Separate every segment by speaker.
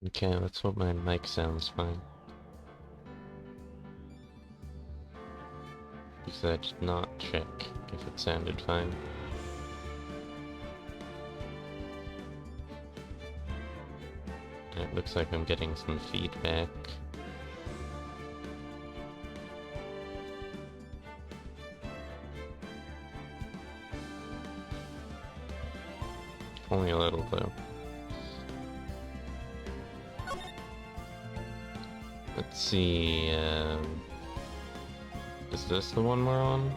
Speaker 1: Okay, let's hope my mic sounds fine. Because I did not check if it sounded fine. And it looks like I'm getting some feedback. Only a little though. Let's see, is this the one we're on?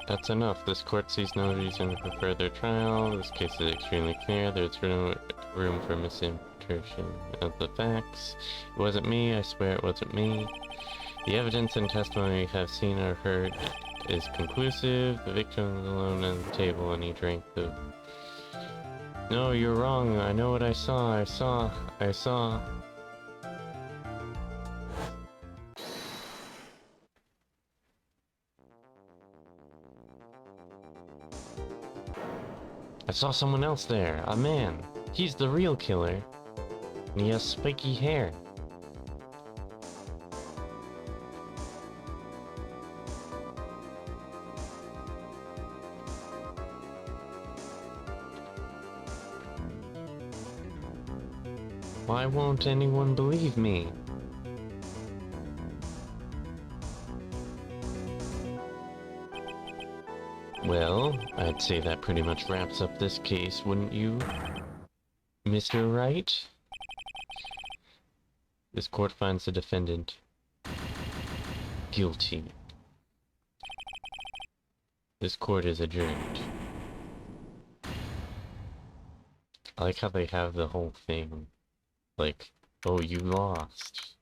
Speaker 1: That's enough. This court sees no reason for further trial. This case is extremely clear. There's no room for misinterpretation of the facts. It wasn't me. I swear it wasn't me. The evidence and testimony we have seen or heard is conclusive. The victim was alone at the table and he drank the... No, you're wrong. I know what I saw. I saw. I saw someone else there. A man. He's the real killer. And he has spiky hair. Why won't anyone believe me? Well, I'd say that pretty much wraps up this case, wouldn't you, Mr. Wright? This court finds the defendant guilty. This court is adjourned. I like how they have the whole thing. Like, oh, you lost.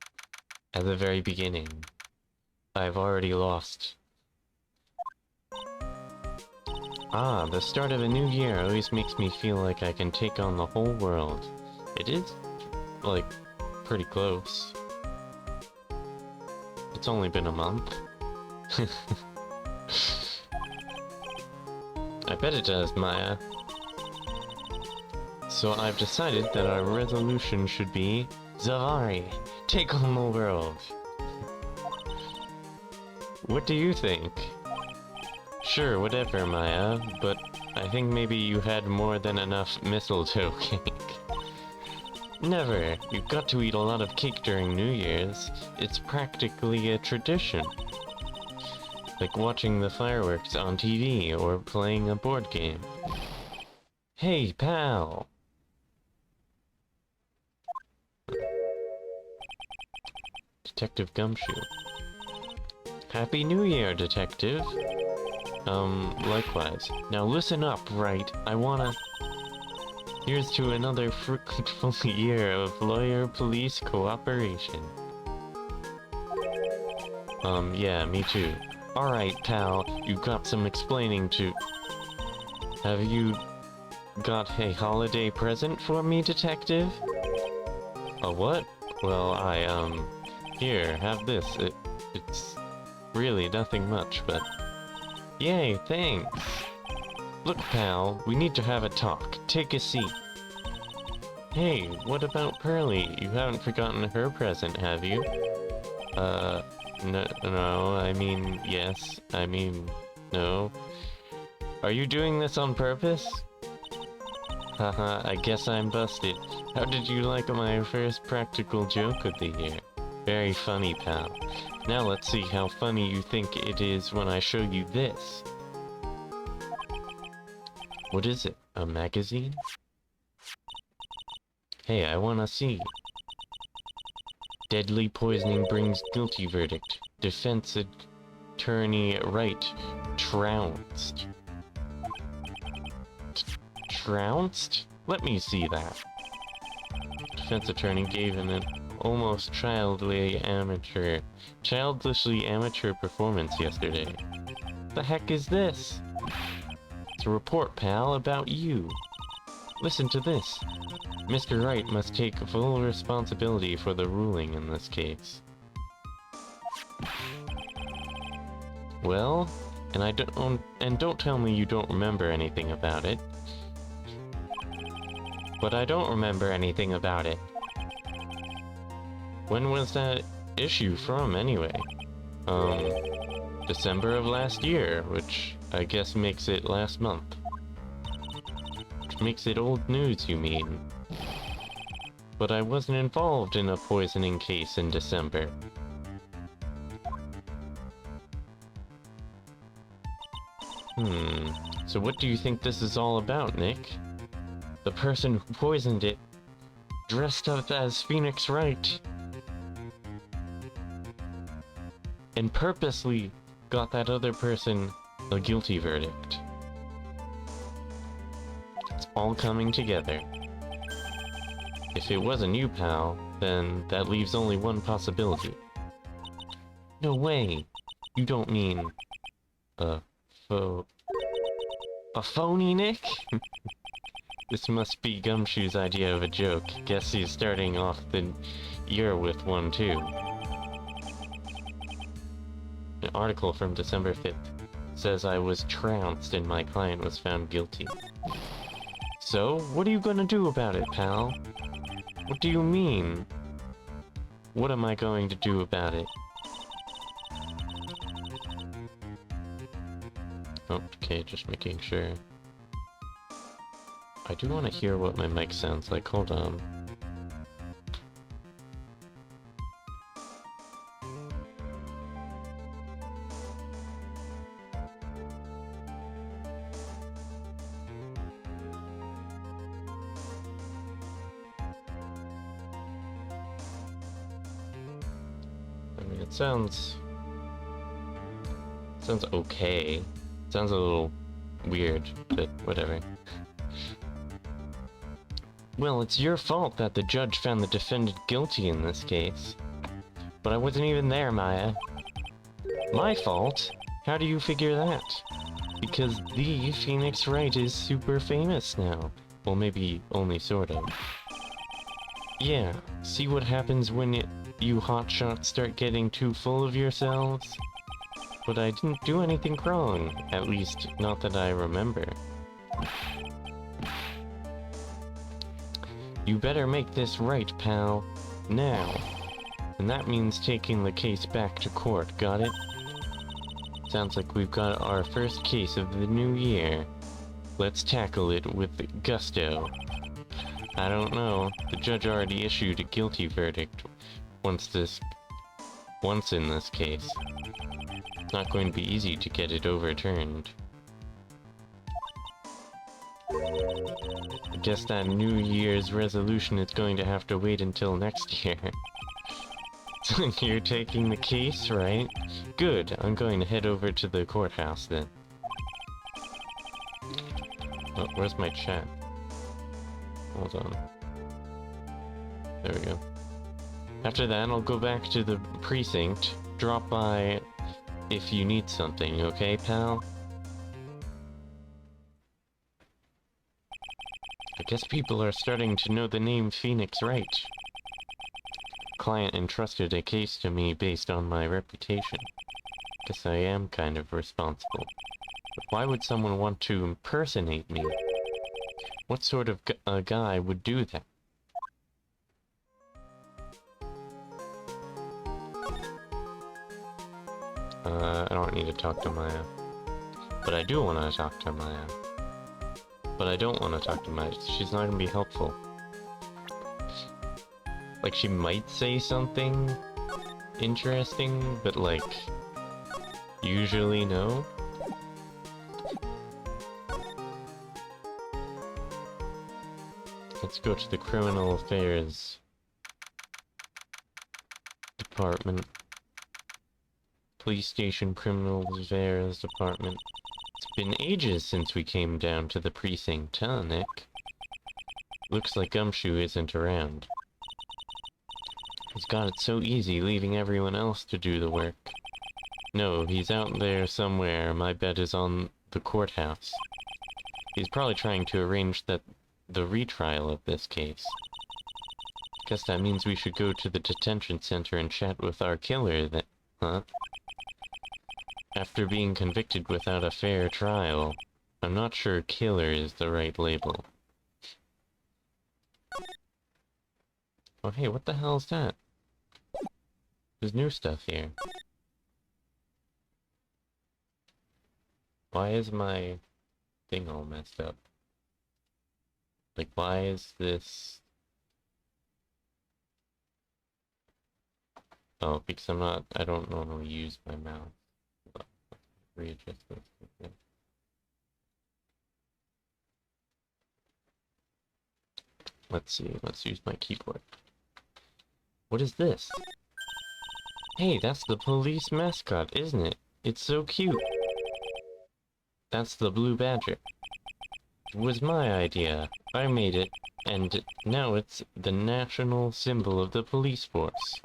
Speaker 1: At the very beginning. I've already lost. Ah, the start of a new year always makes me feel like I can take on the whole world. It is, like, pretty close. It's only been a month. I bet it does, Maya. So I've decided that our resolution should be Zavari, take on the world. What do you think? Sure, whatever, Maya, but I think maybe you had more than enough mistletoe cake. Never. You've got to eat a lot of cake during New Year's. It's practically a tradition. Like watching the fireworks on TV or playing a board game. Hey, pal! Detective Gumshoe. Happy New Year, Detective! Likewise. Now listen up, Wright. I wanna... Here's to another fruitful year of lawyer-police cooperation. Yeah, me too. Alright, pal, you've got some explaining to... Have you got a holiday present for me, Detective? A what? Well, Here, have this. It's really nothing much, but... Yay, thanks! Look, pal, we need to have a talk. Take a seat. Hey, what about Pearly? You haven't forgotten her present, have you? No, I mean, yes. I mean, no. Are you doing this on purpose? Haha, I guess I'm busted. How did you like my first practical joke of the year? Very funny, pal. Now let's see how funny you think it is when I show you this. What is it? A magazine? Hey, I wanna see. Deadly poisoning brings guilty verdict. Defense attorney Wright trounced. Trounced? Let me see that. Defense attorney gave him an almost childishly amateur performance yesterday. The heck is this? It's a report, pal, about you. Listen to this. Mr. Wright must take full responsibility for the ruling in this case. Well, and don't tell me you don't remember anything about it. But I don't remember anything about it. When was that issue from, anyway? December of last year, which I guess makes it last month. Which makes it old news, you mean? But I wasn't involved in a poisoning case in December. So what do you think this is all about, Nick? The person who poisoned it, dressed up as Phoenix Wright, and purposely got that other person a guilty verdict. It's all coming together. If it wasn't you, pal, then that leaves only one possibility. No way! You don't mean... a phony, Nick? This must be Gumshoe's idea of a joke. Guess he's starting off the year with one, too. An article from December 5th says I was trounced and my client was found guilty. So, what are you gonna do about it, pal? What do you mean? What am I going to do about it? Oh, okay, just making sure. I do want to hear what my mic sounds like. Hold on. I mean, it sounds okay. Sounds a little weird, but whatever. Well, it's your fault that the judge found the defendant guilty in this case. But I wasn't even there, Maya. My fault? How do you figure that? Because the Phoenix Wright is super famous now. Well, maybe only sort of. Yeah, see what happens when you hotshots start getting too full of yourselves? But I didn't do anything wrong. At least, not that I remember. You better make this right, pal. Now. And that means taking the case back to court, got it? Sounds like we've got our first case of the new year. Let's tackle it with gusto. I don't know. The judge already issued a guilty verdict once in this case. It's not going to be easy to get it overturned. I guess that New Year's resolution is going to have to wait until next year. You're taking the case, right? Good, I'm going to head over to the courthouse then. Oh, where's my chat? Hold on. There we go. After that, I'll go back to the precinct. Drop by if you need something, okay, pal? I guess people are starting to know the name Phoenix Wright. Client entrusted a case to me based on my reputation. Guess I am kind of responsible. But why would someone want to impersonate me? What sort of a guy would do that? I don't need to talk to Maya. But I do want to talk to Maya. But I don't want to talk to Maya. She's not gonna be helpful. Like, she might say something interesting, but like, usually no. Let's go to the Criminal Affairs Department. Police Station Criminal Affairs Department. It's been ages since we came down to the precinct, huh, Nick? Looks like Gumshoe isn't around. He's got it so easy leaving everyone else to do the work. No, he's out there somewhere. My bet is on the courthouse. He's probably trying to arrange the retrial of this case. Guess that means we should go to the detention center and chat with our killer then, huh? after being convicted without a fair trial. I'm not sure killer is the right label. Oh hey, what the hell is that? There's new stuff here. Why is my thing all messed up? Like, why is this... Oh, because I don't normally use my mouse. Readjust this. Okay. Let's see, let's use my keyboard. What is this? Hey, that's the police mascot, isn't it? It's so cute. That's the blue badger. It was my idea. I made it, and now it's the national symbol of the police force.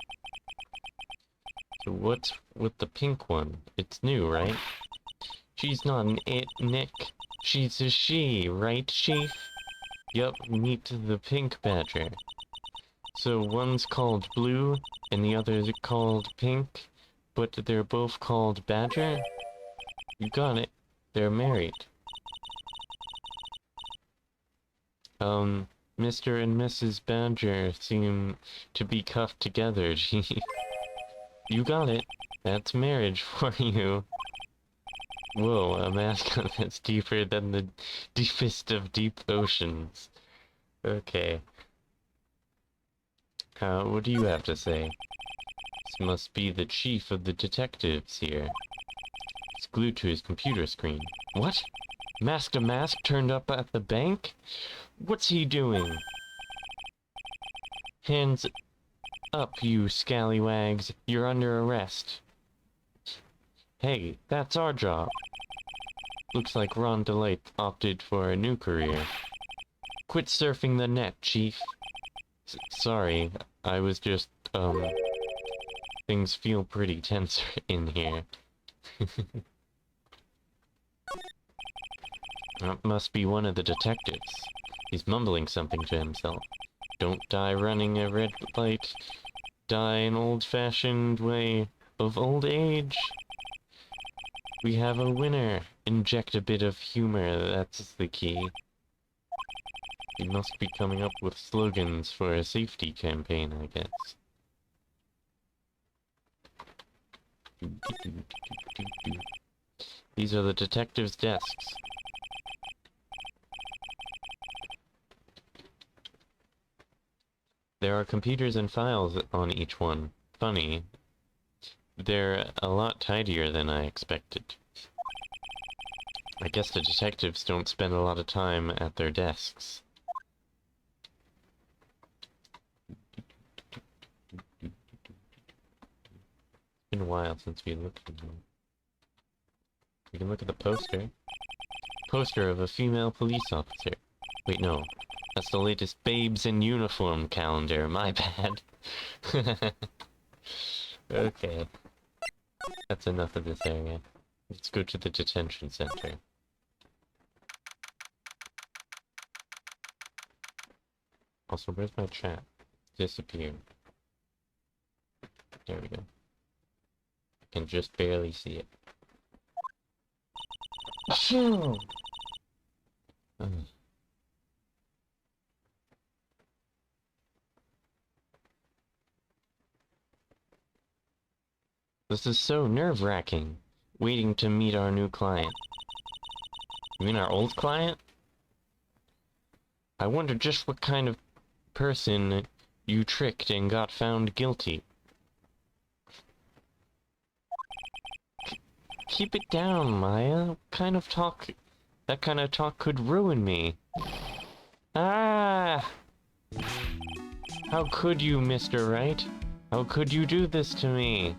Speaker 1: So what's with the pink one? It's new, right? She's not an it, Nick. She's a she, right, Chief? Yup, meet the pink badger. So one's called Blue, and the other's called Pink, but they're both called Badger? You got it. They're married. Mr. and Mrs. Badger seem to be cuffed together, gee. You got it. That's marriage for you. Whoa, a mascot that's deeper than the deepest of deep oceans. Okay. What do you have to say? This must be the chief of the detectives here. He's glued to his computer screen. What? Mask to Mask turned up at the bank? What's he doing? Hands up, you scallywags. You're under arrest. Hey, that's our job. Looks like Ron Delight opted for a new career. Quit surfing the net, Chief. Sorry, I was just, things feel pretty tense in here. That must be one of the detectives. He's mumbling something to himself. Don't die running a red light. Die an old-fashioned way of old age. We have a winner. Inject a bit of humor, that's the key. He must be coming up with slogans for a safety campaign, I guess. These are the detectives' desks. There are computers and files on each one. Funny. They're a lot tidier than I expected. I guess the detectives don't spend a lot of time at their desks. It's been a while since we looked at them. We can look at the poster. Poster of a female police officer. Wait, no. That's the latest Babes in Uniform calendar. My bad. Okay. That's enough of this area. Let's go to the detention center. Also, where's my chat? Disappeared. There we go. I can just barely see it. This is so nerve-wracking, waiting to meet our new client. You mean our old client? I wonder just what kind of person you tricked and got found guilty. Keep it down, Maya. That kind of talk could ruin me. Ah! How could you, Mr. Wright? How could you do this to me?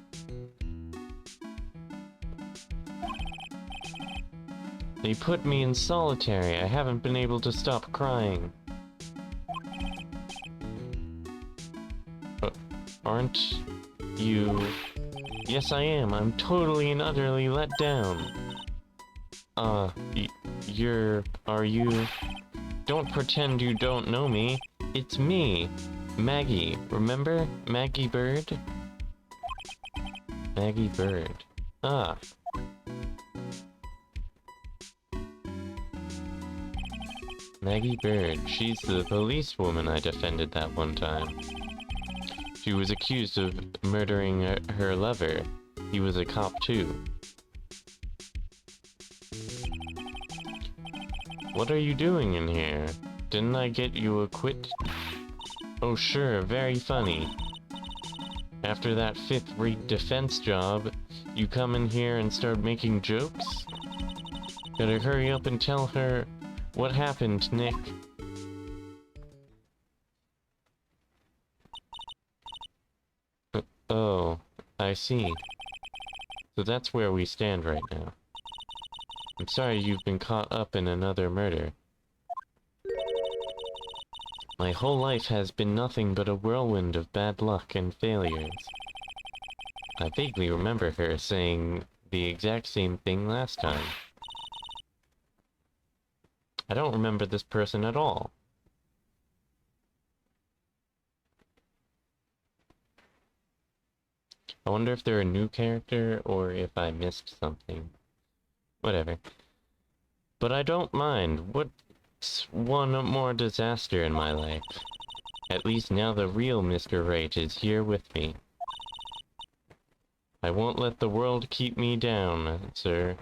Speaker 1: They put me in solitary. I haven't been able to stop crying. Aren't you... Yes, I am. I'm totally and utterly let down. Are you... Don't pretend you don't know me. It's me. Maggie. Remember? Maggie Bird? Maggie Bird. Ah. Maggie Bird. She's the policewoman I defended that one time. She was accused of murdering her lover. He was a cop too. What are you doing in here? Didn't I get you a quit? Oh sure, very funny. After that fifth-rate defense job, you come in here and start making jokes? Gotta hurry up and tell her what happened, Nick. Oh, I see. So that's where we stand right now. I'm sorry you've been caught up in another murder. My whole life has been nothing but a whirlwind of bad luck and failures. I vaguely remember her saying the exact same thing last time. I don't remember this person at all. I wonder if they're a new character or if I missed something. Whatever. But I don't mind. What's one more disaster in my life? At least now the real Mr. Wright is here with me. I won't let the world keep me down, sir.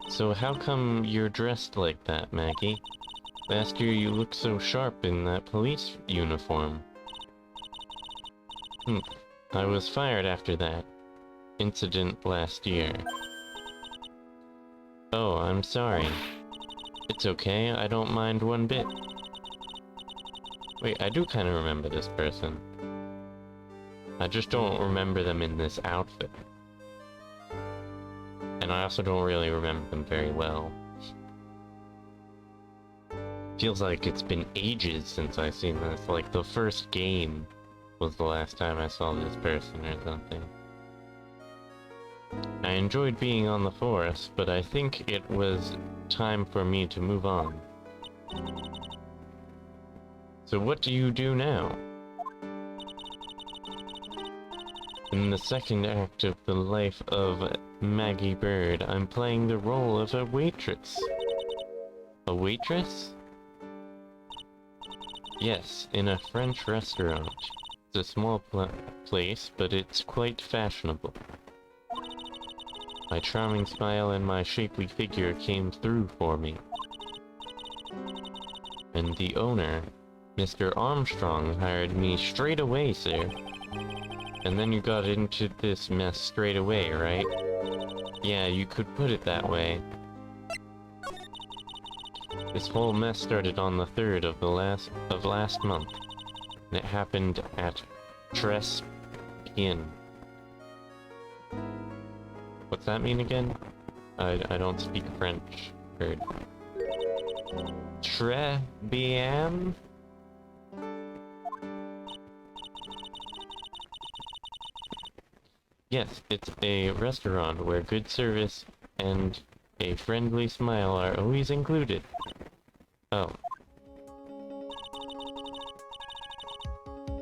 Speaker 1: So how come you're dressed like that, Maggie? Last year you looked so sharp in that police uniform. I was fired after that incident last year. Oh, I'm sorry. It's okay, I don't mind one bit. Wait, I do kind of remember this person. I just don't remember them in this outfit. And I also don't really remember them very well. Feels like it's been ages since I've seen this. Like, the first game was the last time I saw this person or something. I enjoyed being on the force, but I think it was time for me to move on. So what do you do now? In the second act of the life of Maggie Bird, I'm playing the role of a waitress. A waitress? Yes, in a French restaurant. It's a small place, but it's quite fashionable. My charming smile and my shapely figure came through for me. And the owner, Mr. Armstrong, hired me straight away, sir. And then you got into this mess straight away, right? Yeah, you could put it that way. This whole mess started on the 3rd of last month. And it happened at Pigeons. What's that mean again? I don't speak French. Heard. Très bien? Yes, it's a restaurant where good service and a friendly smile are always included. Oh.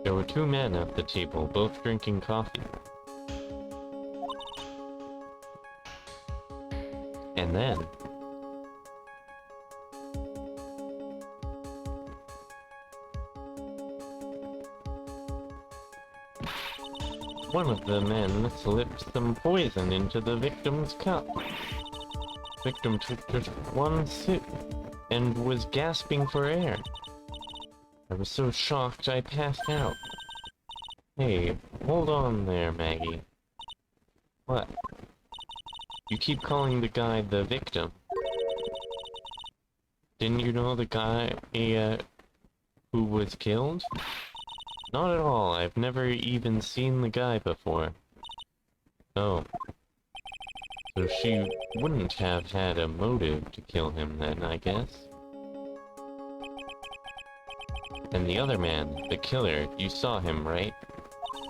Speaker 1: There were 2 men at the table, both drinking coffee. And then... one of the men slipped some poison into the victim's cup. Victim took just one sip and was gasping for air. I was so shocked I passed out. Hey, hold on there, Maggie. What? You keep calling the guy the victim. Didn't you know the guy who was killed? Not at all. I've never even seen the guy before. Oh. So she wouldn't have had a motive to kill him then, I guess. And the other man, the killer, you saw him, right?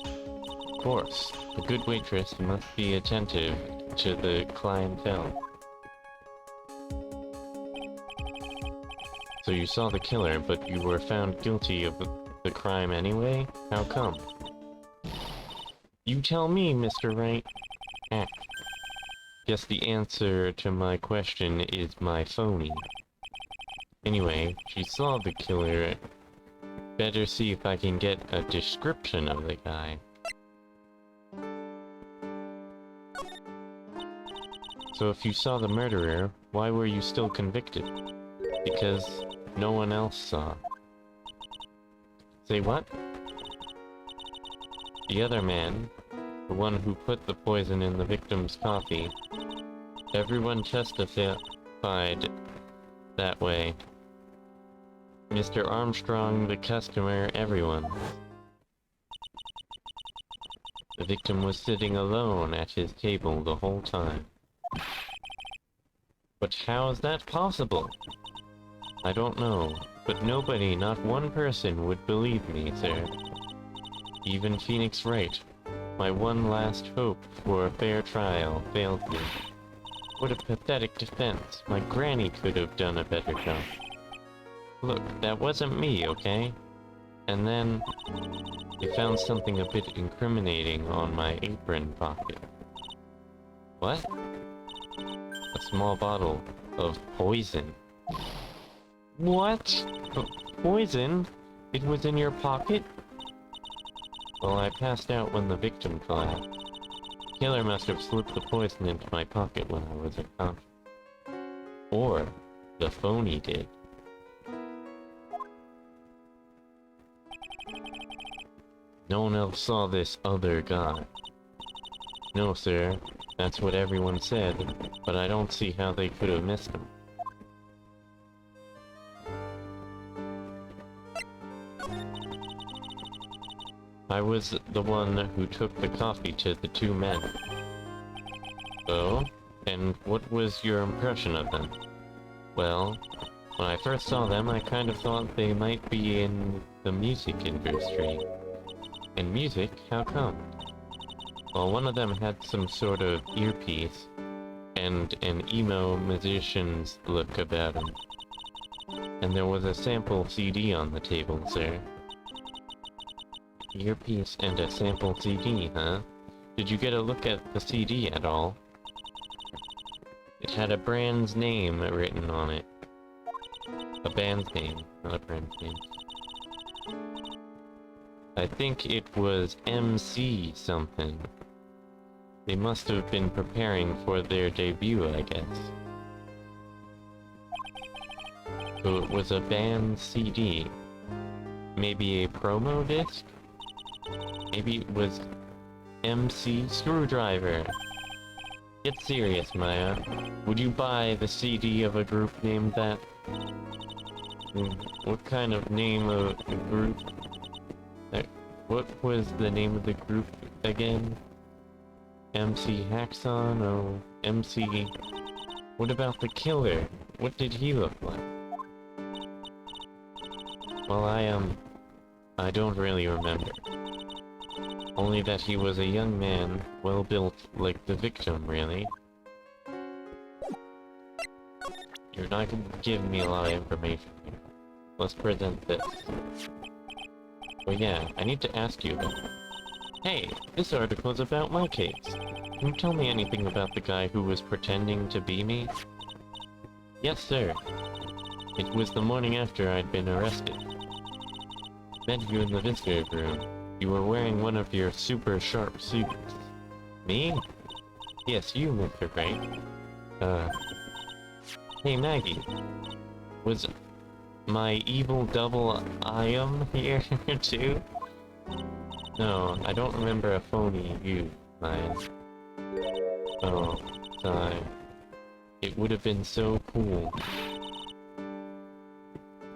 Speaker 1: Of course. A good waitress must be attentive to the clientele. So you saw the killer, but you were found guilty of the crime anyway? How come? You tell me, Mr. Wright. Ah. Guess the answer to my question is my phony. Anyway, she saw the killer. Better see if I can get a description of the guy. So if you saw the murderer, why were you still convicted? Because no one else saw. Say what? The other man, the one who put the poison in the victim's coffee, everyone testified that way. Mr. Armstrong, the customer, everyone. The victim was sitting alone at his table the whole time. But how is that possible? I don't know, but nobody, not one person, would believe me, sir. Even Phoenix Wright, my one last hope for a fair trial, failed me. What a pathetic defense. My granny could have done a better job. Look, that wasn't me, okay? And then they found something a bit incriminating on my apron pocket. What? A small bottle of poison. What? Poison? It was in your pocket? Well, I passed out when the victim collapsed. Killer must have slipped the poison into my pocket when I was unconscious. Or the phony did. No one else saw this other guy. No, sir. That's what everyone said, but I don't see how they could have missed him. I was the one who took the coffee to the two men. Oh? And what was your impression of them? Well, when I first saw them, I kind of thought they might be in the music industry. In music? How come? Well, one of them had some sort of earpiece, and an emo musician's look about him. And there was a sample CD on the table, sir. Earpiece and a sample CD, huh? Did you get a look at the CD at all? It had a brand's name written on it. A band's name, not a brand's name. I think it was MC something. They must have been preparing for their debut, I guess. So it was a band CD. Maybe a promo disc? Maybe it was MC Screwdriver. Get serious, Maya. Would you buy the CD of a group named that? What kind of name of a group? What was the name of the group again? MC Haxon? Oh, MC... What about the killer? What did he look like? Well, I don't really remember. Only that he was a young man, well-built like the victim, really. You're not gonna give me a lot of information here. Let's present this. Well, yeah, I need to ask you though. Hey, this article's about my case. Can you tell me anything about the guy who was pretending to be me? Yes, sir. It was the morning after I'd been arrested. Met you in the visitor room. You were wearing one of your super sharp suits. Me? Yes, you, Mr. Wright. Hey, Maggie. Was my evil double I-am here too? No, I don't remember a phony you, Maya. Oh, sorry. It would have been so cool.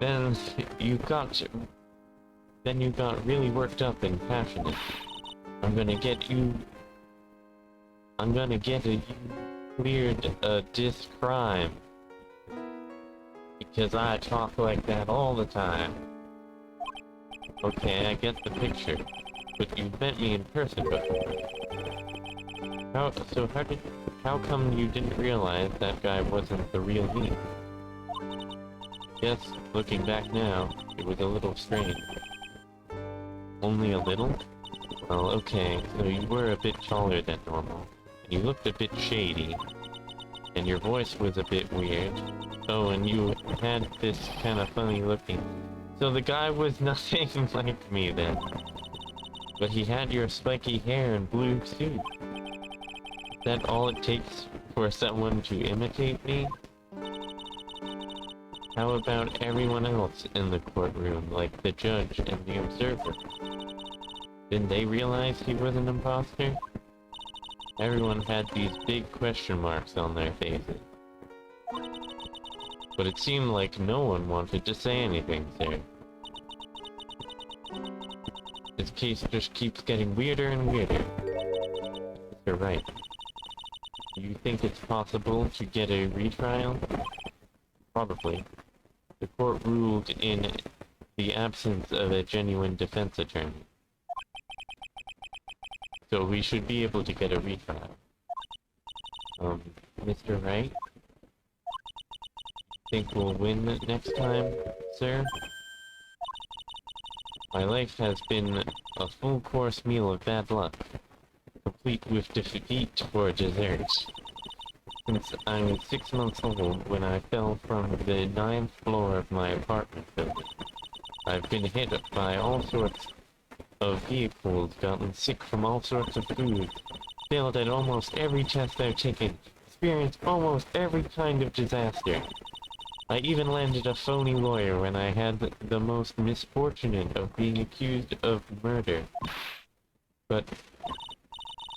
Speaker 1: Then you got really worked up and passionate. I'm gonna get you cleared this crime. Because I talk like that all the time. Okay, I get the picture. But you've met me in person before. How come you didn't realize that guy wasn't the real me? Yes, looking back now, it was a little strange. Only a little? Well, okay, so you were a bit taller than normal, and you looked a bit shady, and your voice was a bit weird. Oh, and you had this kind of funny looking. So the guy was nothing like me then. But he had your spiky hair and blue suit. Is that all it takes for someone to imitate me? How about everyone else in the courtroom, like the judge and the observer? Didn't they realize he was an imposter? Everyone had these big question marks on their faces. But it seemed like no one wanted to say anything, sir. This case just keeps getting weirder and weirder. Mr. Wright, do you think it's possible to get a retrial? Probably. The court ruled in the absence of a genuine defense attorney. So we should be able to get a retrial. Mr. Wright? Think we'll win next time, sir? My life has been a full course meal of bad luck, complete with defeat for dessert. Since I was 6 months old when I fell from the 9th floor of my apartment building. I've been hit by all sorts of vehicles, gotten sick from all sorts of food, failed at almost every test I've taken, experienced almost every kind of disaster. I even landed a phony lawyer when I had the most misfortunate of being accused of murder. But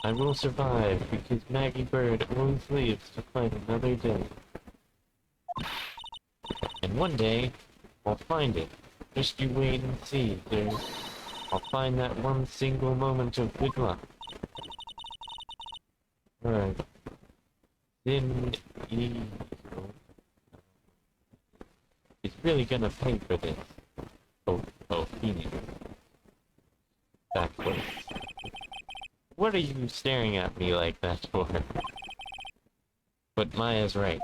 Speaker 1: I will survive because Maggie Bird always lives to fight another day. And one day, I'll find it. Just you wait and see, sir. I'll find that one single moment of good luck. Alright. Then he's really gonna pay for this. Oh, Phoenix. Backwards. What are you staring at me like that for? But Maya's right.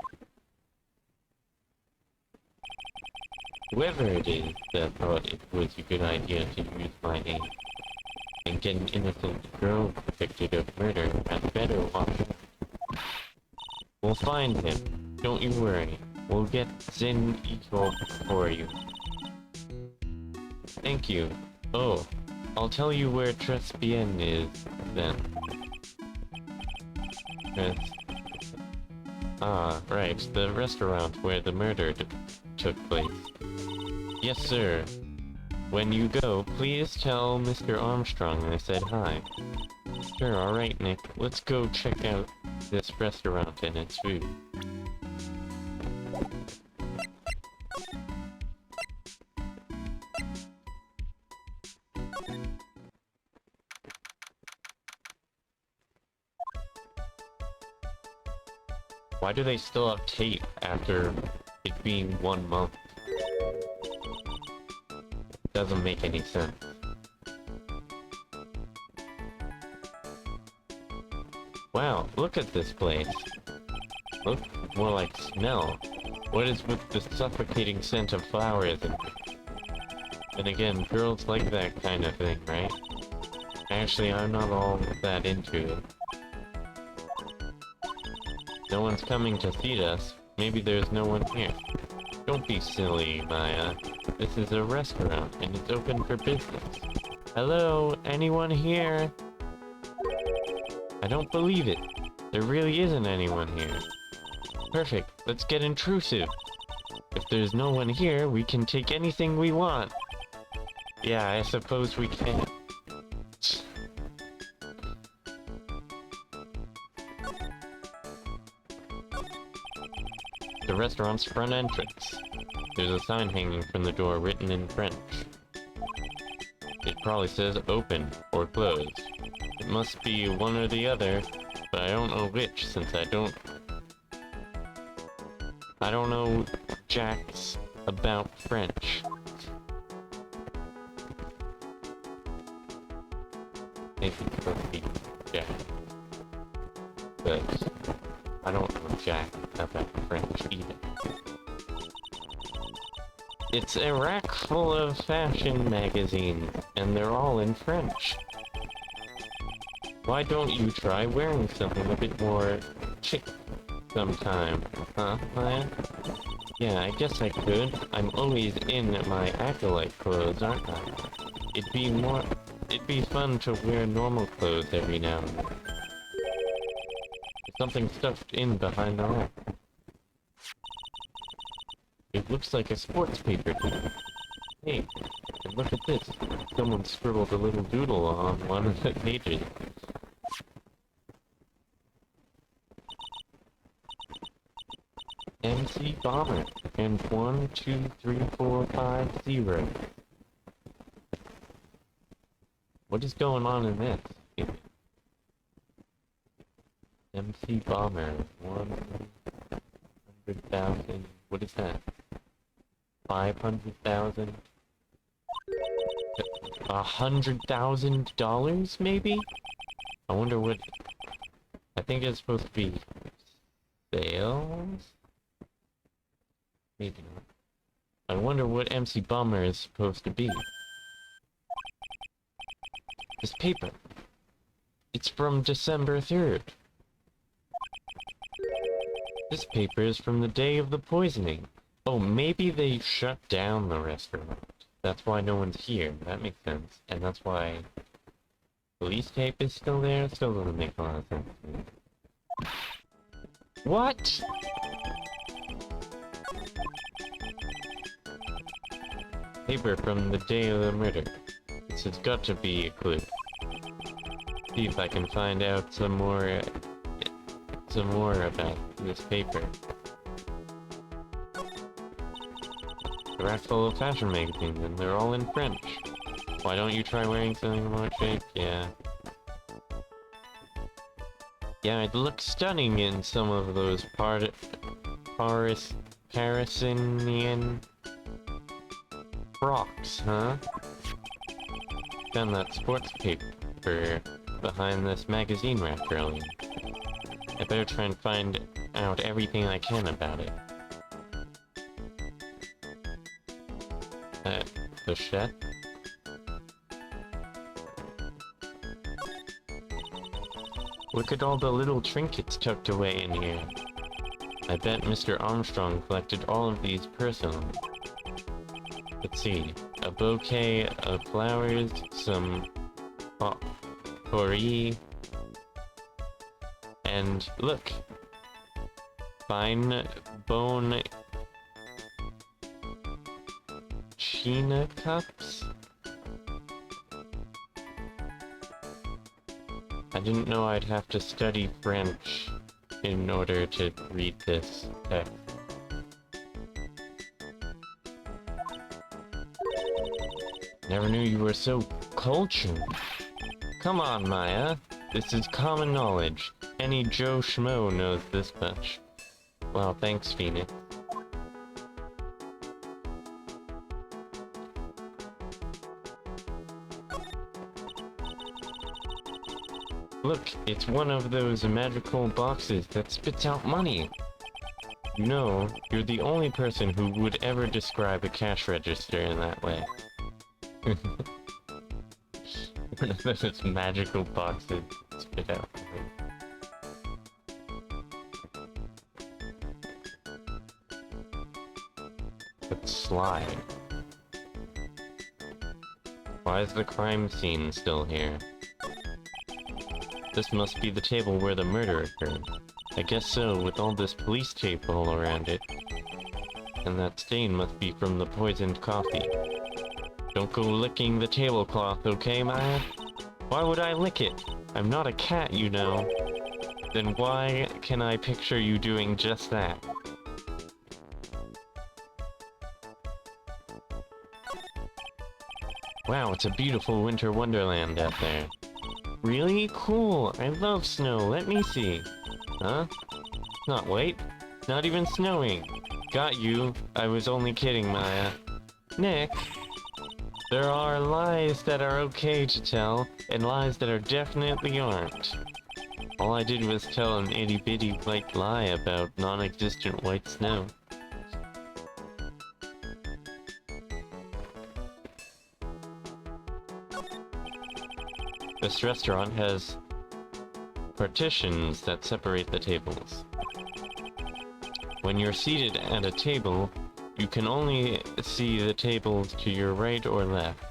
Speaker 1: Whoever it is that thought it was a good idea to use my name and get an innocent girl convicted of murder had better watch out. We'll find him. Don't you worry. We'll get Zen Ito for you. Thank you. Oh, I'll tell you where Tres Bien is, then. Right, the restaurant where the murder took place. Yes, sir. When you go, please tell Mr. Armstrong I said hi. Sure, alright, Nick. Let's go check out this restaurant and its food. Why do they still have tape after it being 1 month? Doesn't make any sense. Wow, look at this place. Look more like smell. What is with the suffocating scent of flowers? And again, girls like that kind of thing, right? Actually, I'm not all that into it. No one's coming to feed us. Maybe there's no one here. Don't be silly, Maya. This is a restaurant, and it's open for business. Hello? Anyone here? I don't believe it. There really isn't anyone here. Perfect. Let's get intrusive. If there's no one here, we can take anything we want. Yeah, I suppose we can. The restaurant's front entrance. There's a sign hanging from the door written in French. It probably says open or closed. It must be one or the other, but I don't know which since I don't know jacks about French. Maybe it's supposed to be Jack. But I don't know jack about French either. It's a rack full of fashion magazines, and they're all in French. Why don't you try wearing something a bit more chic sometime? Huh, Maya? Yeah, I guess I could. I'm always in my acolyte clothes, aren't I? It'd be fun to wear normal clothes every now and then. There's something stuffed in behind the rack. It looks like a sports paper to me. Hey, and look at this. Someone scribbled a little doodle on one of the pages. MC Bomber and 123450. What is going on in this? MC Bomber 100,000. What is that? 500,000? $100,000 maybe? I wonder what. I think it's supposed to be sales? Maybe not. I wonder what MC Bomber is supposed to be. This paper. It's from December 3rd. This paper is from the day of the poisoning. Oh, maybe they shut down the restaurant. That's why no one's here. That makes sense. And that's why police tape is still there. Still doesn't make a lot of sense to me. What? Paper from the day of the murder. This has got to be a clue. See if I can find out some more about this paper. The rack's full of fashion magazines, and they're all in French. Why don't you try wearing something more chic? Yeah. Yeah, I'd look stunning in some of those Parisinian frocks, huh? Found that sports paper behind this magazine rack earlier. I better try and find out everything I can about it. Pochette? Look at all the little trinkets tucked away in here. I bet Mr. Armstrong collected all of these personally. Let's see. A bouquet of flowers, some potpourri, and look! Fine bone china cups? I didn't know I'd have to study French in order to read this text. Never knew you were so cultured. Come on, Maya. This is common knowledge. Any Joe Schmo knows this much. Well, thanks, Phoenix. Look, it's one of those magical boxes that spits out money. You know, you're the only person who would ever describe a cash register in that way. One of those magical boxes spit out. But slide. Why is the crime scene still here? This must be the table where the murder occurred. I guess so, with all this police tape all around it. And that stain must be from the poisoned coffee. Don't go licking the tablecloth, okay, Maya? Why would I lick it? I'm not a cat, you know. Then why can I picture you doing just that? Wow, it's a beautiful winter wonderland out there. Really? Cool! I love snow, let me see. Huh? Not wait. Not even snowing. Got you. I was only kidding, Maya. Nick? There are lies that are okay to tell, and lies that are definitely aren't. All I did was tell an itty-bitty white lie about non-existent white snow. This restaurant has partitions that separate the tables. When you're seated at a table, you can only see the tables to your right or left.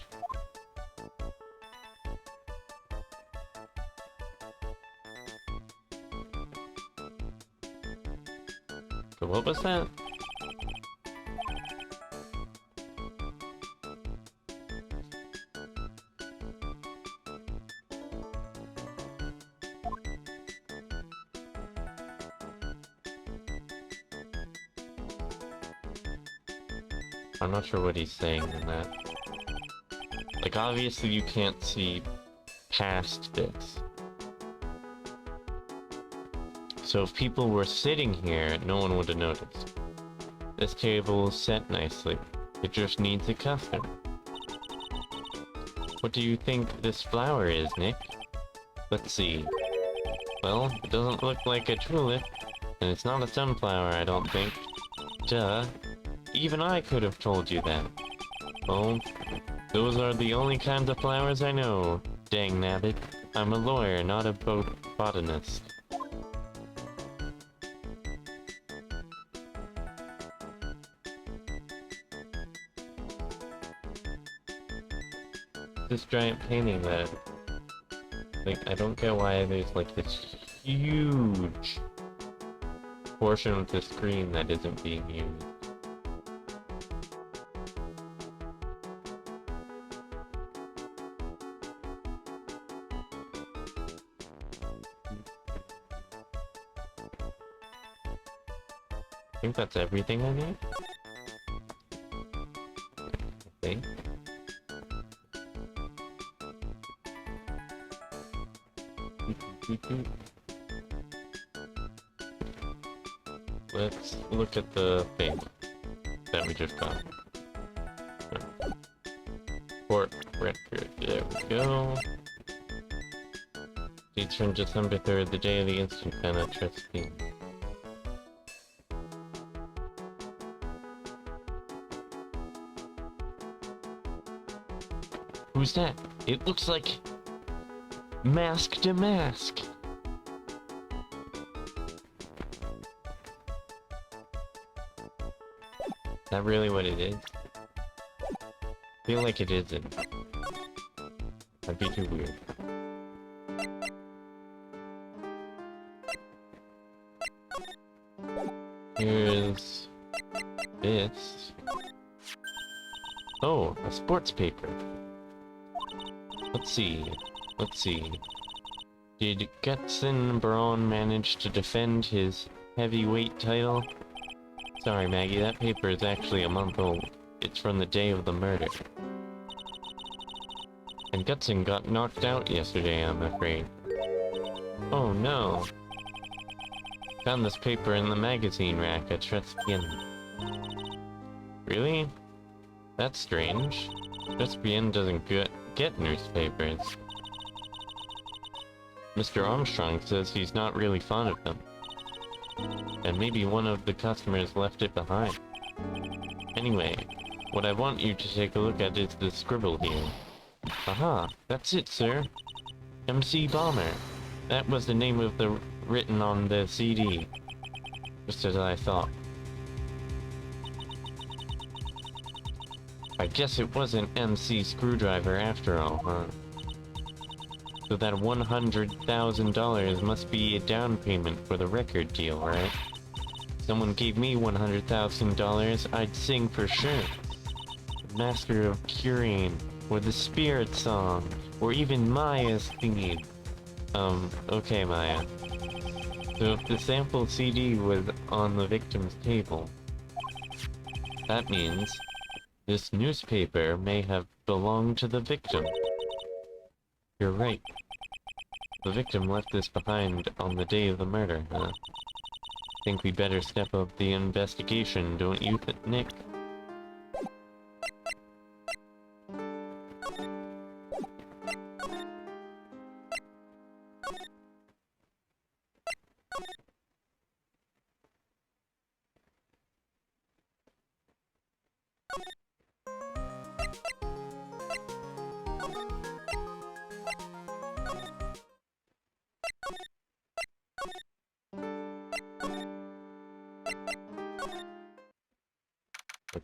Speaker 1: So what was that? I'm not sure what he's saying in that. Like, obviously you can't see past this. So if people were sitting here, no one would have noticed. This table is set nicely. It just needs a customer. What do you think this flower is, Nick? Let's see. Well, it doesn't look like a tulip, and it's not a sunflower, I don't think. Duh. Even I could have told you that. Oh, those are the only kinds of flowers I know. Dang nabbit. I'm a lawyer, not a botanist. This giant painting that... Like, I don't get why there's like this huge portion of the screen that isn't being used. I think that's everything I need. I think. Let's look at the thing that we just got. Court record, there we go. Dates from December 3rd, the day of the instant pen at trustee. Who's that? It looks like Mask to Mask. Is that really what it is? I feel like it isn't. That'd be too weird. Here's this. Oh, a sports paper. Let's see. Did Gutson Braun manage to defend his heavyweight title? Sorry, Maggie, that paper is actually a month old. It's from the day of the murder. And Gutson got knocked out yesterday, I'm afraid. Oh no. Found this paper in the magazine rack at Trilogy. Really? That's strange. Trilogy doesn't get newspapers. Mr. Armstrong says he's not really fond of them. And maybe one of the customers left it behind. Anyway, what I want you to take a look at is the scribble here. Aha, that's it, sir. MC Bomber. That was the name of the written on the CD. Just as I thought. I guess it wasn't MC Screwdriver after all, huh? So that $100,000 must be a down payment for the record deal, right? Someone gave me $100,000, I'd sing for sure. Master of Curing, or the Spirit Song, or even Maya's theme. Okay, Maya. So if the sample CD was on the victim's table, that means this newspaper may have belonged to the victim. You're right. The victim left this behind on the day of the murder, huh? Think we better step up the investigation, don't you, Nick?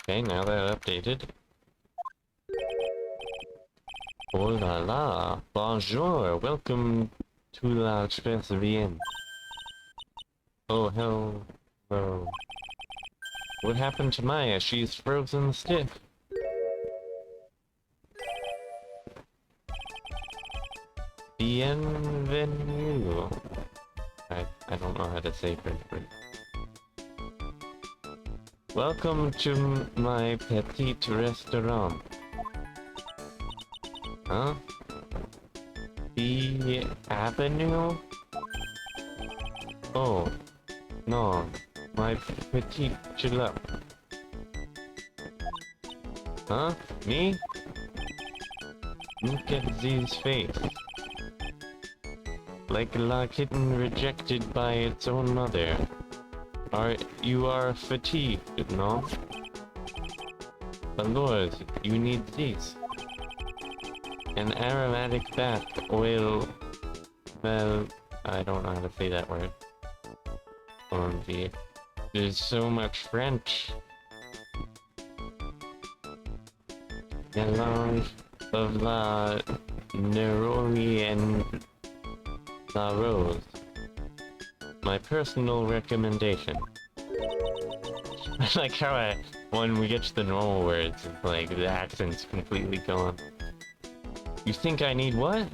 Speaker 1: Okay, now that updated. Oh la la, bonjour, welcome to la Trilogy. Oh hello. What happened to Maya? She's frozen stiff. Bienvenue. I don't know how to say French. Welcome to my petit restaurant. Huh? The avenue? Oh, no. My petit chill. Huh? Me? Look at this face. Like a kitten rejected by its own mother. You are fatigued, no? But Lord, you need this. An aromatic bath oil... Well, I don't know how to say that word. On the... There's so much French. Melange of la neroli and la rose. My personal recommendation. I like how when we get to the normal words, it's like the accent's completely gone. You think I need what?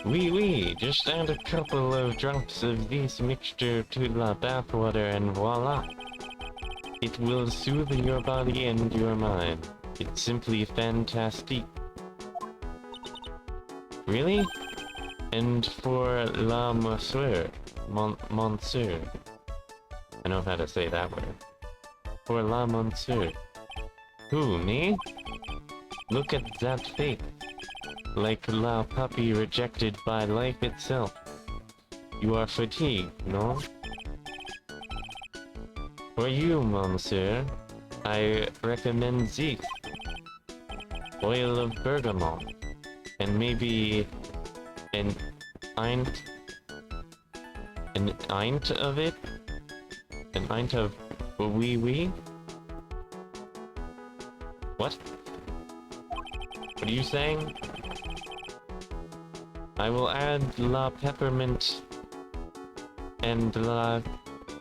Speaker 1: Oui, just add a couple of drops of this mixture to la bathwater and voila. It will soothe your body and your mind. It's simply fantastic. Really? And for la monsieur, monsieur. I know how to say that word. For la monsieur. Who, me? Look at that face. Like la puppy rejected by life itself. You are fatigued, no? For you, monsieur, I recommend this. Oil of bergamot. And maybe an eint of it? An eint of wee? What? What are you saying? I will add la peppermint and la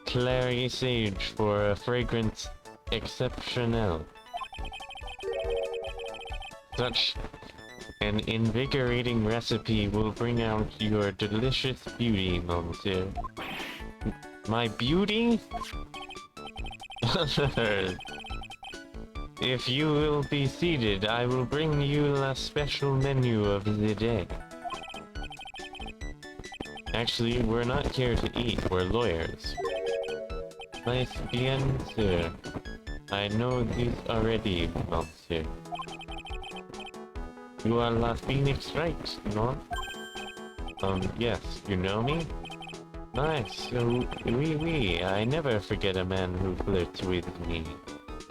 Speaker 1: clary sage for a fragrance exceptionnel. Such an invigorating recipe will bring out your delicious beauty, monsieur. My beauty? If you will be seated, I will bring you a special menu of the day. Actually, we're not here to eat, we're lawyers. Nice bien, sir. I know this already, monsieur. You are La Phoenix Wright, no? Yes, you know me? Nice, oui, I never forget a man who flirts with me.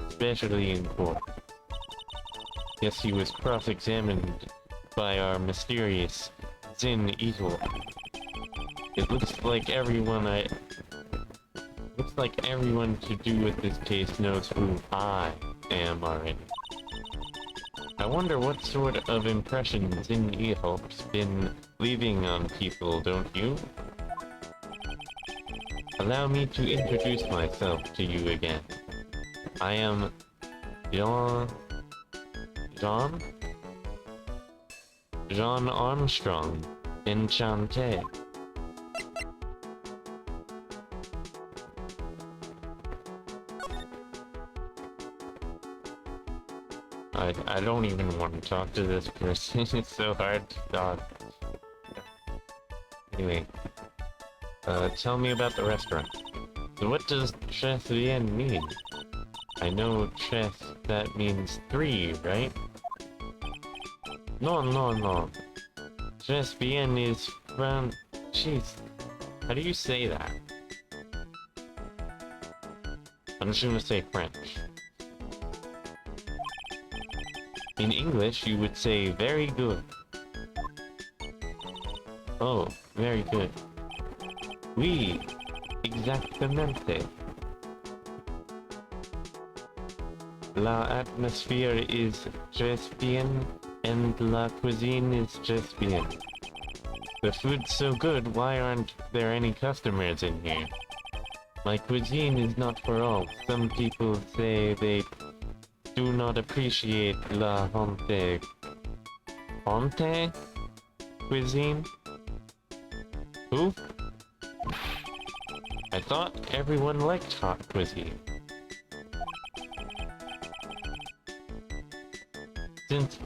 Speaker 1: Especially in court. Yes, he was cross-examined by our mysterious Zin Eagle. It looks like everyone to do with this case knows who I am already. I wonder what sort of impression Zin Eagle's been leaving on people, don't you? Allow me to introduce myself to you again. I am John Armstrong. Enchanté. I don't even want to talk to this person. It's so hard to talk. Anyway, tell me about the restaurant. So what does Chef Bien mean? I know chef, that means 3, right? No. Chef Bien is from... Jeez. How do you say that? I'm just gonna say French. In English, you would say very good. Oh, very good. Oui, exactamente. La atmosphere is just bien, and la cuisine is just bien. The food's so good, why aren't there any customers in here? My cuisine is not for all. Some people say they do not appreciate la honte cuisine? Who? I thought everyone liked hot cuisine. Since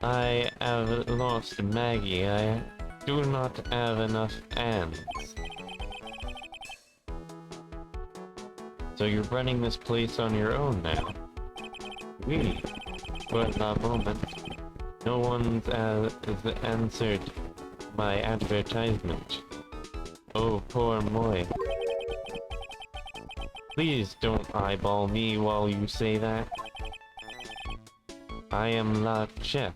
Speaker 1: I have lost Maggie, I do not have enough ants. So you're running this place on your own now? Oui. For the moment, no one's answered my advertisement. Oh, poor Moy. Please don't eyeball me while you say that. I am la chef.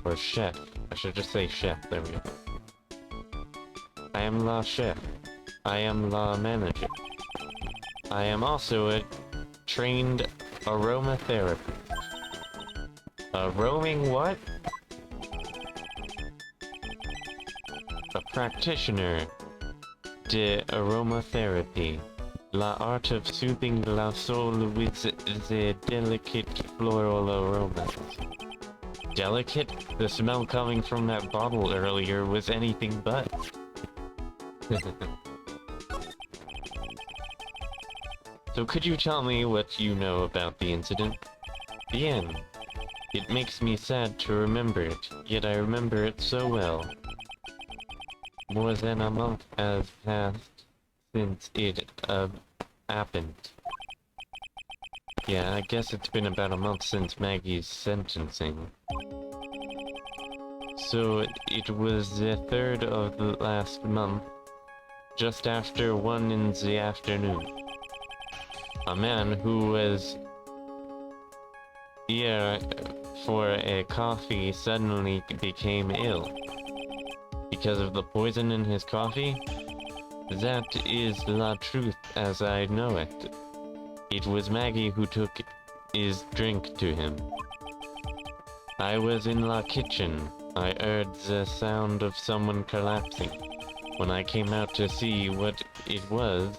Speaker 1: Or chef. I should just say chef, there we go. I am la chef. I am la manager. I am also a trained aromatherapist. A roaming what? A practitioner de aromatherapy. La art of soothing la soul with the delicate floral aromas. Delicate? The smell coming from that bottle earlier was anything but. So could you tell me what you know about the incident? Bien. It makes me sad to remember it, yet I remember it so well. More than a month has passed since it happened. Yeah, I guess it's been about a month since Maggie's sentencing. So it was the 3rd of the last month, just after 1 in the afternoon. A man who was here for a coffee suddenly became ill. Because of the poison in his coffee? That is la truth as I know it. It was Maggie who took his drink to him. I was in la kitchen. I heard the sound of someone collapsing. When I came out to see what it was,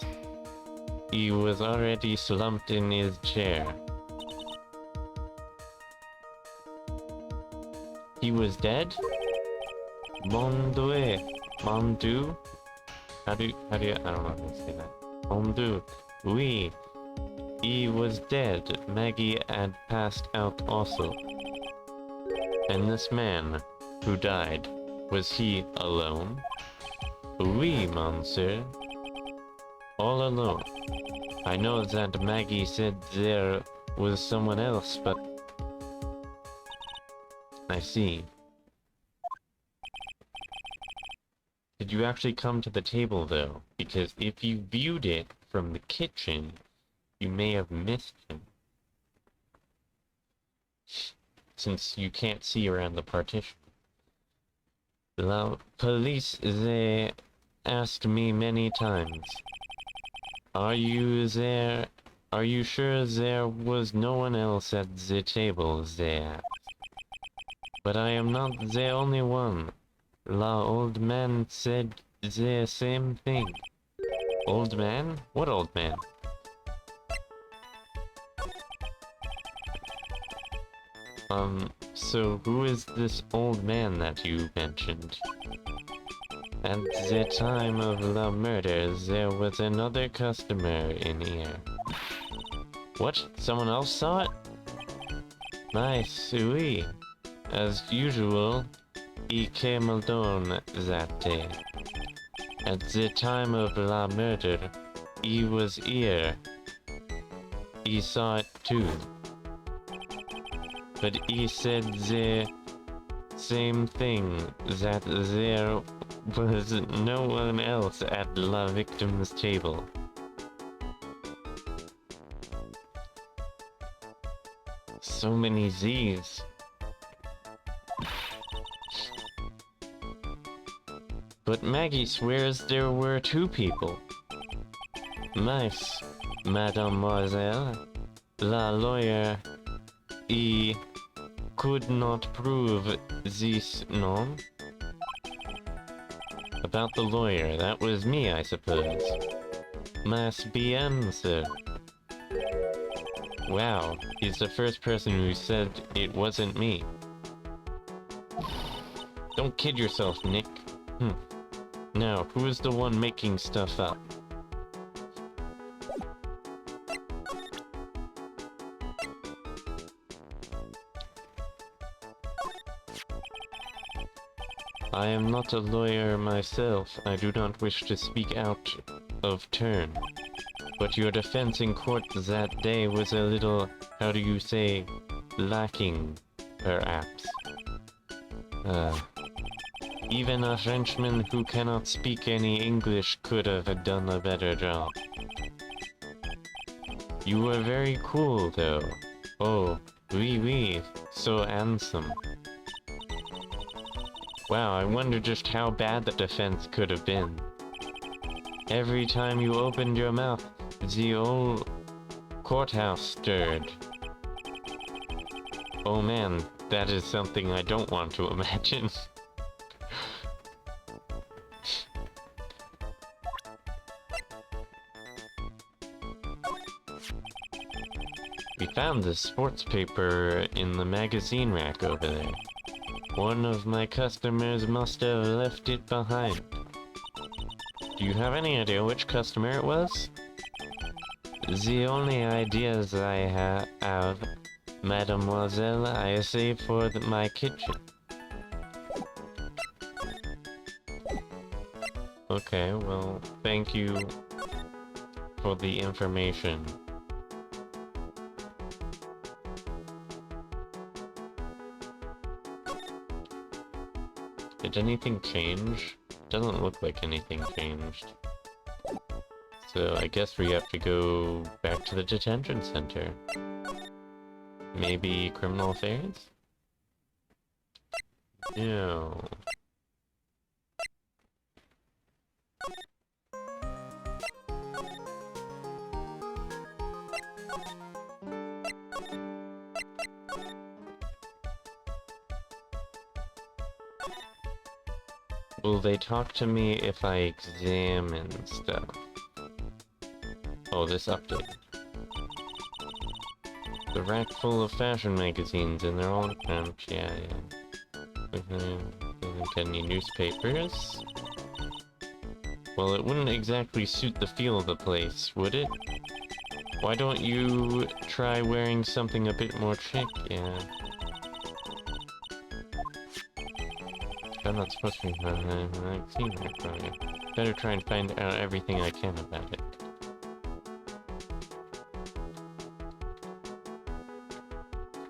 Speaker 1: he was already slumped in his chair. He was dead? Mon Dieu. Mon Dieu? How do you, I don't know how to say that. Mon Dieu. Oui. He was dead. Maggie had passed out also. And this man who died, was he alone? Oui, monsieur. All alone. I know that Maggie said there was someone else, but... I see. Did you actually come to the table, though? Because if you viewed it from the kitchen, you may have missed him. Since you can't see around the partition. The police, they asked me many times. Are you there? Are you sure there was no one else at the table, they asked. But I am not the only one. La old man said the same thing. Old man? What old man? So who is this old man that you mentioned? At the time of the murder, there was another customer in here. What? Someone else saw it? Nice, oui. As usual, he came alone that day. At the time of the murder, he was here. He saw it too. But he said the same thing, that there was no one else at the victim's table. So many Z's. But Maggie swears there were 2 people. Nice. Mademoiselle, la lawyer, could not prove this, no? About the lawyer, that was me, I suppose. Must be sir. Wow, he's the first person who said it wasn't me. Don't kid yourself, Nick. Now, who is the one making stuff up? I am not a lawyer myself. I do not wish to speak out of turn. But your defense in court that day was a little, how do you say, lacking, perhaps. Even a Frenchman who cannot speak any English could have done a better job. You were very cool, though. Oh, oui, oui, so handsome. Wow, I wonder just how bad the defense could have been. Every time you opened your mouth, the old courthouse stirred. Oh man, that is something I don't want to imagine. We found this sports paper in the magazine rack over there. One of my customers must have left it behind. Do you have any idea which customer it was? The only ideas I have, Mademoiselle, I save for my kitchen. Okay, well, thank you for the information. Did anything change? Doesn't look like anything changed. So I guess we have to go back to the detention center. Maybe criminal affairs? No. Will they talk to me if I examine stuff? Oh, this update. The rack full of fashion magazines and they're all cramped, yeah. Doesn't get any newspapers. Well, it wouldn't exactly suit the feel of the place, would it? Why don't you try wearing something a bit more chic, yeah. I'm not supposed to be magazine rack, right? Better try and find out everything I can about it.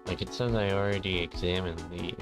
Speaker 1: Like it says I already examined these.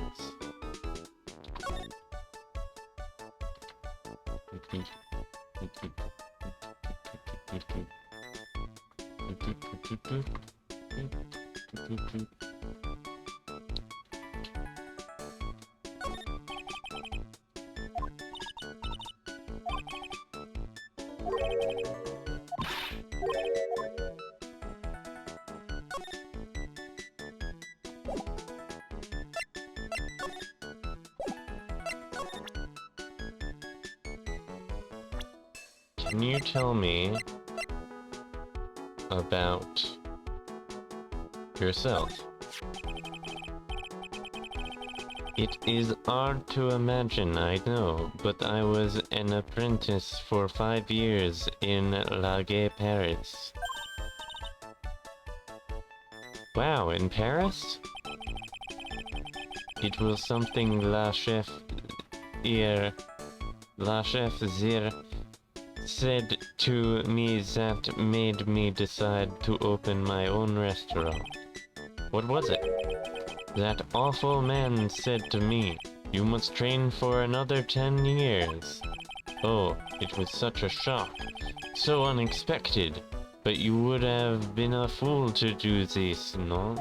Speaker 1: Can you tell me about yourself? It is hard to imagine, I know, but I was an apprentice for 5 years in La Gay, Paris. Wow, in Paris? It was something La Chef zir said to me that made me decide to open my own restaurant. What was it? That awful man said to me, "You must train for another 10 years." Oh, it was such a shock. So unexpected. But you would have been a fool to do this, no?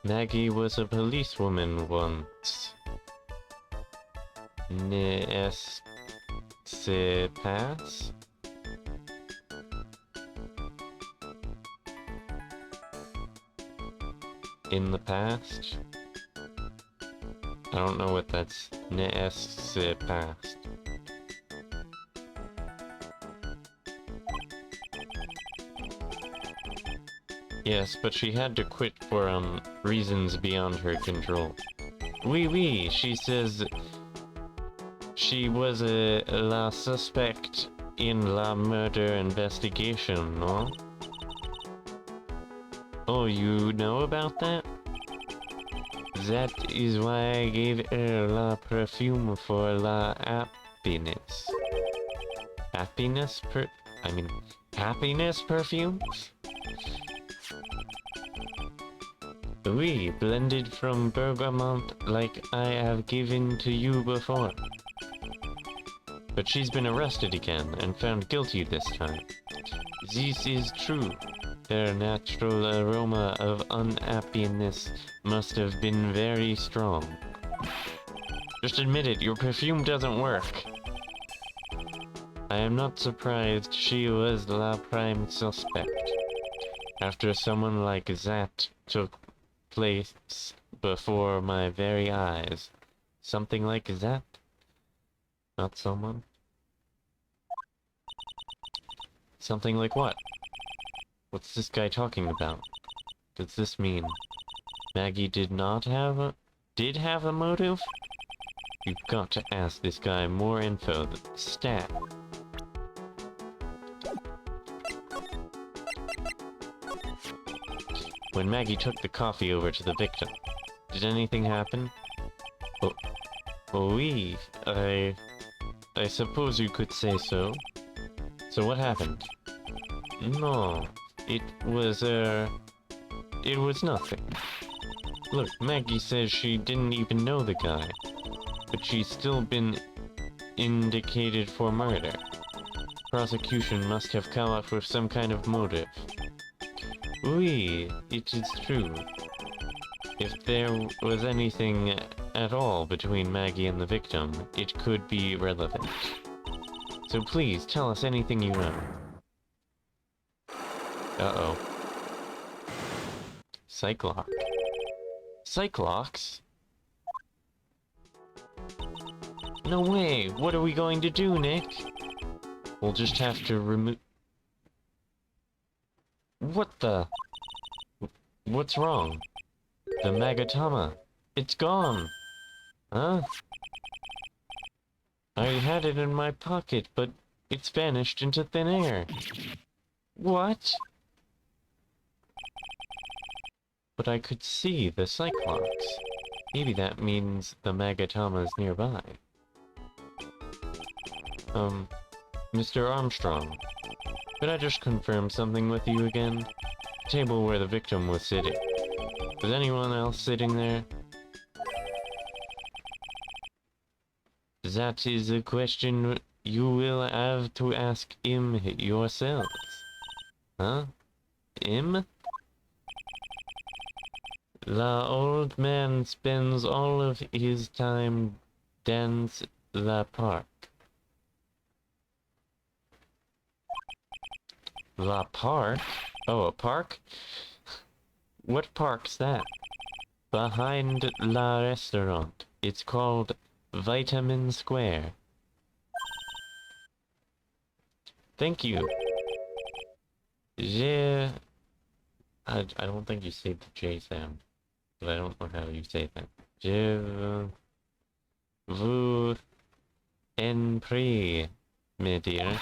Speaker 1: Maggie was a policewoman once. N'est-ce pas? In the past? I don't know what that's. N'est-ce pas? Yes, but she had to quit for, reasons beyond her control. Oui, she says she was la suspect in la murder investigation, no? Oh, you know about that? That is why I gave her la perfume for la happiness. Happiness perfumes? Oui, blended from bergamot like I have given to you before. But she's been arrested again and found guilty this time. This is true. Her natural aroma of unhappiness must have been very strong. Just admit it, your perfume doesn't work. I am not surprised she was la prime suspect. After someone like that took place before my very eyes. Something like that? Not someone? Something like what? What's this guy talking about? Does this mean Maggie did have a motive? You've got to ask this guy more info. Stat. When Maggie took the coffee over to the victim, did anything happen? Oh, oui, I suppose you could say so. So what happened? No, it was nothing. Look, Maggie says she didn't even know the guy, but she's still been indicated for murder. Prosecution must have come up with some kind of motive. Oui, it is true. If there was anything at all between Maggie and the victim, it could be relevant. So please, tell us anything you know. Uh-oh. Cyclox. Cyclox? No way! What are we going to do, Nick? We'll just have to remove... What the... What's wrong? The Magatama. It's gone! Huh? I had it in my pocket, but it's vanished into thin air. What? But I could see the Cyclox. Maybe that means the Magatama's nearby. Mr. Armstrong, could I just confirm something with you again? The table where the victim was sitting. Was anyone else sitting there? That is a question you will have to ask him yourselves. Huh? Him? The old man spends all of his time dans la park. La park? Oh, a park? What park's that? Behind la restaurant. It's called Vitamin Square. Thank you. Je... I don't think you say the J sound. But I don't know how you say that. Je vous en prie, my dear.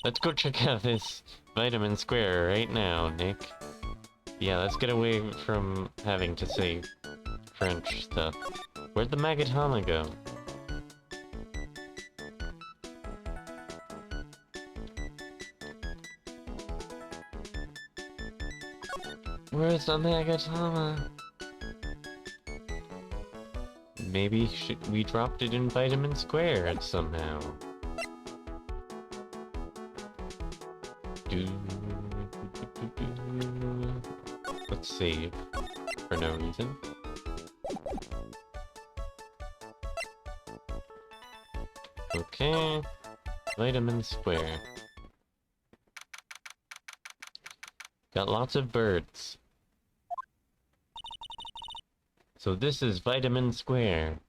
Speaker 1: Let's go check out this Vitamin Square right now, Nick. Yeah, let's get away from having to say French stuff. Where'd the Magatama go? Where's the Magatama? Maybe we dropped it in Vitamin Square somehow. Let's save. for no reason. Okay, Vitamin Square. Got lots of birds. So this is Vitamin Square.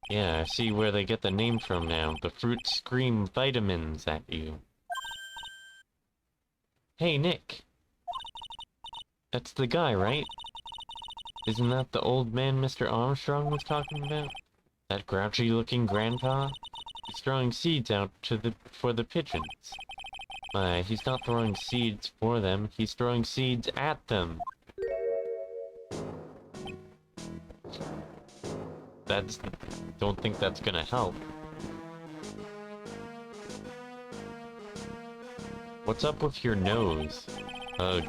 Speaker 1: Yeah, I see where they get the name from now. The fruits scream vitamins at you. Hey, Nick. That's the guy, right? Isn't that the old man Mr. Armstrong was talking about? That grouchy-looking grandpa? He's throwing seeds out for the pigeons. He's not throwing seeds for them, he's throwing seeds at them. Don't think that's gonna help. What's up with your nose? Ugh.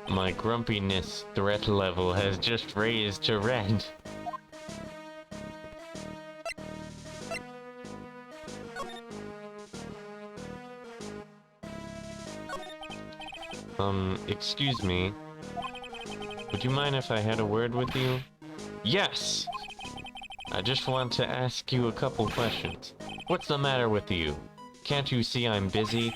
Speaker 1: My grumpiness threat level has just raised to red. Excuse me. Would you mind if I had a word with you? Yes! I just want to ask you a couple questions. What's the matter with you? Can't you see I'm busy?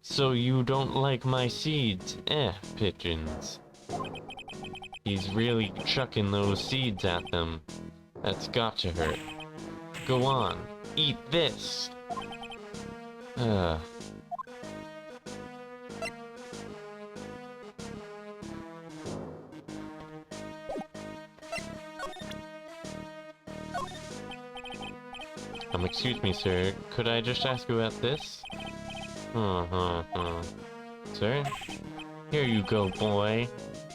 Speaker 1: So you don't like my seeds? Pigeons. He's really chucking those seeds at them. That's got to hurt. Go on, eat this! Excuse me, sir. Could I just ask you about this? Sir? Here you go, boy.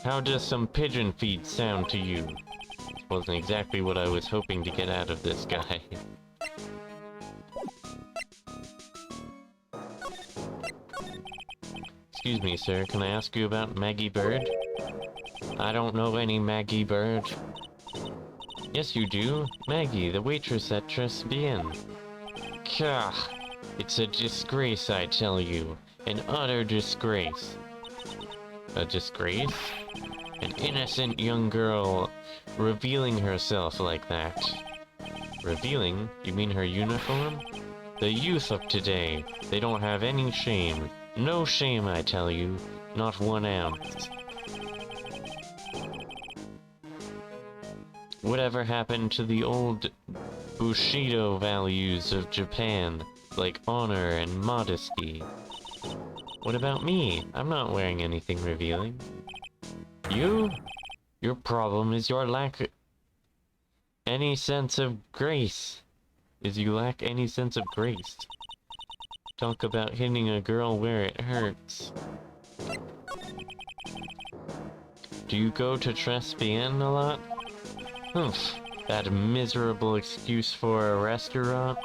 Speaker 1: How does some pigeon feed sound to you? Wasn't exactly what I was hoping to get out of this guy. Excuse me, sir. Can I ask you about Maggie Bird? I don't know any Maggie Bird. Yes, you do. Maggie, the waitress at Tres Bien. Gah! It's a disgrace, I tell you. An utter disgrace. A disgrace? An innocent young girl revealing herself like that. Revealing? You mean her uniform? The youth of today, they don't have any shame. No shame, I tell you. Not 1 ounce. Whatever happened to the old Bushido values of Japan, like honor and modesty? What about me? I'm not wearing anything revealing. You? Your problem is your lack any sense of grace. You lack any sense of grace. Talk about hitting a girl where it hurts. Do you go to Tres Bien a lot? Humph, that miserable excuse for a restaurant?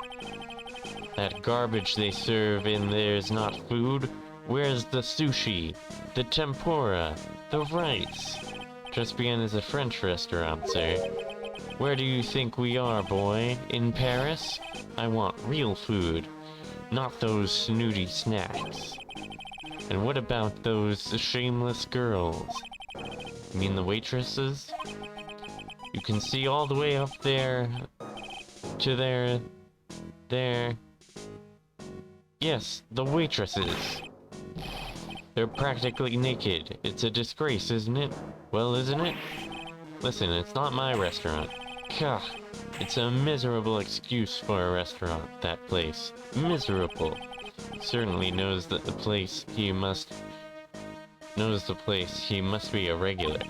Speaker 1: That garbage they serve in there's not food? Where's the sushi? The tempura? The rice? Tres Bien is a French restaurant, sir. Where do you think we are, boy? In Paris? I want real food, not those snooty snacks. And what about those shameless girls? You mean the waitresses? You can see all the way up there to there. Yes, the waitresses. They're practically naked. It's a disgrace, isn't it? Well, isn't it? Listen, it's not my restaurant. Gah, it's a miserable excuse for a restaurant, that place. Miserable. Certainly knows that the place he must be a regular.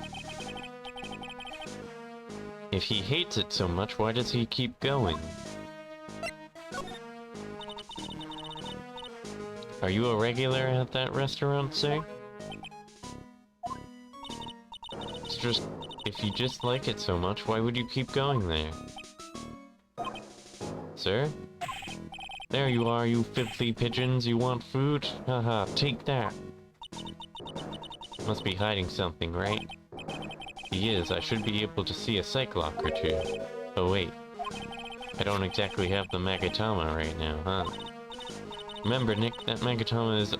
Speaker 1: If he hates it so much, why does he keep going? Are you a regular at that restaurant, sir? It's just, if you just like it so much, why would you keep going there? Sir? There you are, you filthy pigeons, you want food? Haha, take that. Must be hiding something, right? He is, I should be able to see a cyclock or two. Oh wait, I don't exactly have the Magatama right now, huh? Remember, Nick, that Magatama is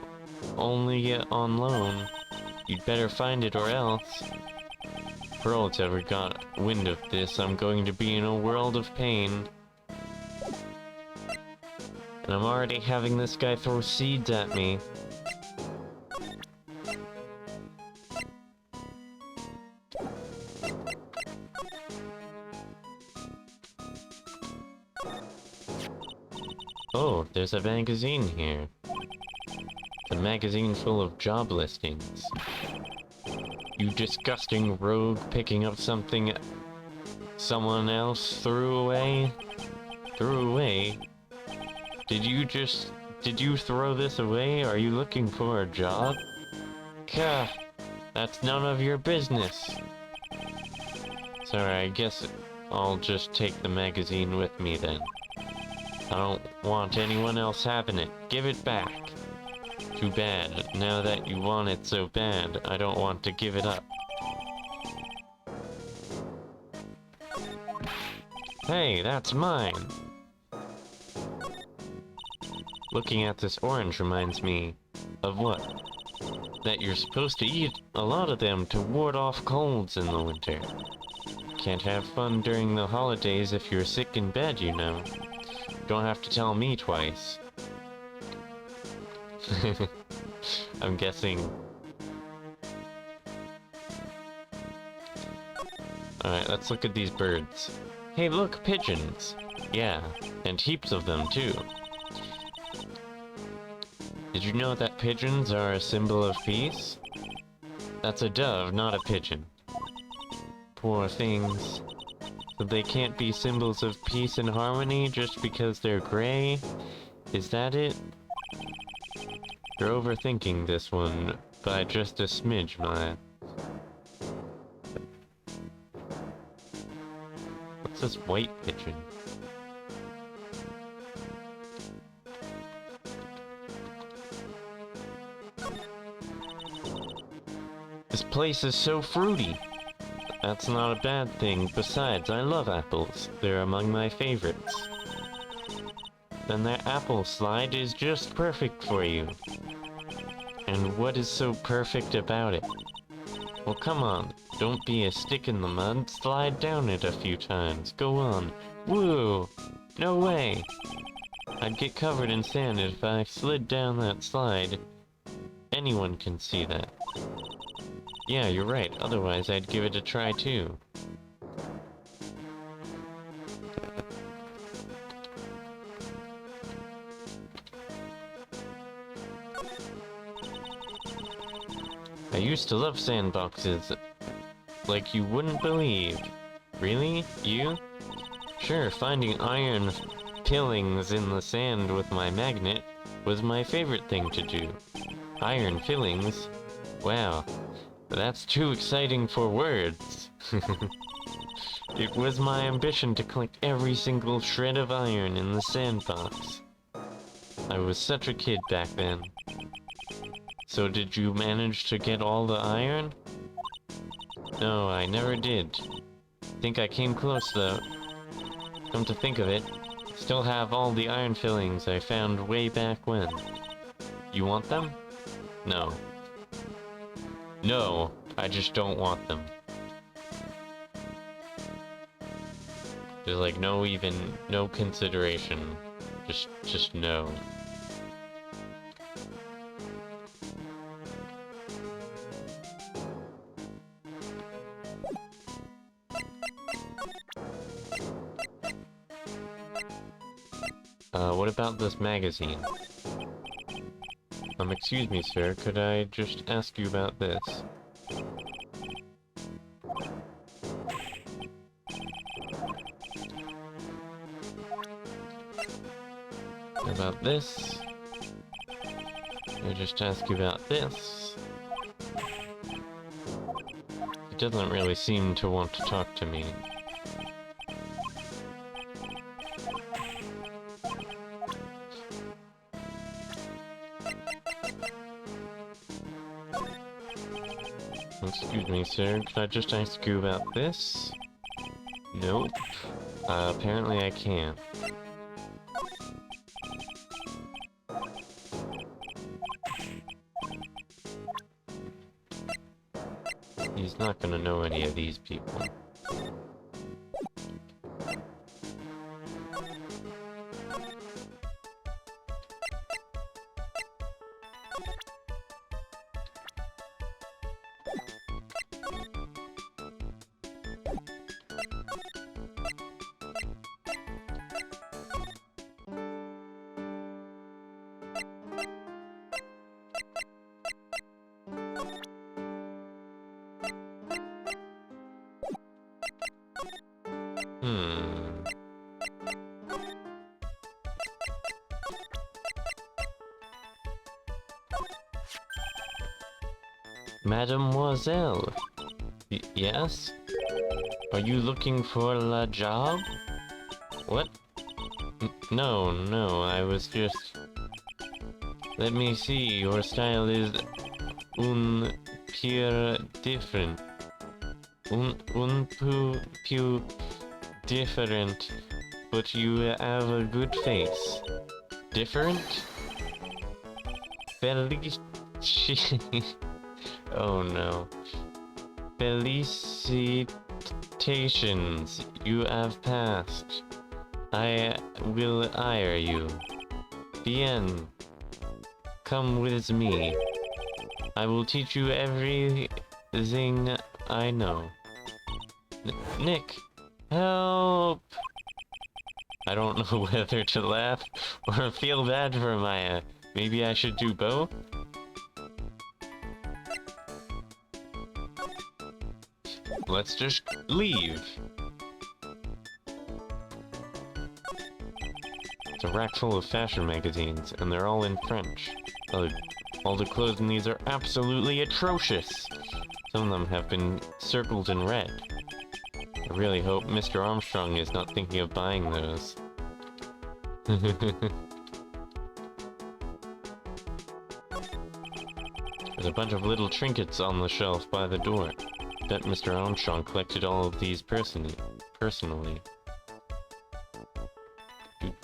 Speaker 1: only on loan. You'd better find it or else. If Pearl's ever got wind of this, I'm going to be in a world of pain. And I'm already having this guy throw seeds at me. Oh, there's a magazine here. It's a magazine full of job listings. You disgusting rogue picking up something someone else threw away? Threw away? Did you throw this away? Are you looking for a job? Gah, that's none of your business. Sorry, I guess I'll just take the magazine with me then. I don't want anyone else having it. Give it back. Too bad. Now that you want it so bad, I don't want to give it up. Hey, that's mine! Looking at this orange reminds me of what? That you're supposed to eat a lot of them to ward off colds in the winter. Can't have fun during the holidays if you're sick in bed, you know. Don't have to tell me twice. I'm guessing. Alright, let's look at these birds. Hey look, pigeons! Yeah, and heaps of them too. Did you know that pigeons are a symbol of peace? That's a dove, not a pigeon. Poor things. So they can't be symbols of peace and harmony just because they're gray? Is that it? You're overthinking this one by just a smidge, Maya. What's this white pigeon? This place is so fruity. That's not a bad thing. Besides, I love apples. They're among my favorites. Then that apple slide is just perfect for you. And what is so perfect about it? Well, come on. Don't be a stick in the mud. Slide down it a few times. Go on. Woo! No way! I'd get covered in sand if I slid down that slide. Anyone can see that. Yeah, you're right. Otherwise, I'd give it a try too. I used to love sandboxes, like you wouldn't believe. Really? You? Sure, finding iron fillings in the sand with my magnet was my favorite thing to do. Iron fillings? Wow. That's too exciting for words. It was my ambition to collect every single shred of iron in the sandbox. I was such a kid back then. So did you manage to get all the iron? No, I never did. Think I came close though. Come to think of it, still have all the iron fillings I found way back when. You want them? No. No, I just don't want them. There's like no consideration. Just no. What about this magazine? Excuse me, sir, could I just ask you about this? About this? I just ask you about this? He doesn't really seem to want to talk to me. Excuse me, sir, could I just ask you about this? Nope. Apparently I can't. Not gonna know any of these people. Mademoiselle. Yes? Are you looking for a job? What? No, I was just... Let me see, your style is pure different. Pure different, but you have a good face. Different? Oh no. Felicitations, you have passed. I will hire you. Bien. Come with me. I will teach you everything I know. Nick, help! I don't know whether to laugh or feel bad for Maya. Maybe I should do both? Let's just leave. It's a rack full of fashion magazines, and they're all in French. All the clothes in these are absolutely atrocious. Some of them have been circled in red. I really hope Mr. Armstrong is not thinking of buying those. There's a bunch of little trinkets on the shelf by the door. Bet Mr. Armstrong collected all of these personally. It's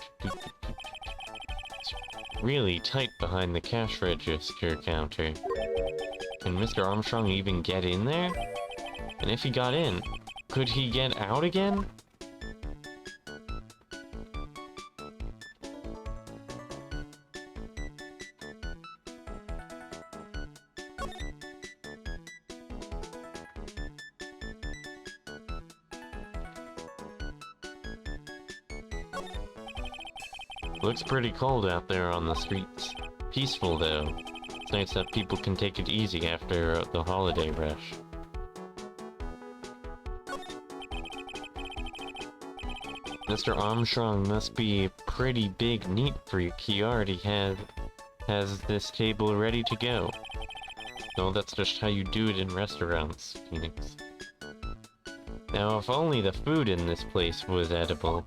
Speaker 1: really tight behind the cash register counter. Can Mr. Armstrong even get in there? And if he got in, could he get out again? Looks pretty cold out there on the streets. Peaceful though. It's nice that people can take it easy after the holiday rush. Mr. Armstrong must be a pretty big neat freak. He already has this table ready to go. No, that's just how you do it in restaurants, Phoenix. Now, if only the food in this place was edible.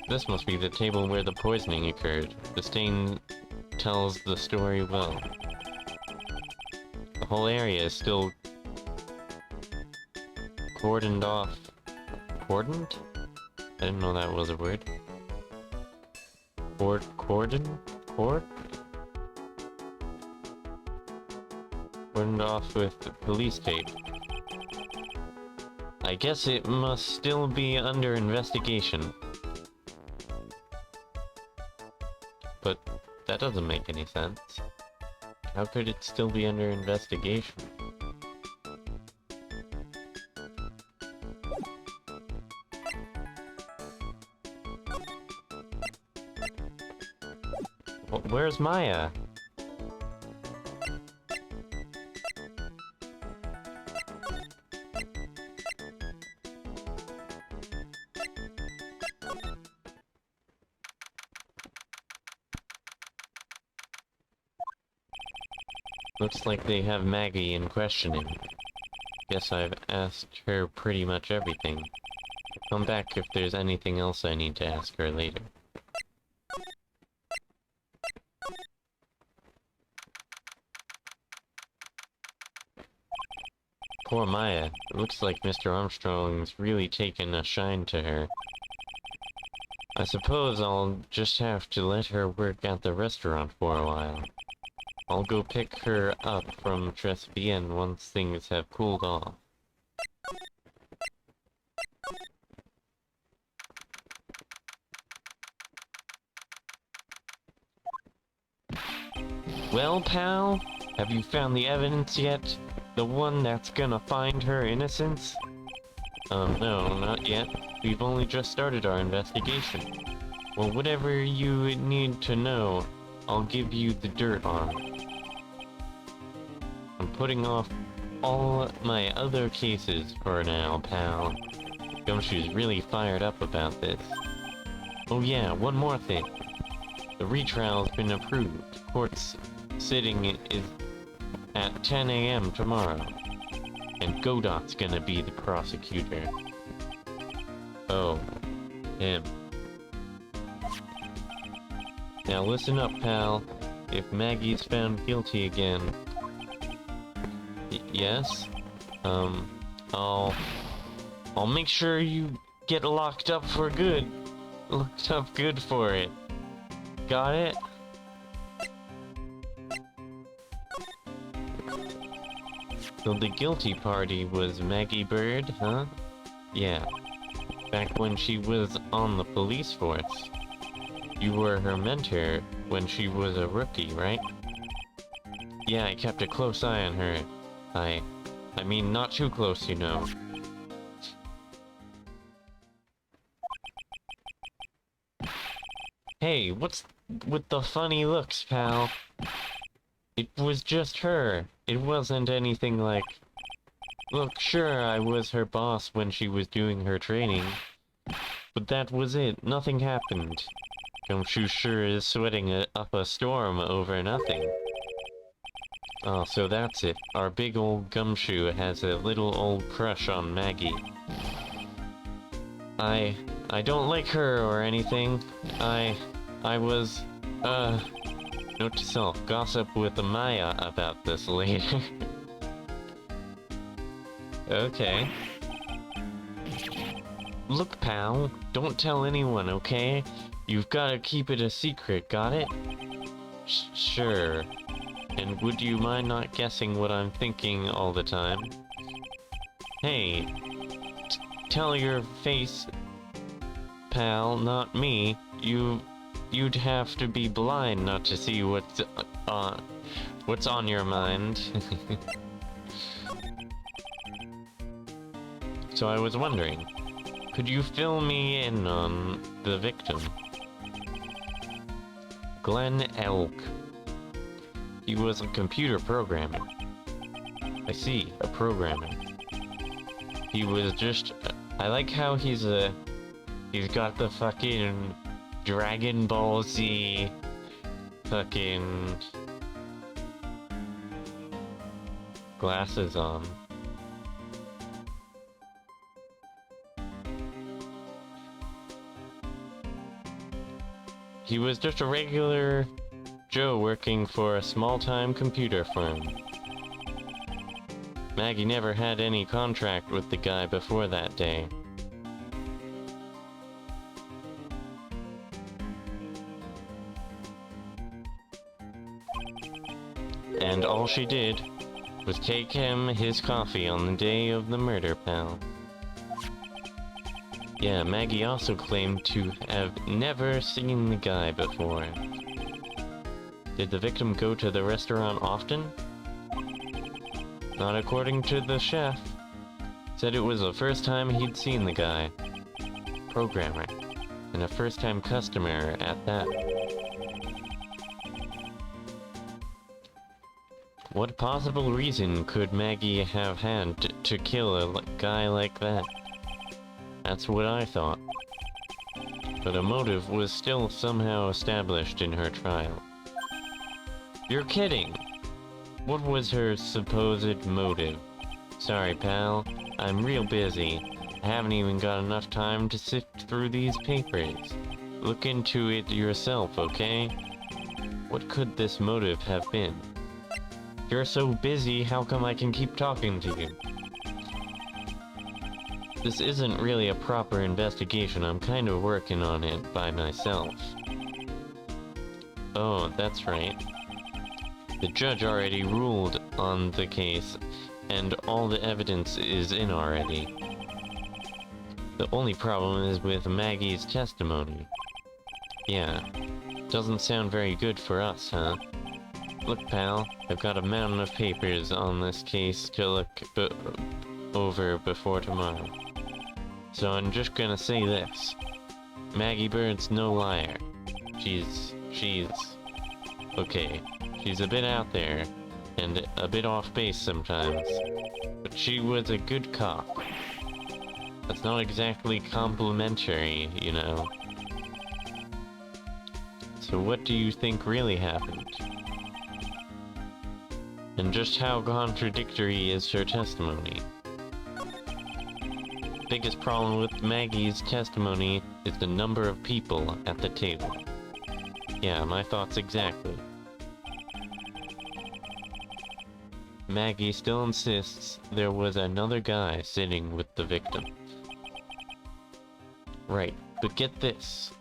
Speaker 1: This must be the table where the poisoning occurred. The stain tells the story well. The whole area is still cordoned off. Cordoned? I didn't know that was a word. Cordoned off with police tape. I guess it must still be under investigation. But that doesn't make any sense. How could it still be under investigation? Where's Maya? Looks like they have Maggie in questioning. Guess I've asked her pretty much everything. Come back if there's anything else I need to ask her later. Poor Maya. It looks like Mr. Armstrong's really taken a shine to her. I suppose I'll just have to let her work at the restaurant for a while. I'll go pick her up from Trespian once things have cooled off. Well, pal, have you found the evidence yet? The one that's gonna find her innocence? No, not yet. We've only just started our investigation. Well, whatever you need to know, I'll give you the dirt on. I'm putting off all my other cases for now, pal. Gumshoe's really fired up about this. Oh yeah, one more thing. The retrial's been approved. Court's sitting is at 10 a.m. tomorrow. And Godot's gonna be the prosecutor. Oh, him. Now listen up, pal. If Maggie's found guilty again... yes? I'll make sure you get locked up for good. Locked up good for it. Got it? So the guilty party was Maggie Bird, huh? Yeah. Back when she was on the police force. You were her mentor when she was a rookie, right? Yeah, I kept a close eye on her. I mean, not too close, you know. Hey, what's with the funny looks, pal? It was just her. It wasn't anything like... Look, sure, I was her boss when she was doing her training. But that was it. Nothing happened. Gumshoe sure is sweating up a storm over nothing. Oh, so that's it. Our big old Gumshoe has a little old crush on Maggie. I don't like her or anything. I was, note to self, gossip with Maya about this later. Okay. Look, pal, don't tell anyone, okay? You've gotta keep it a secret, got it? Sure. And would you mind not guessing what I'm thinking all the time? Hey, tell your face, pal, not me. You'd have to be blind not to see what's on your mind. So I was wondering, could you fill me in on the victim? Glenn Elk. He was a computer programmer. I see, a programmer. He was just... I like how he's got the fucking Dragon Ball Z fucking glasses on. He was just a regular Joe working for a small-time computer firm. Maggie never had any contract with the guy before that day. And all she did was take him his coffee on the day of the murder, pal. Yeah, Maggie also claimed to have never seen the guy before. Did the victim go to the restaurant often? Not according to the chef. Said it was the first time he'd seen the guy. Programmer. And a first-time customer at that. What possible reason could Maggie have had to kill a guy like that? That's what I thought. But a motive was still somehow established in her trial. You're kidding! What was her supposed motive? Sorry, pal. I'm real busy. I haven't even got enough time to sift through these papers. Look into it yourself, okay? What could this motive have been? You're so busy, how come I can keep talking to you? This isn't really a proper investigation, I'm kind of working on it by myself. Oh, that's right. The judge already ruled on the case, and all the evidence is in already. The only problem is with Maggie's testimony. Yeah, doesn't sound very good for us, huh? Look, pal, I've got a mountain of papers on this case to look over before tomorrow. So I'm just gonna say this. Maggie Bird's no liar. She's... okay. She's a bit out there, and a bit off base sometimes. But she was a good cop. That's not exactly complimentary, you know. So what do you think really happened? And just how contradictory is her testimony? Biggest problem with Maggie's testimony is the number of people at the table. Yeah, my thoughts exactly. Maggie still insists there was another guy sitting with the victim. Right, but get this.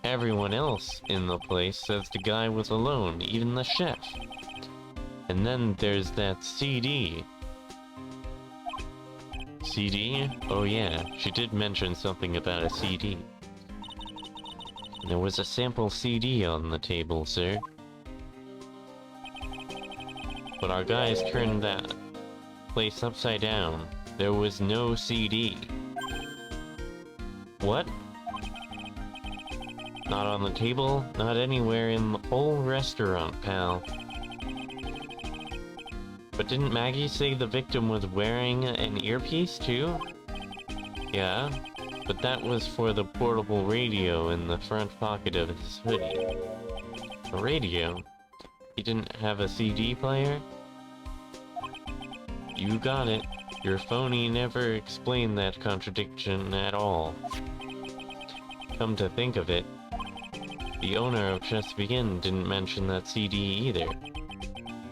Speaker 1: Everyone else in the place says the guy was alone, even the chef. And then there's that CD. CD? Oh yeah, she did mention something about a CD. There was a sample CD on the table, sir. But our guys turned that place upside down. There was no CD. What? Not on the table, not anywhere in the whole restaurant, pal. But didn't Maggie say the victim was wearing an earpiece too? Yeah, but that was for the portable radio in the front pocket of his hoodie. A radio? He didn't have a CD player? You got it. Your phony never explained that contradiction at all. Come to think of it, the owner of Chesapeake Inn didn't mention that CD either.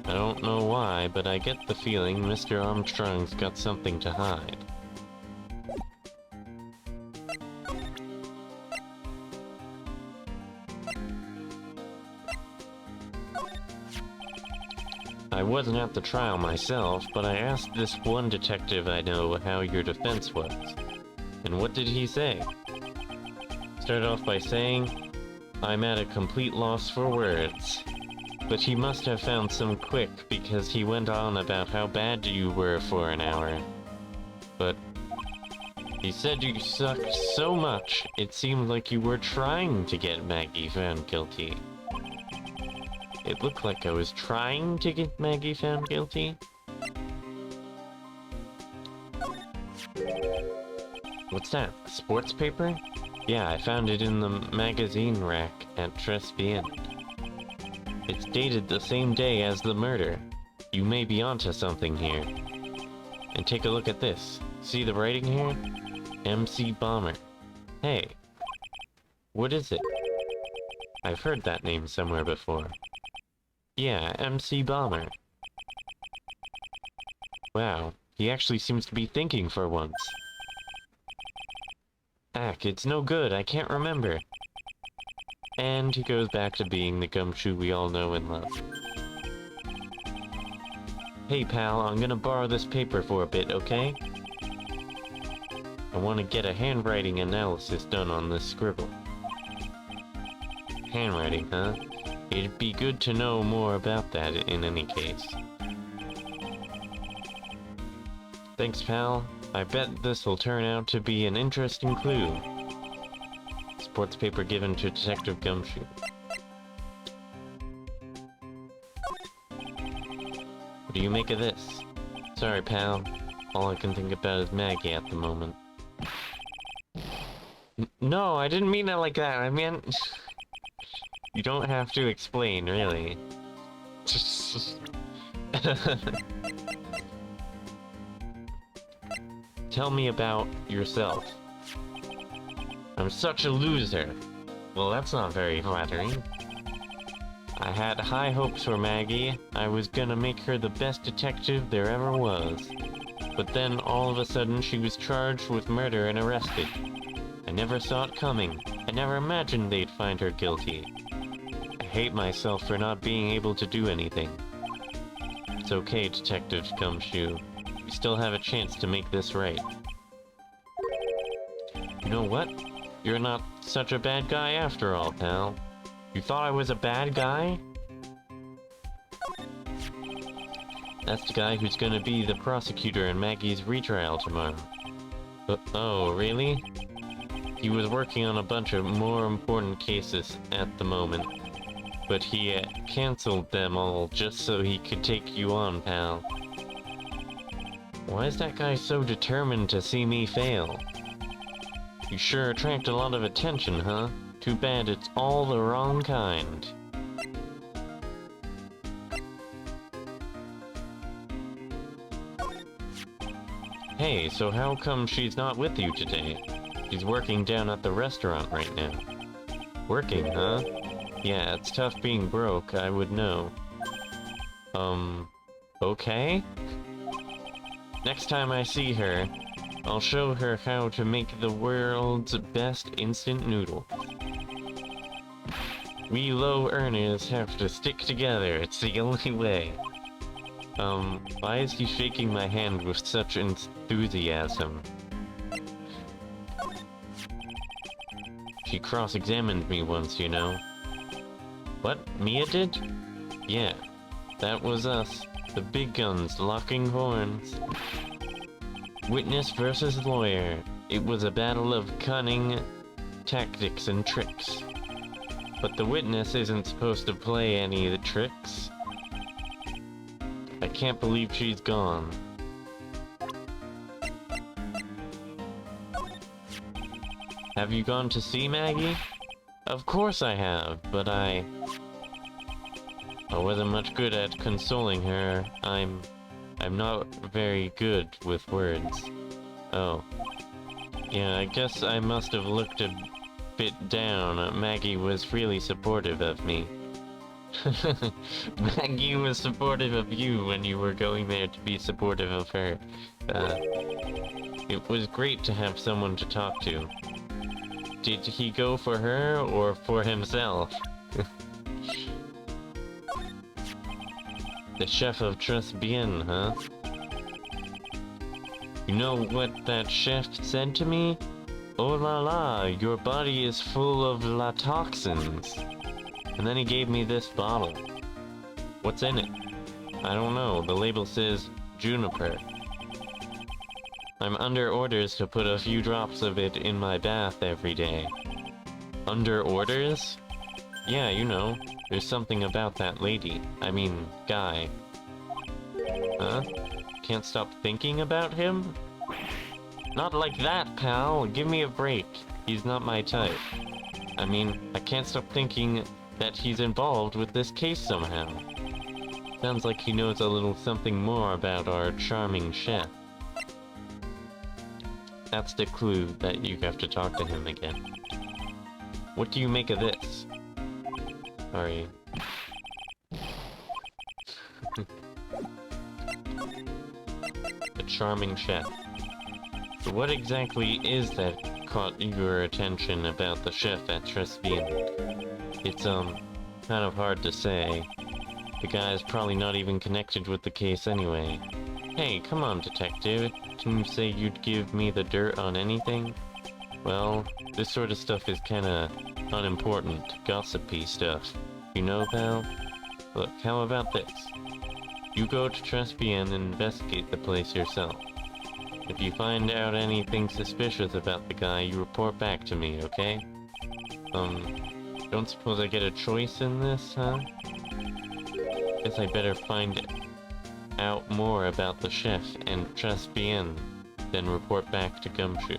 Speaker 1: I don't know why, but I get the feeling Mr. Armstrong's got something to hide. I wasn't at the trial myself, but I asked this one detective I know how your defense was. And what did he say? Started off by saying, I'm at a complete loss for words. But he must have found some quick because he went on about how bad you were for an hour. But he said you sucked so much, it seemed like you were trying to get Maggie found guilty. It looked like I was trying to get Maggie found guilty? What's that? A sports paper? Yeah, I found it in the magazine rack at Chesapeake Inn. It's dated the same day as the murder. You may be onto something here. And take a look at this. See the writing here? MC Bomber. Hey. What is it? I've heard that name somewhere before. Yeah, MC Bomber. Wow, he actually seems to be thinking for once. Ack, it's no good, I can't remember. And he goes back to being the gumshoe we all know and love. Hey pal, I'm gonna borrow this paper for a bit, okay? I want to get a handwriting analysis done on this scribble. Handwriting, huh? It'd be good to know more about that in any case. Thanks, pal. I bet this'll turn out to be an interesting clue. Sports paper given to Detective Gumshoe. What do you make of this? Sorry, pal. All I can think about is Maggie at the moment. No, I didn't mean it like that. I meant... You don't have to explain, really. Tell me about yourself. I'm such a loser. Well, that's not very flattering. I had high hopes for Maggie. I was gonna make her the best detective there ever was. But then, all of a sudden, she was charged with murder and arrested. I never saw it coming. I never imagined they'd find her guilty. I hate myself for not being able to do anything. It's okay, Detective Gumshoe. We still have a chance to make this right. You know what? You're not such a bad guy after all, pal. You thought I was a bad guy? That's the guy who's gonna be the prosecutor in Maggie's retrial tomorrow. Oh, really? He was working on a bunch of more important cases at the moment, but he cancelled them all just so he could take you on, pal. Why is that guy so determined to see me fail? You sure attract a lot of attention, huh? Too bad it's all the wrong kind. Hey, so how come she's not with you today? She's working down at the restaurant right now. Working, huh? Yeah, it's tough being broke, I would know. Okay? Next time I see her, I'll show her how to make the world's best instant noodle. We low earners have to stick together, it's the only way. Why is he shaking my hand with such enthusiasm? She cross-examined me once, you know. What? Mia did? Yeah, that was us. The big guns locking horns. Witness versus lawyer. It was a battle of cunning, tactics, and tricks. But the witness isn't supposed to play any of the tricks. I can't believe she's gone. Have you gone to see Maggie? Of course I have, but I wasn't much good at consoling her. I'm not very good with words. Oh. Yeah, I guess I must have looked a bit down. Maggie was really supportive of me. Maggie was supportive of you when you were going there to be supportive of her. It was great to have someone to talk to. Did he go for her or for himself? The chef of Bien, huh? You know what that chef said to me? Oh la la, your body is full of la toxins. And then he gave me this bottle. What's in it? I don't know. The label says juniper. I'm under orders to put a few drops of it in my bath every day. Under orders? Yeah, you know. There's something about that lady. I mean, guy. Huh? Can't stop thinking about him? Not like that, pal. Give me a break. He's not my type. I mean, I can't stop thinking that he's involved with this case somehow. Sounds like he knows a little something more about our charming chef. That's the clue that you have to talk to him again. What do you make of this? Sorry. The charming chef. So what exactly is that caught your attention about the chef at Bien? It's, kind of hard to say. The guy's probably not even connected with the case anyway. Hey, come on, detective. Didn't you say you'd give me the dirt on anything? Well, this sort of stuff is kinda unimportant, gossipy stuff. You know, pal? Look, how about this? You go to Bien and investigate the place yourself. If you find out anything suspicious about the guy, you report back to me, okay? Don't suppose I get a choice in this, huh? Guess I better find out more about the chef and Bien, then report back to Gumshoe.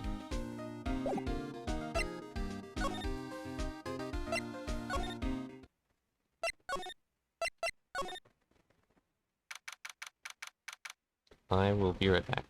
Speaker 1: I will be right back.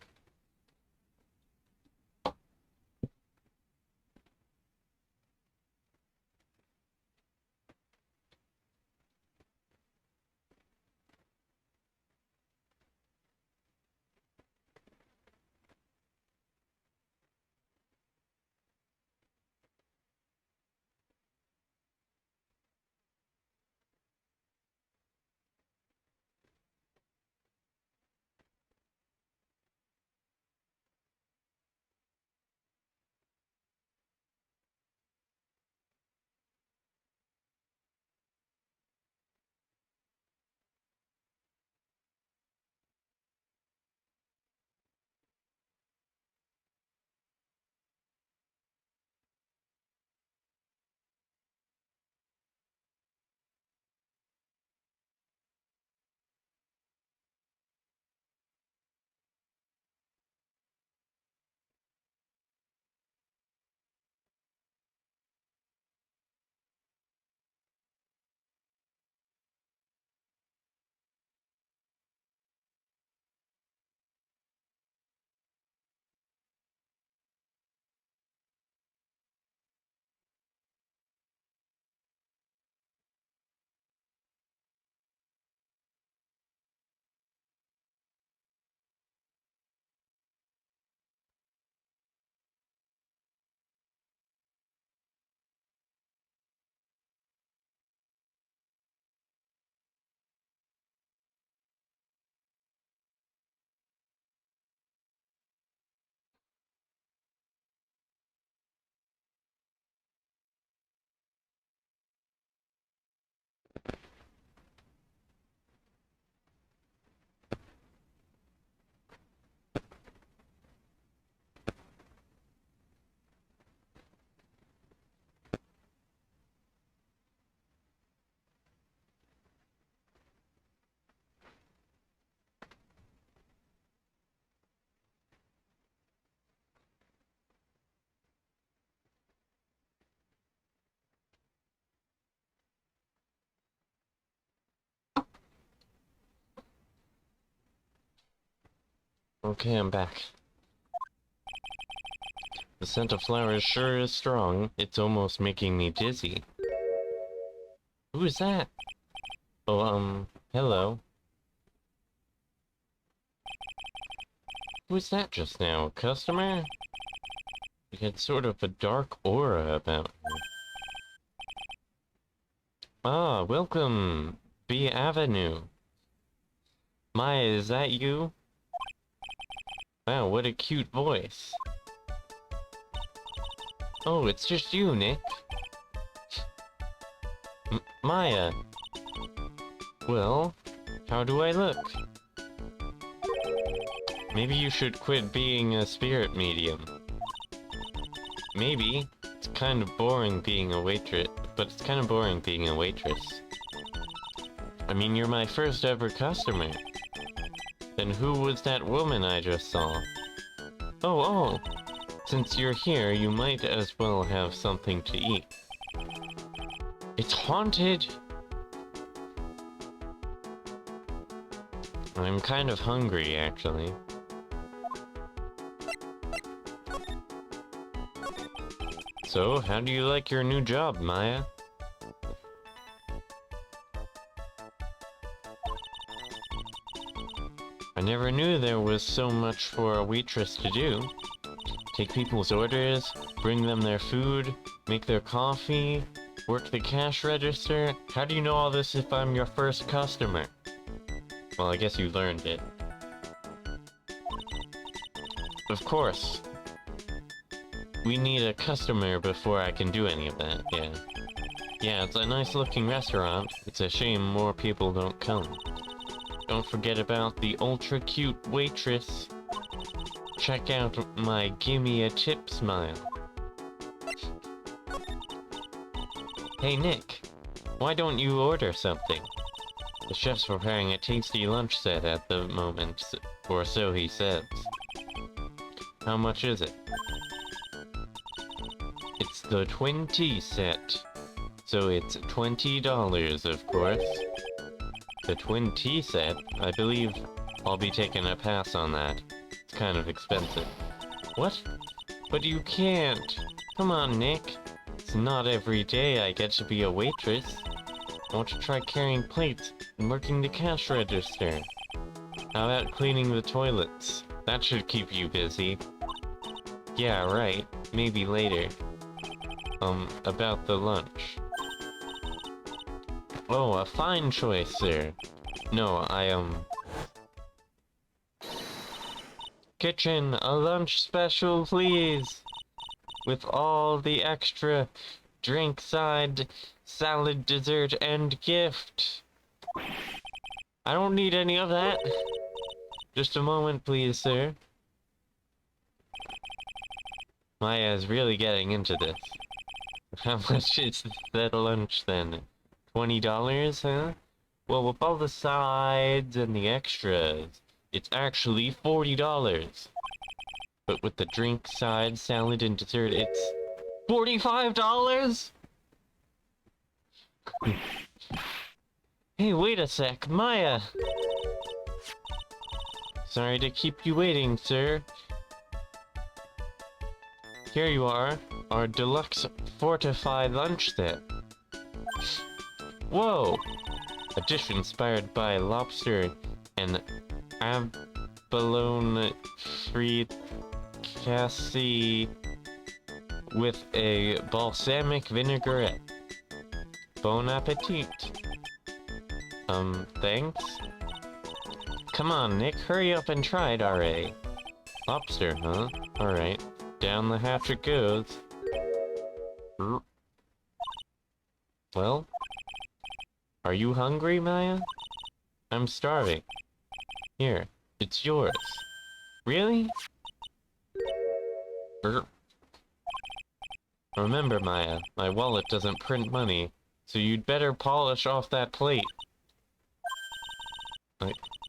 Speaker 1: Okay, I'm back. The scent of flowers sure is strong. It's almost making me dizzy. Who is that? Oh, hello. Who was that just now? A customer? You had sort of a dark aura about you. Ah, welcome, B Avenue. Maya, is that you? Wow, what a cute voice. Oh, it's just you, Nick. Maya. Well, how do I look? Maybe you should quit being a spirit medium. Maybe. It's kind of boring being a waitress, but it's kind of boring being a waitress. I mean, you're my first ever customer. Then who was that woman I just saw? Oh. Since you're here, you might as well have something to eat. It's haunted! I'm kind of hungry, actually. So, how do you like your new job, Maya? I never knew there was so much for a waitress to do. Take people's orders, bring them their food, make their coffee, work the cash register. How do you know all this if I'm your first customer? Well, I guess you learned it. Of course. We need a customer before I can do any of that, yeah. Yeah, it's a nice looking restaurant. It's a shame more people don't come. Don't forget about the ultra cute waitress. Check out my gimme a tip smile. Hey Nick, why don't you order something? The chef's preparing a tasty lunch set at the moment, or so he says. How much is it? It's the 20 set. So it's $20, of course. The 20 set? I believe I'll be taking a pass on that. It's kind of expensive. What? But you can't! Come on, Nick. It's not every day I get to be a waitress. I want to try carrying plates and working the cash register. How about cleaning the toilets? That should keep you busy. Yeah, right. Maybe later. About the lunch. Oh, a fine choice, sir. No, Kitchen, a lunch special, please! With all the extra drink side, salad, dessert, and gift. I don't need any of that. Just a moment, please, sir. Maya is really getting into this. How much is that lunch, then? $20, huh? Well, with all the sides and the extras, it's actually $40. But with the drink, side, salad, and dessert, it's $45? Hey, wait a sec, Maya! Sorry to keep you waiting, sir. Here you are, our deluxe fortified lunch set. Whoa! A dish inspired by lobster and abalone fricassee with a balsamic vinaigrette. Bon appetit. Thanks? Come on, Nick, hurry up and try it, R.A. Lobster, huh? Alright. Down the hatch it goes. Well? Are you hungry, Maya? I'm starving. Here, it's yours. Really? Remember, Maya, my wallet doesn't print money, so you'd better polish off that plate.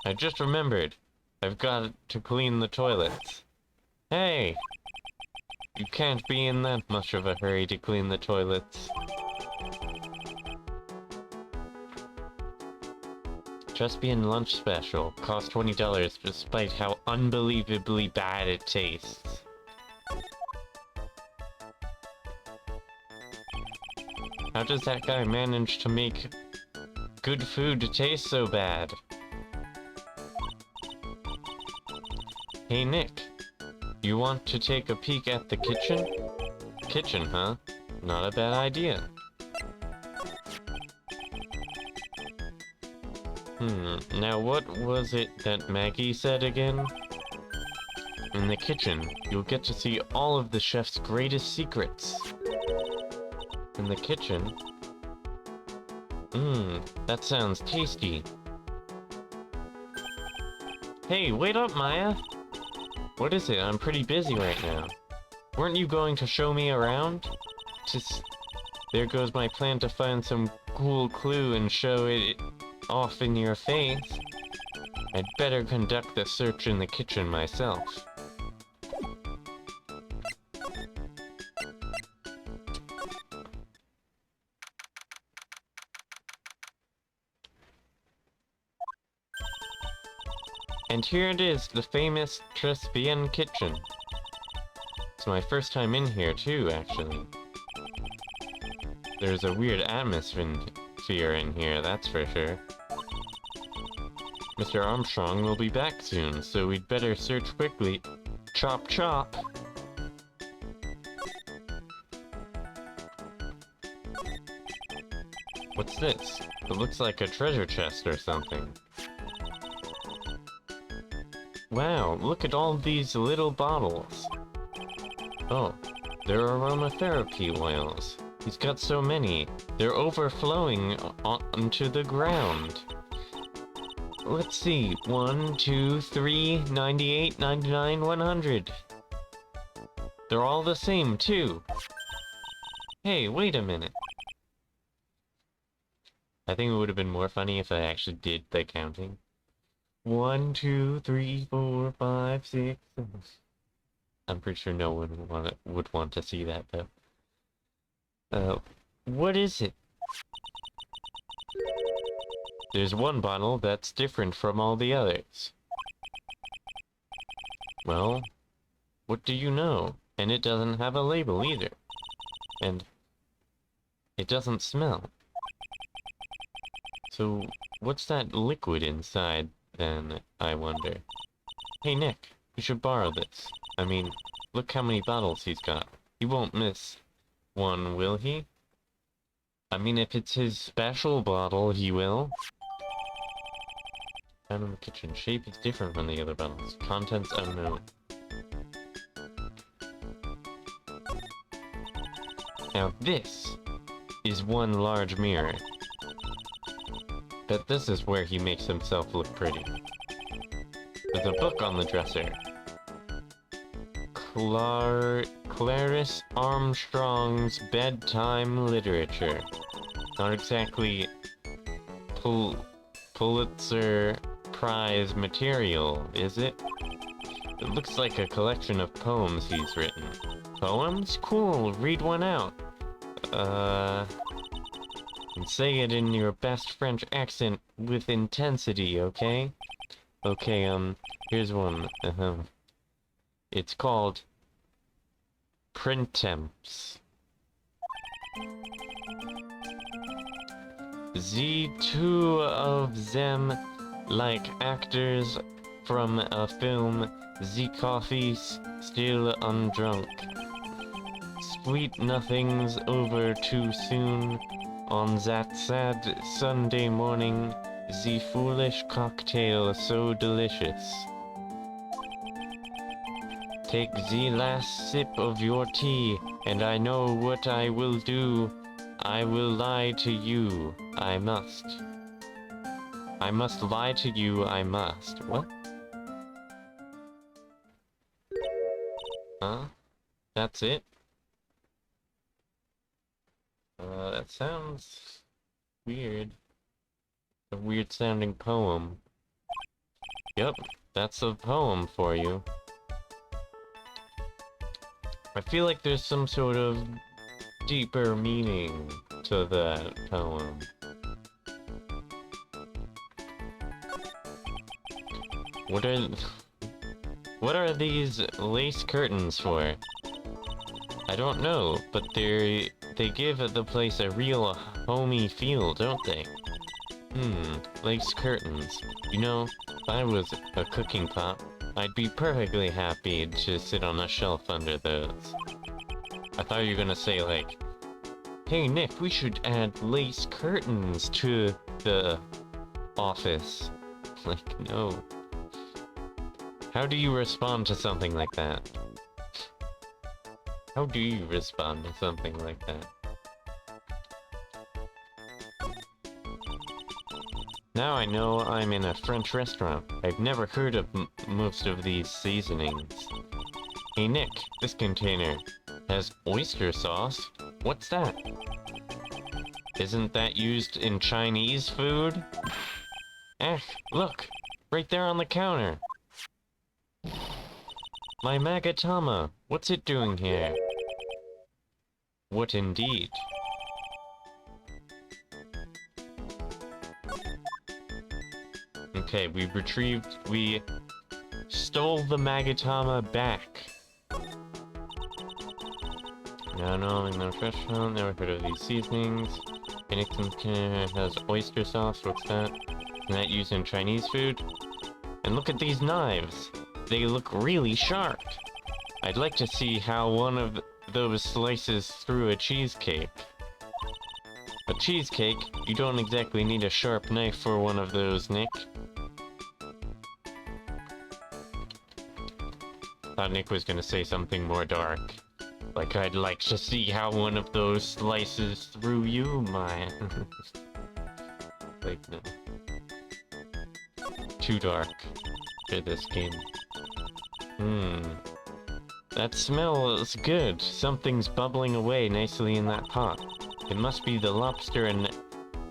Speaker 1: I just remembered. I've got to clean the toilets. Hey! You can't be in that much of a hurry to clean the toilets. Chespian lunch special. Cost $20 despite how unbelievably bad it tastes. How does that guy manage to make good food to taste so bad? Hey Nick, you want to take a peek at the kitchen? Kitchen, huh? Not a bad idea. Now what was it that Maggie said again? In the kitchen, you'll get to see all of the chef's greatest secrets. In the kitchen? That sounds tasty. Hey, wait up, Maya! What is it? I'm pretty busy right now. Weren't you going to show me around? There goes my plan to find some cool clue and show it off in your face. I'd better conduct the search in the kitchen myself. And here it is, the famous Chespian kitchen. It's my first time in here too, actually. There's a weird atmosphere in here, that's for sure. Mr. Armstrong will be back soon, so we'd better search quickly. Chop chop! What's this? It looks like a treasure chest or something. Wow, look at all these little bottles. Oh, they're aromatherapy oils. He's got so many. They're overflowing onto the ground. Let's see. 1, 2, 3, 98, 99, 100. They're all the same, too. Hey, wait a minute. I think it would have been more funny if I actually did the counting. 1, 2, 3, 4, 5, 6, 7. I'm pretty sure no one would want to see that, though. What is it? There's one bottle that's different from all the others. Well, what do you know? And it doesn't have a label either. And it doesn't smell. So, what's that liquid inside, then, I wonder? Hey Nick, you should borrow this. I mean, look how many bottles he's got. He won't miss one, will he? I mean, if it's his special bottle, he will. Found in the kitchen. Shape is different from the other bottles. Contents unknown. Now this is one large mirror. Bet this is where he makes himself look pretty. There's a book on the dresser. Clarice Armstrong's Bedtime Literature. Not exactly Pulitzer Prize material, is it? It looks like a collection of poems he's written. Poems? Cool, read one out. And say it in your best French accent with intensity, okay? Okay, here's one. It's called Printemps. The two of them like actors from a film, the coffee's still undrunk. Sweet nothings over too soon. On that sad Sunday morning, the foolish cocktail so delicious. Take the last sip of your tea, and I know what I will do. I will lie to you. I must. I must lie to you, I must. What? Huh? That's it? That sounds weird. A weird sounding poem. Yep, that's a poem for you. I feel like there's some sort of deeper meaning to that poem. What are... What are these lace curtains for? I don't know, but they give the place a real homey feel, don't they? Lace curtains. You know, if I was a cooking pot, I'd be perfectly happy to sit on a shelf under those. I thought you were gonna say, like, hey Nick, we should add lace curtains to the office. Like, no. How do you respond to something like that? How do you respond to something like that? Now I know I'm in a French restaurant. I've never heard of most of these seasonings. Hey Nick, this container has oyster sauce. What's that? Isn't that used in Chinese food? Eh, look! Right there on the counter! My Magatama! What's it doing here? What indeed? Okay, we stole the Magatama back. No, I'm in a restaurant, never heard of these seasonings. Phoenix's has oyster sauce, what's that? Isn't that used in Chinese food? And look at these knives! They look really sharp! I'd like to see how one of those slices through a cheesecake. A cheesecake? You don't exactly need a sharp knife for one of those, Nick. Thought Nick was gonna say something more dark. Like, I'd like to see how one of those slices through you, my... Like, no. Too dark for this game. That smells good. Something's bubbling away nicely in that pot. It must be the lobster and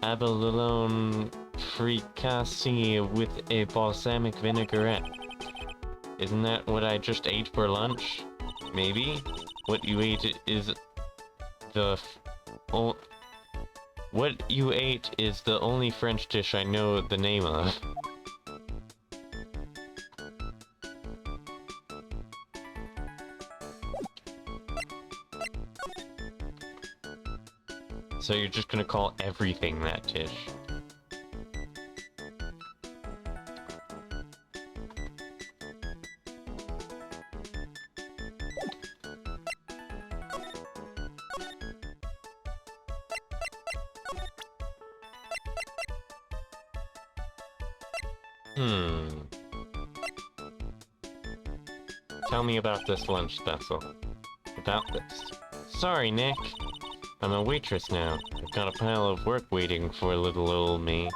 Speaker 1: abalone fricassee with a balsamic vinaigrette. Isn't that what I just ate for lunch? Maybe? What you ate is the... What you ate is the only French dish I know the name of. So you're just gonna call everything that dish? Tell me about this lunch special. About this. Sorry, Nick. I'm a waitress now. I've got a pile of work waiting for little old me.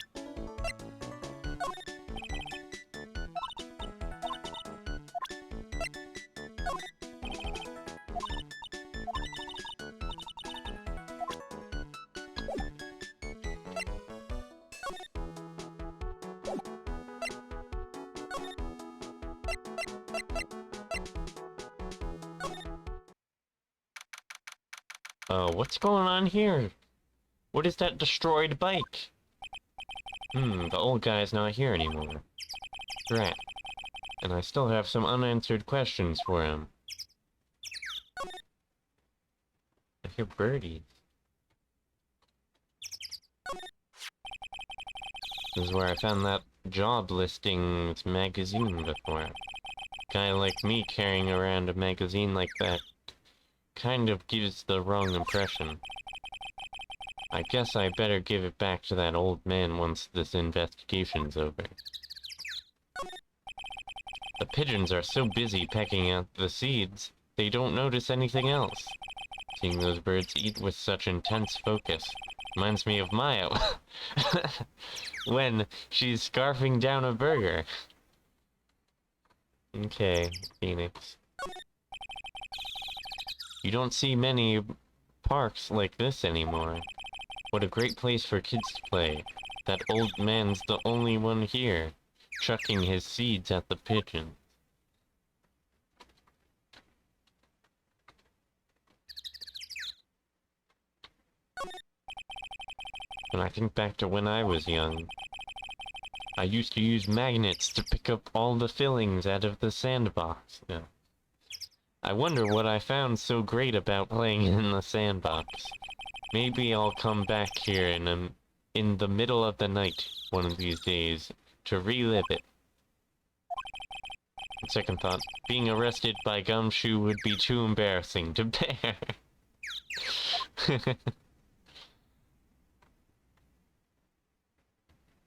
Speaker 1: What's going on here? What is that destroyed bike? The old guy's not here anymore. Right. And I still have some unanswered questions for him. I hear birdies. This is where I found that job listings magazine before. Guy like me carrying around a magazine like that kind of gives the wrong impression. I guess I better give it back to that old man once this investigation's over. The pigeons are so busy pecking out the seeds, they don't notice anything else. Seeing those birds eat with such intense focus reminds me of Maya when she's scarfing down a burger. Okay, Phoenix. You don't see many parks like this anymore. What a great place for kids to play. That old man's the only one here, chucking his seeds at the pigeons. When I think back to when I was young, I used to use magnets to pick up all the fillings out of the sandbox. Yeah. I wonder what I found so great about playing in the sandbox. Maybe I'll come back here in the middle of the night one of these days to relive it. On second thought, being arrested by Gumshoe would be too embarrassing to bear.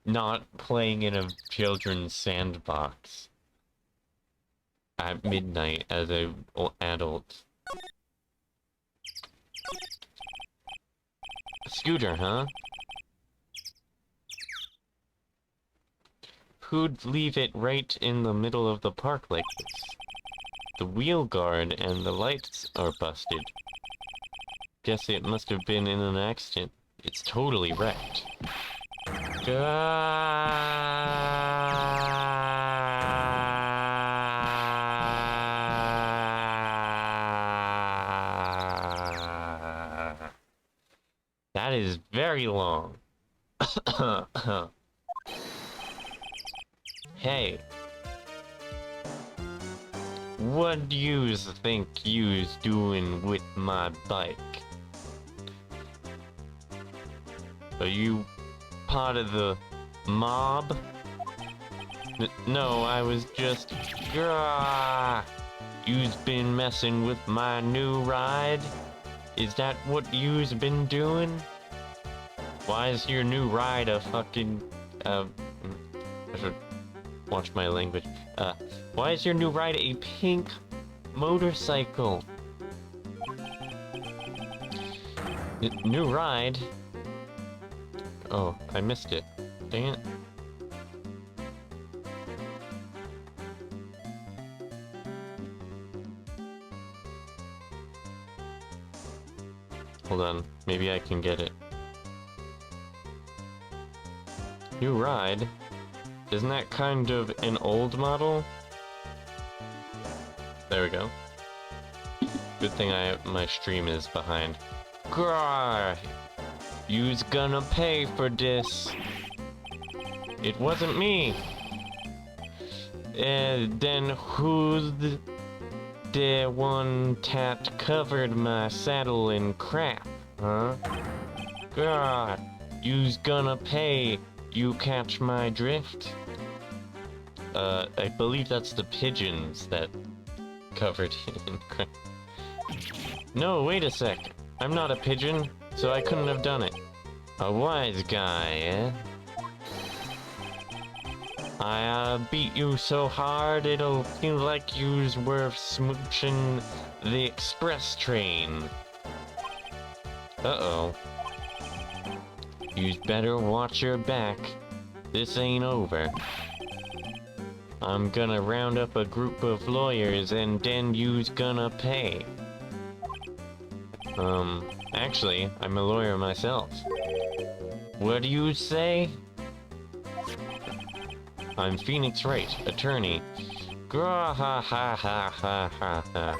Speaker 1: Not playing in a children's sandbox at midnight as an adult. A scooter, huh? Who'd leave it right in the middle of the park like this? The wheel guard and the lights are busted. Guess it must have been in an accident. It's totally wrecked. That is very long. Hey. What do yous think yous doing with my bike? Are you part of the mob? No, I was just... You's been messing with my new ride? Is that what you's been doing? Why is your new ride a fucking... I should watch my language. Why is your new ride a pink motorcycle? New ride? Oh, I missed it. Dang it. Hold on, maybe I can get it. New ride? Isn't that kind of an old model? There we go. Good thing my stream is behind. Grrr! You's gonna pay for this. It wasn't me. Then who's the one that covered my saddle in crap, huh? Grrr! You's gonna pay. You catch my drift? I believe that's the pigeons that covered it in crap. No, wait a sec. I'm not a pigeon, so I couldn't have done it. A wise guy, eh? I beat you so hard it'll feel like you's worth smooching the express train. Uh-oh. You's better watch your back. This ain't over. I'm gonna round up a group of lawyers and then you's gonna pay. Actually, I'm a lawyer myself. What do you say? I'm Phoenix Wright, attorney. Gra ha ha ha ha ha ha.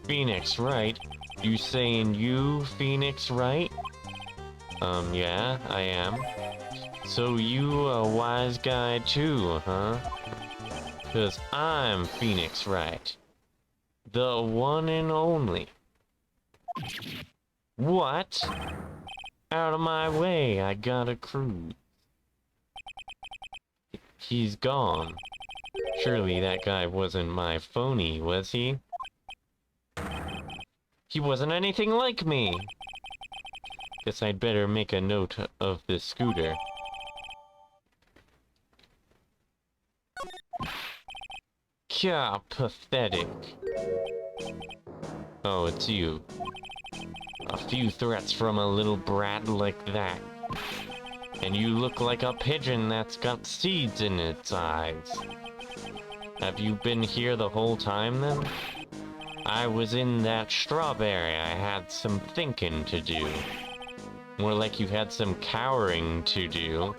Speaker 1: Phoenix Wright? You saying you, Phoenix Wright? Yeah, I am. So you a wise guy too, huh? 'Cause I'm Phoenix Wright. The one and only. What? Out of my way, I got a cruise. He's gone. Surely that guy wasn't my phony, was he? He wasn't anything like me! Guess I'd better make a note of this scooter. Kya, pathetic. Oh, it's you. A few threats from a little brat like that. And you look like a pigeon that's got seeds in its eyes. Have you been here the whole time then? I was in that strawberry. I had some thinking to do. More like you had some cowering to do.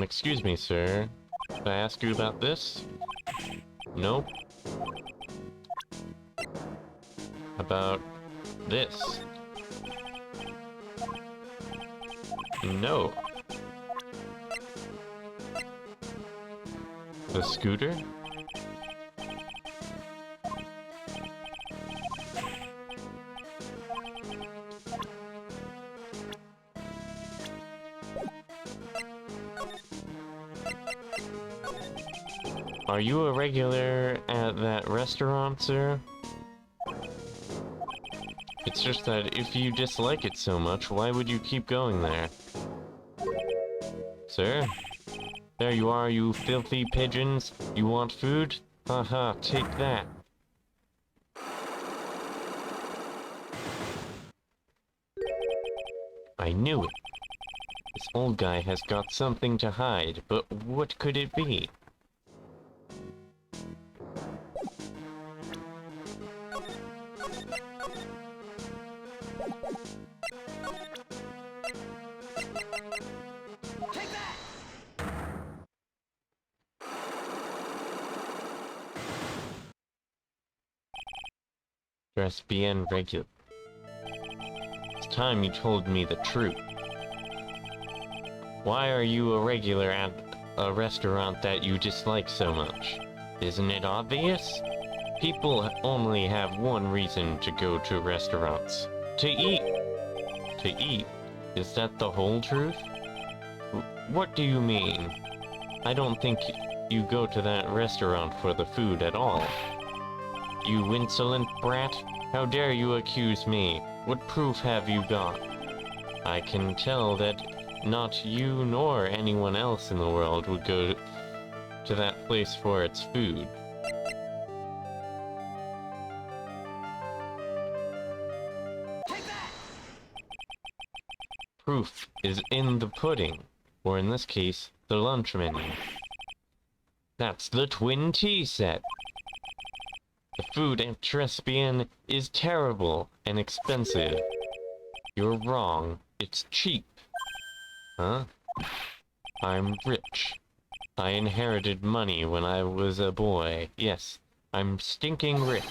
Speaker 1: Excuse me, sir. Did I ask you about this? Nope. About this? No. The scooter? Are you a regular at that restaurant, sir? It's just that if you dislike it so much, why would you keep going there? Sir? There you are, you filthy pigeons. You want food? Haha, take that. I knew it. This old guy has got something to hide, but what could it be? Dress bien regular. It's time you told me the truth. Why are you a regular at a restaurant that you dislike so much? Isn't it obvious? People only have one reason to go to restaurants. To eat. To eat? Is that the whole truth? What do you mean? I don't think you go to that restaurant for the food at all. You insolent brat! How dare you accuse me? What proof have you got? I can tell that not you nor anyone else in the world would go to that place for its food. Proof is in the pudding, or in this case, the lunch menu. That's the twin tea set! The food at Trespian is terrible and expensive. You're wrong. It's cheap. Huh? I'm rich. I inherited money when I was a boy. Yes, I'm stinking rich.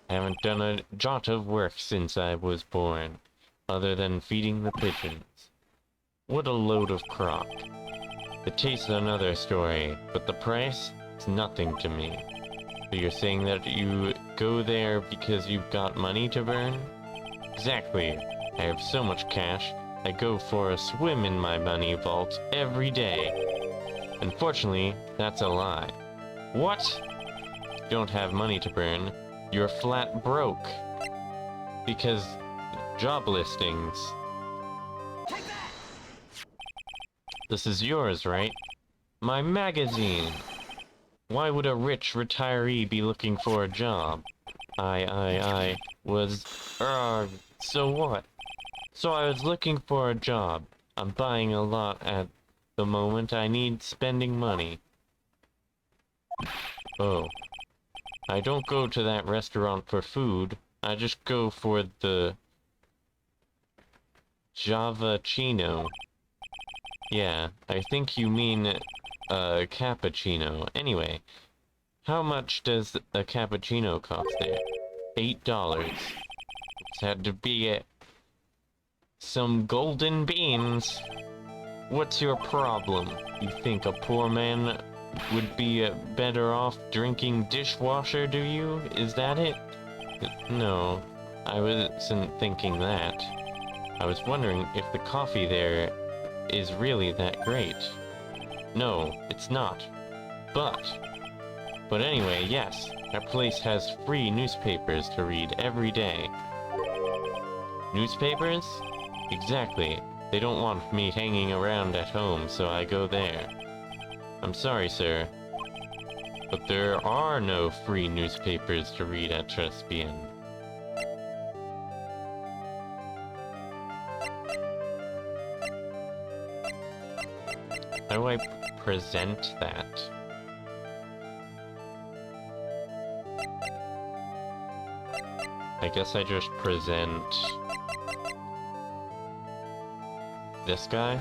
Speaker 1: I haven't done a jot of work since I was born, other than feeding the pigeons. What a load of crock. The taste's another story, but the price is nothing to me. So you're saying that you go there because you've got money to burn? Exactly. I have so much cash, I go for a swim in my money vault every day. Unfortunately, that's a lie. What? You don't have money to burn. You're flat broke. Because job listings. This is yours, right? My magazine! Why would a rich retiree be looking for a job? I was... so what? So I was looking for a job. I'm buying a lot at the moment. I need spending money. Oh. I don't go to that restaurant for food. I just go for the... Javachino. Yeah, I think you mean... cappuccino. Anyway, how much does a cappuccino cost there? $8. It's had to be some golden beans. What's your problem? You think a poor man would be better off drinking dishwasher, do you? Is that it? No, I wasn't thinking that. I was wondering if the coffee there is really that great. No, it's not. But anyway, yes, that place has free newspapers to read every day. Newspapers? Exactly. They don't want me hanging around at home, so I go there. I'm sorry, sir, but there are no free newspapers to read at Trespian. How do I present that? I guess I just present this guy?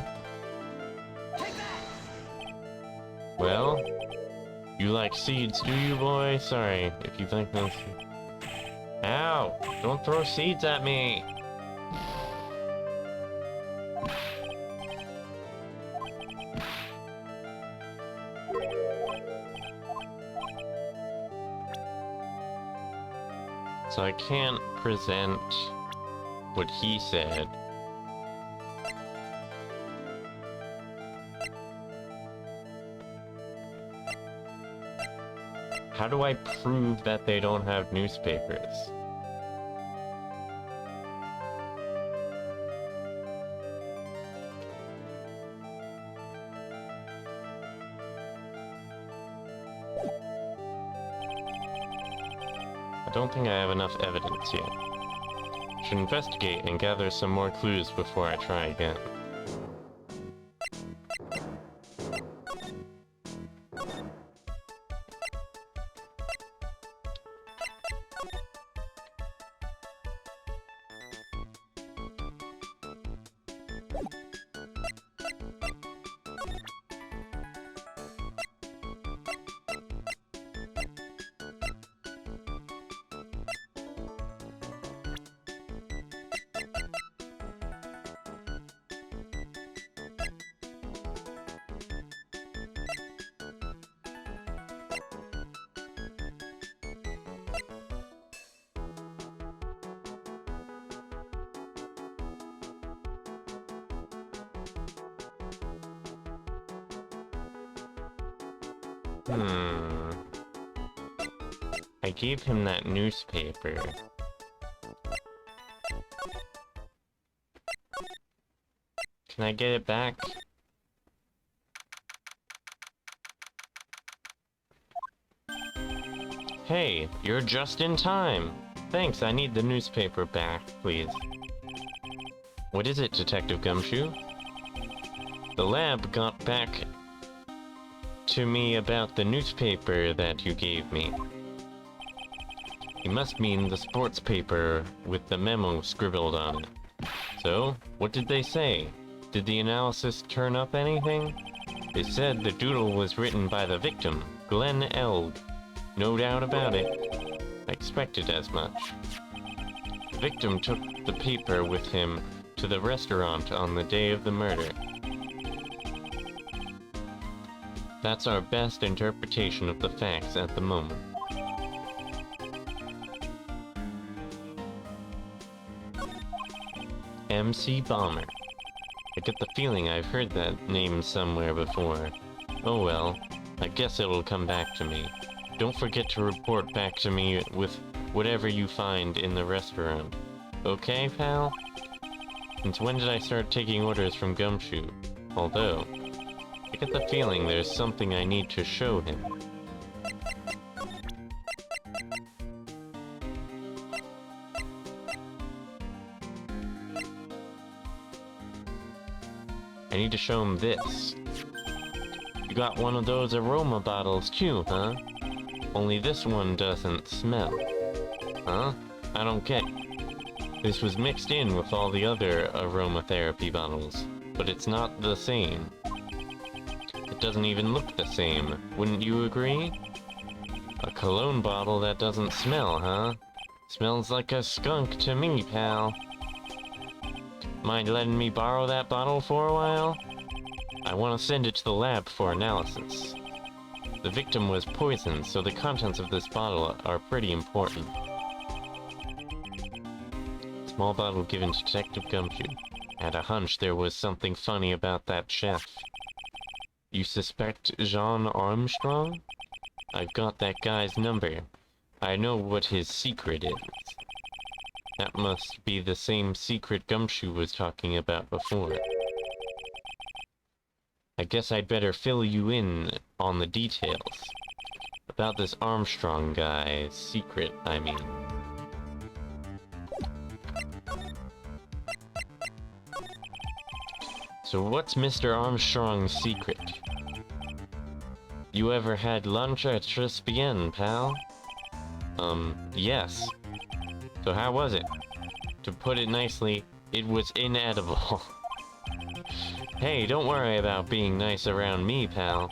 Speaker 1: Well, you like seeds, do you, boy? Sorry, if you think those... Ow! Don't throw seeds at me! So I can't present what he said. How do I prove that they don't have newspapers? I don't think I have enough evidence yet. Should investigate and gather some more clues before I try again. I gave him that newspaper. Can I get it back? Hey, you're just in time. Thanks, I need the newspaper back, please. What is it, Detective Gumshoe? The lab got back to me about the newspaper that you gave me. You must mean the sports paper with the memo scribbled on it. So, what did they say? Did the analysis turn up anything? They said the doodle was written by the victim, Glenn Elg. No doubt about it. I expected as much. The victim took the paper with him to the restaurant on the day of the murder. That's our best interpretation of the facts at the moment. MC Bomber. I get the feeling I've heard that name somewhere before. Oh well, I guess it'll come back to me. Don't forget to report back to me with whatever you find in the restaurant. Okay, pal? Since when did I start taking orders from Gumshoe? Although, I get the feeling there's something I need to show him. I need to show him this. You got one of those aroma bottles too, huh? Only this one doesn't smell. Huh? I don't get it. This was mixed in with all the other aromatherapy bottles, but it's not the same. It doesn't even look the same, wouldn't you agree? A cologne bottle that doesn't smell, huh? Smells like a skunk to me, pal. Mind letting me borrow that bottle for a while? I want to send it to the lab for analysis. The victim was poisoned, so the contents of this bottle are pretty important. Small bottle given to Detective Gumshoe. Had a hunch there was something funny about that chef. You suspect Jean Armstrong? I've got that guy's number. I know what his secret is. That must be the same secret Gumshoe was talking about before. I guess I'd better fill you in on the details. About this Armstrong guy's secret, I mean. So what's Mr. Armstrong's secret? You ever had lunch at Trispian, pal? Yes. So how was it? To put it nicely, it was inedible. Hey, don't worry about being nice around me, pal.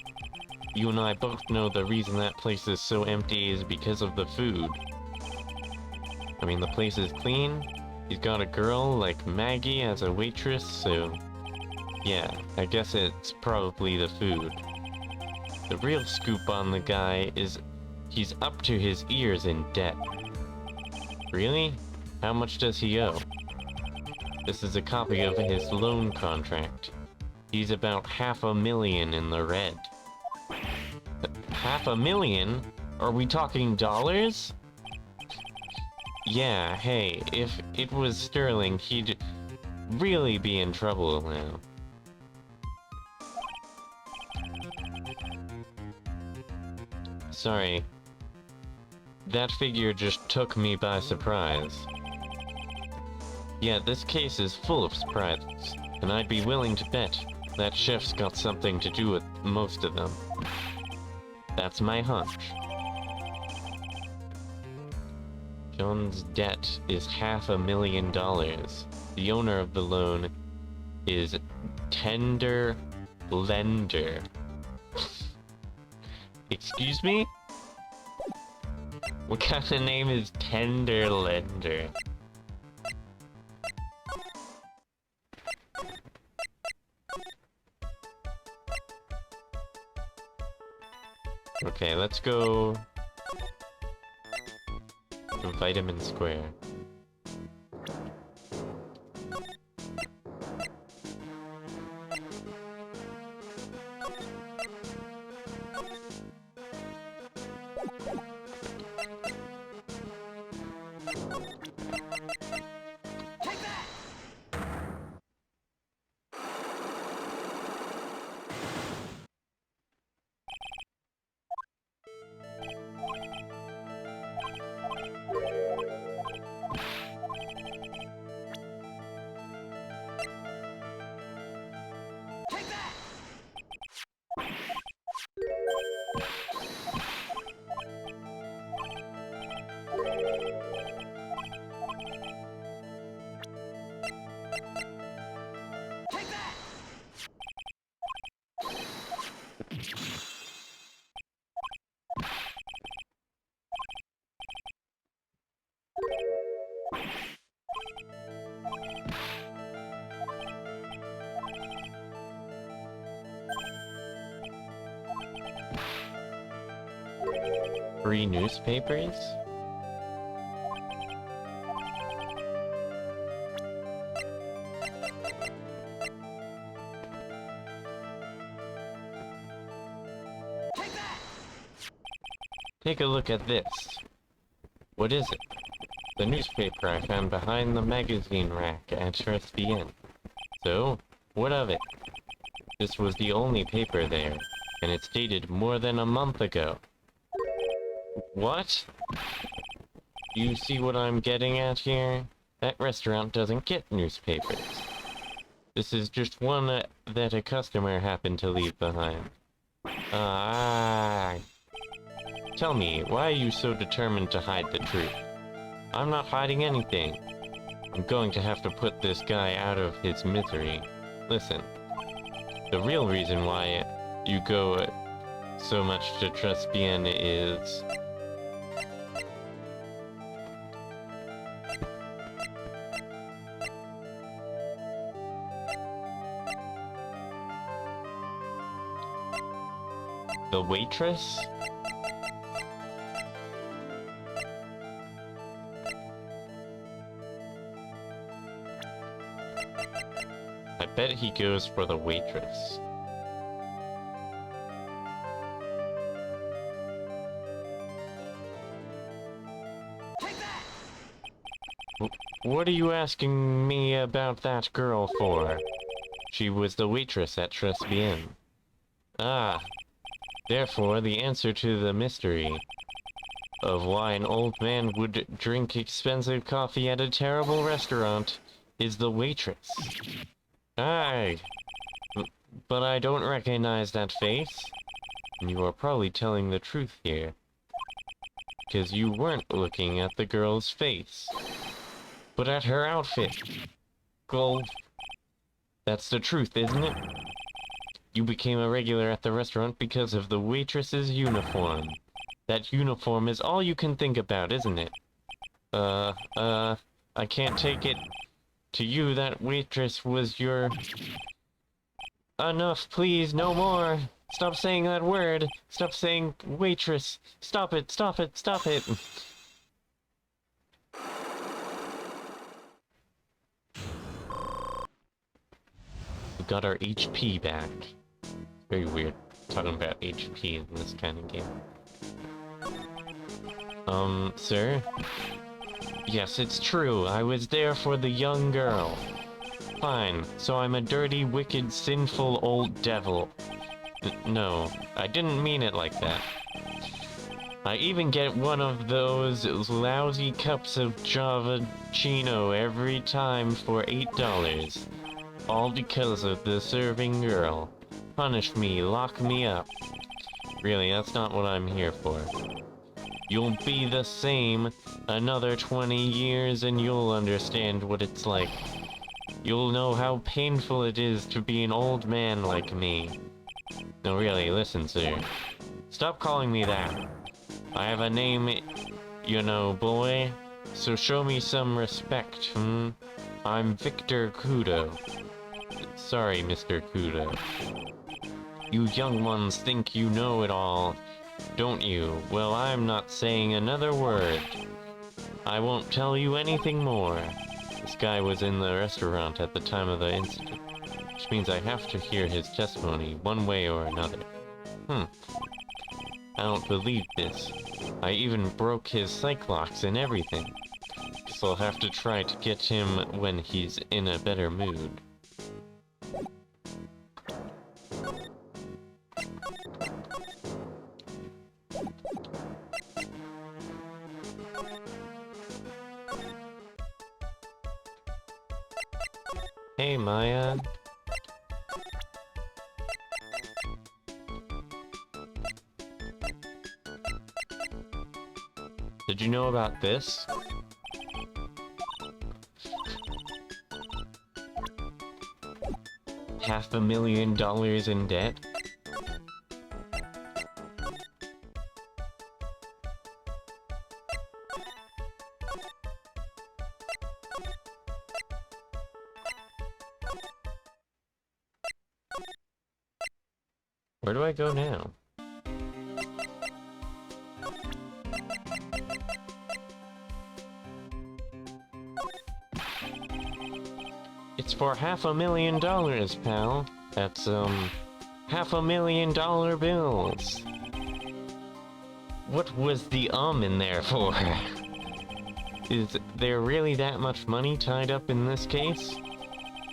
Speaker 1: you and I both know the reason that place is so empty is because of the food. I mean, the place is clean. He's got a girl like Maggie as a waitress, so yeah, I guess it's probably the food. The real scoop on the guy is he's up to his ears in debt. Really? How much does he owe? This is a copy of his loan contract. He's about $500,000 in the red. $500,000? Are we talking dollars? Yeah, hey, if it was sterling, he'd really be in trouble now. Sorry. That figure just took me by surprise. Yeah, this case is full of surprises, and I'd be willing to bet that chef's got something to do with most of them. That's my hunch. John's debt is $500,000. The owner of the loan is Tender Lender. Excuse me? What kind of name is Tender Lender? Okay, let's go to Vitamin Square. Free newspapers? Take a look at this. What is it? The newspaper I found behind the magazine rack at Trusty Inn. So, what of it? This was the only paper there, and it's dated more than a month ago. What? You see what I'm getting at here? That restaurant doesn't get newspapers. This is just one that a customer happened to leave behind. Tell me, why are you so determined to hide the truth? I'm not hiding anything. I'm going to have to put this guy out of his misery. Listen, the real reason why you go so much to trust Bien is... the waitress? I bet he goes for the waitress. What are you asking me about that girl for? She was the waitress at Tres Bien. Ah, therefore the answer to the mystery of why an old man would drink expensive coffee at a terrible restaurant is the waitress. Aye, but I don't recognize that face. You are probably telling the truth here, because you weren't looking at the girl's face, but at her outfit. Well, that's the truth, isn't it? You became a regular at the restaurant because of the waitress's uniform. That uniform is all you can think about, isn't it? I can't take it. To you, that waitress was your... Enough, please, no more! Stop saying that word! Stop saying waitress! Stop it, stop it, stop it! We got our HP back. Very weird talking about HP in this kind of game. Sir? Yes, it's true. I was there for the young girl. Fine, so I'm a dirty, wicked, sinful old devil. No, I didn't mean it like that. I even get one of those lousy cups of Java Chino every time for $8. All because of the serving girl. Punish me, lock me up. Really, that's not what I'm here for. You'll be the same another 20 years and you'll understand what it's like. You'll know how painful it is to be an old man like me. No, really, listen, sir. Stop calling me that. I have a name, you know, boy. So show me some respect, I'm Victor Kudo. Sorry, Mr. Kudo. You young ones think you know it all, don't you? Well, I'm not saying another word. I won't tell you anything more. This guy was in the restaurant at the time of the incident, which means I have to hear his testimony one way or another. I don't believe this. I even broke his psych locks and everything. Guess I'll have to try to get him when he's in a better mood. Hey, Maya. Did you know about this? $500,000 in debt? Where do I go now? It's for $500,000, pal. That's, $500,000 bills. What was the in there for? Is there really that much money tied up in this case?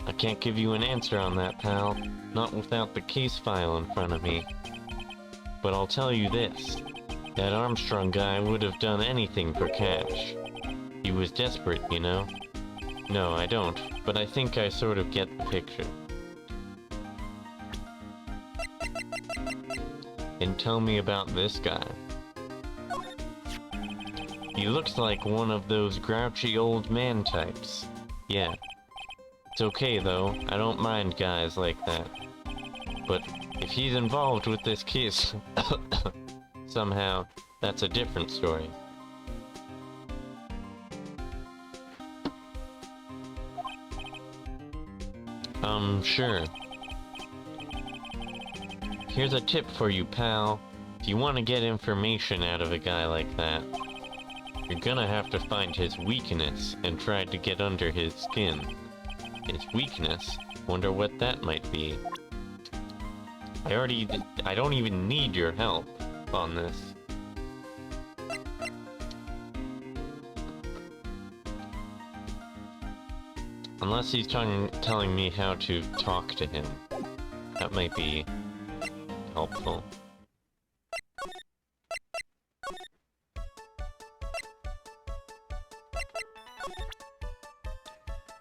Speaker 1: I can't give you an answer on that, pal. Not without the case file in front of me. But I'll tell you this. That Armstrong guy would have done anything for cash. He was desperate, you know? No, I don't, but I think I sort of get the picture. And tell me about this guy. He looks like one of those grouchy old man types. Yeah. It's okay though, I don't mind guys like that. But if he's involved with this case, somehow, that's a different story. Sure. Here's a tip for you, pal. If you want to get information out of a guy like that, you're gonna have to find his weakness and try to get under his skin. His weakness? Wonder what that might be. I don't even need your help on this. Unless he's telling me how to talk to him. That might be helpful.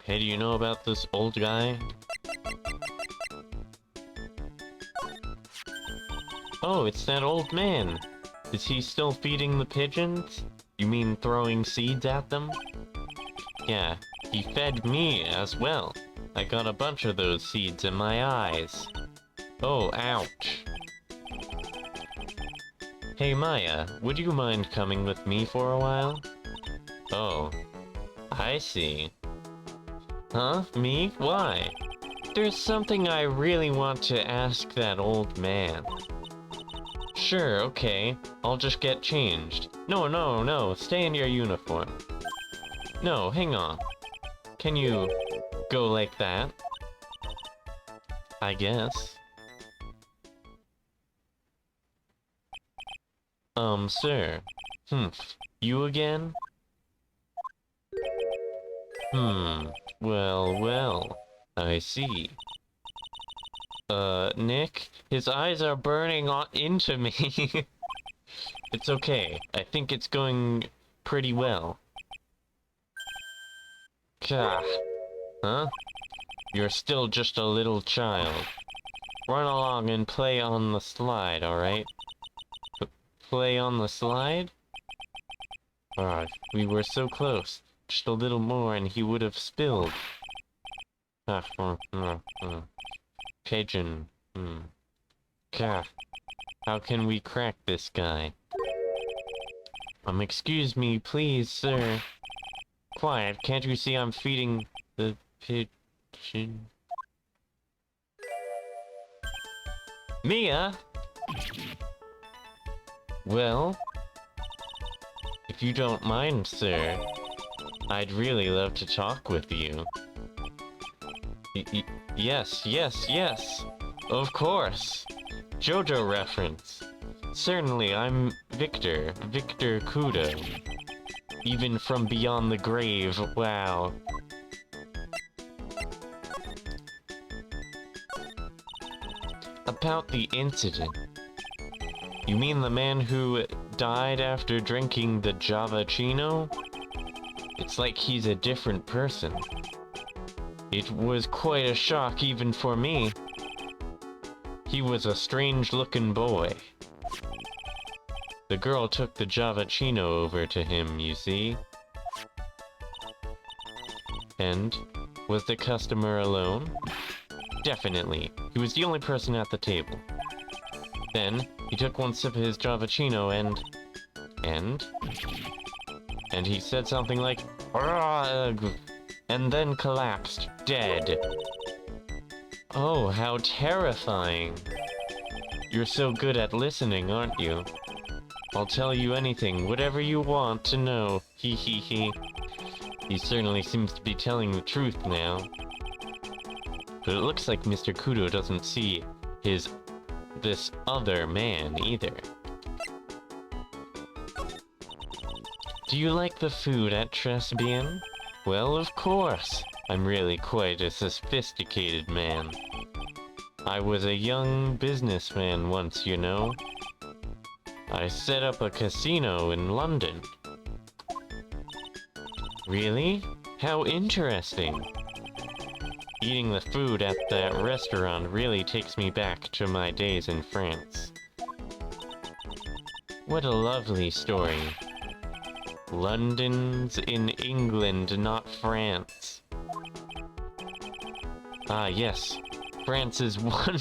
Speaker 1: Hey, do you know about this old guy? Oh, it's that old man! Is he still feeding the pigeons? You mean throwing seeds at them? Yeah, he fed me as well. I got a bunch of those seeds in my eyes. Oh, ouch. Hey Maya, would you mind coming with me for a while? Oh, I see. Huh? Me? Why? There's something I really want to ask that old man. Sure, okay. I'll just get changed. No, stay in your uniform. No, hang on. Can you go like that? I guess. Sir. You again? Well, I see. Nick? His eyes are burning into me. It's okay. I think it's going pretty well. Gah. Huh? You're still just a little child. Run along and play on the slide, alright? Play on the slide? Ah, we were so close. Just a little more and he would have spilled. Pigeon. Gah. How can we crack this guy? Excuse me, please, sir. Quiet, can't you see I'm feeding the pigeon? Mia? Well? If you don't mind, sir, I'd really love to talk with you. Yes. Of course. JoJo reference. Certainly, I'm Victor Kudo. Even from beyond the grave, wow. About the incident. You mean the man who died after drinking the Javachino? It's like he's a different person. It was quite a shock even for me. He was a strange-looking boy. The girl took the Javachino over to him, you see. And was the customer alone? Definitely. He was the only person at the table. Then, he took one sip of his Javachino and he said something like, "Ugh," and then collapsed, dead. Oh, how terrifying. You're so good at listening, aren't you? I'll tell you anything, whatever you want to know. He. He certainly seems to be telling the truth now. But it looks like Mr. Kudo doesn't see this other man either. Do you like the food at Tresbian? Well, of course. I'm really quite a sophisticated man. I was a young businessman once, you know. I set up a casino in London. Really? How interesting. Eating the food at that restaurant really takes me back to my days in France. What a lovely story. London's in England, not France. Ah, yes. France is one.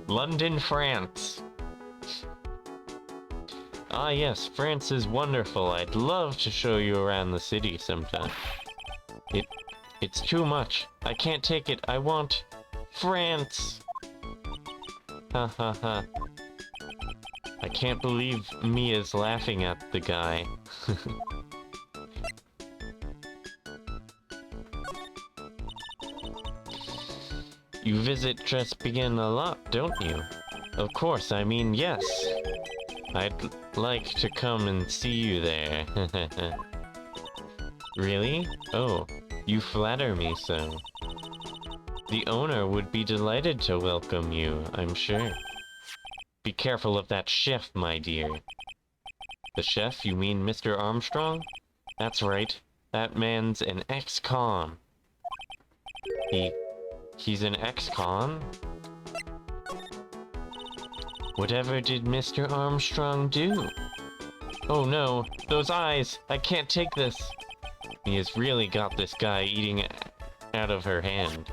Speaker 1: London, France. Ah, yes, France is wonderful. I'd love to show you around the city sometime. It's too much. I can't take it. I want France. Ha ha ha. I can't believe Mia's laughing at the guy. You visit Trespigan a lot, don't you? Of course, I mean, yes. I'd like to come and see you there. Really? Oh, you flatter me so. The owner would be delighted to welcome you, I'm sure. Be careful of that chef, my dear. The chef, you mean Mr. Armstrong? That's right. That man's an ex-con. He's an ex-con? Whatever did Mr. Armstrong do? Oh no, those eyes! I can't take this! He has really got this guy eating out of her hand.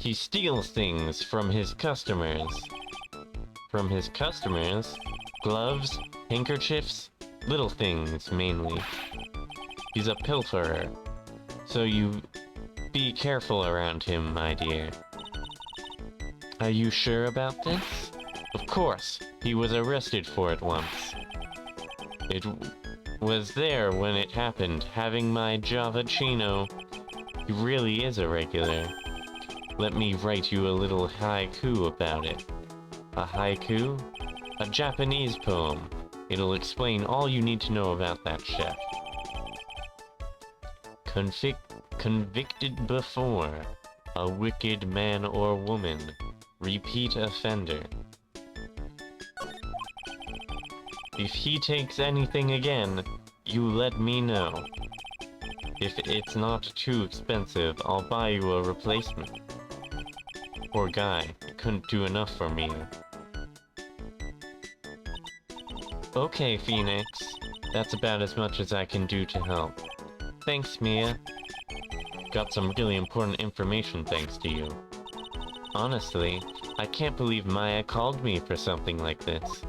Speaker 1: He steals things from his customers. From his customers? Gloves, handkerchiefs, little things mainly. He's a pilferer, so you be careful around him, my dear. Are you sure about this? Of course, he was arrested for it once. It was there when it happened, having my Java Chino. He really is a regular. Let me write you a little haiku about it. A haiku? A Japanese poem. It'll explain all you need to know about that chef. Convicted before. A wicked man or woman. Repeat offender. If he takes anything again, you let me know. If it's not too expensive, I'll buy you a replacement. Poor guy, couldn't do enough for me. Okay, Phoenix. That's about as much as I can do to help. Thanks, Mia. Got some really important information thanks to you. Honestly, I can't believe Maya called me for something like this.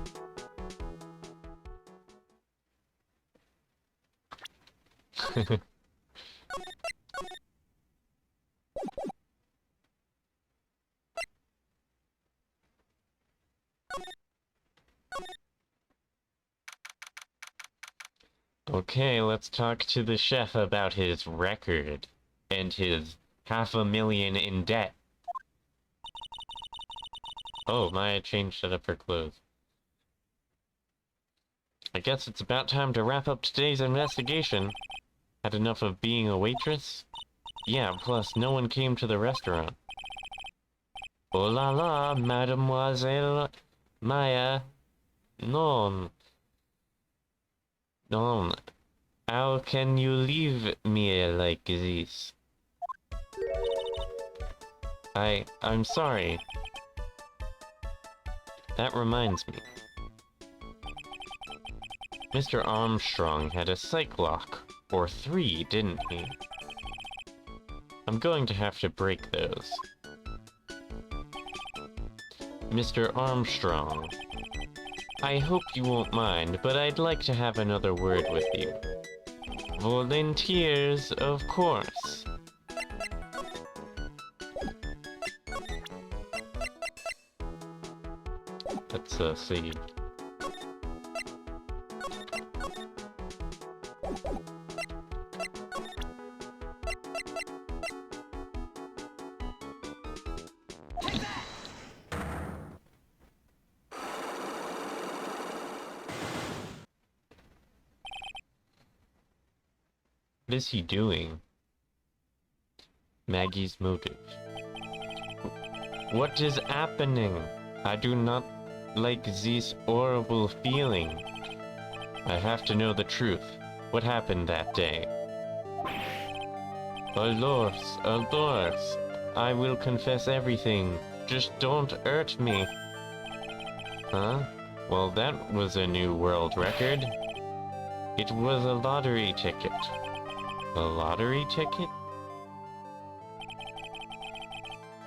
Speaker 1: Okay, let's talk to the chef about his record and his $500,000 in debt. Oh, Maya changed it up her clothes. I guess it's about time to wrap up today's investigation. Had enough of being a waitress? Yeah, plus no one came to the restaurant. Oh la la, Mademoiselle Maya. Non. Non. How can you leave me like this? I'm sorry. That reminds me. Mr. Armstrong had a psych lock, or 3, didn't he? I'm going to have to break those. Mr. Armstrong, I hope you won't mind, but I'd like to have another word with you. Volunteers, of course. Let's see. What is he doing? Maggie's motive. What is happening? I do not like this horrible feeling. I have to know the truth. What happened that day? Alas, I will confess everything. Just don't hurt me. Huh? Well, that was a new world record. It was a lottery ticket. A lottery ticket?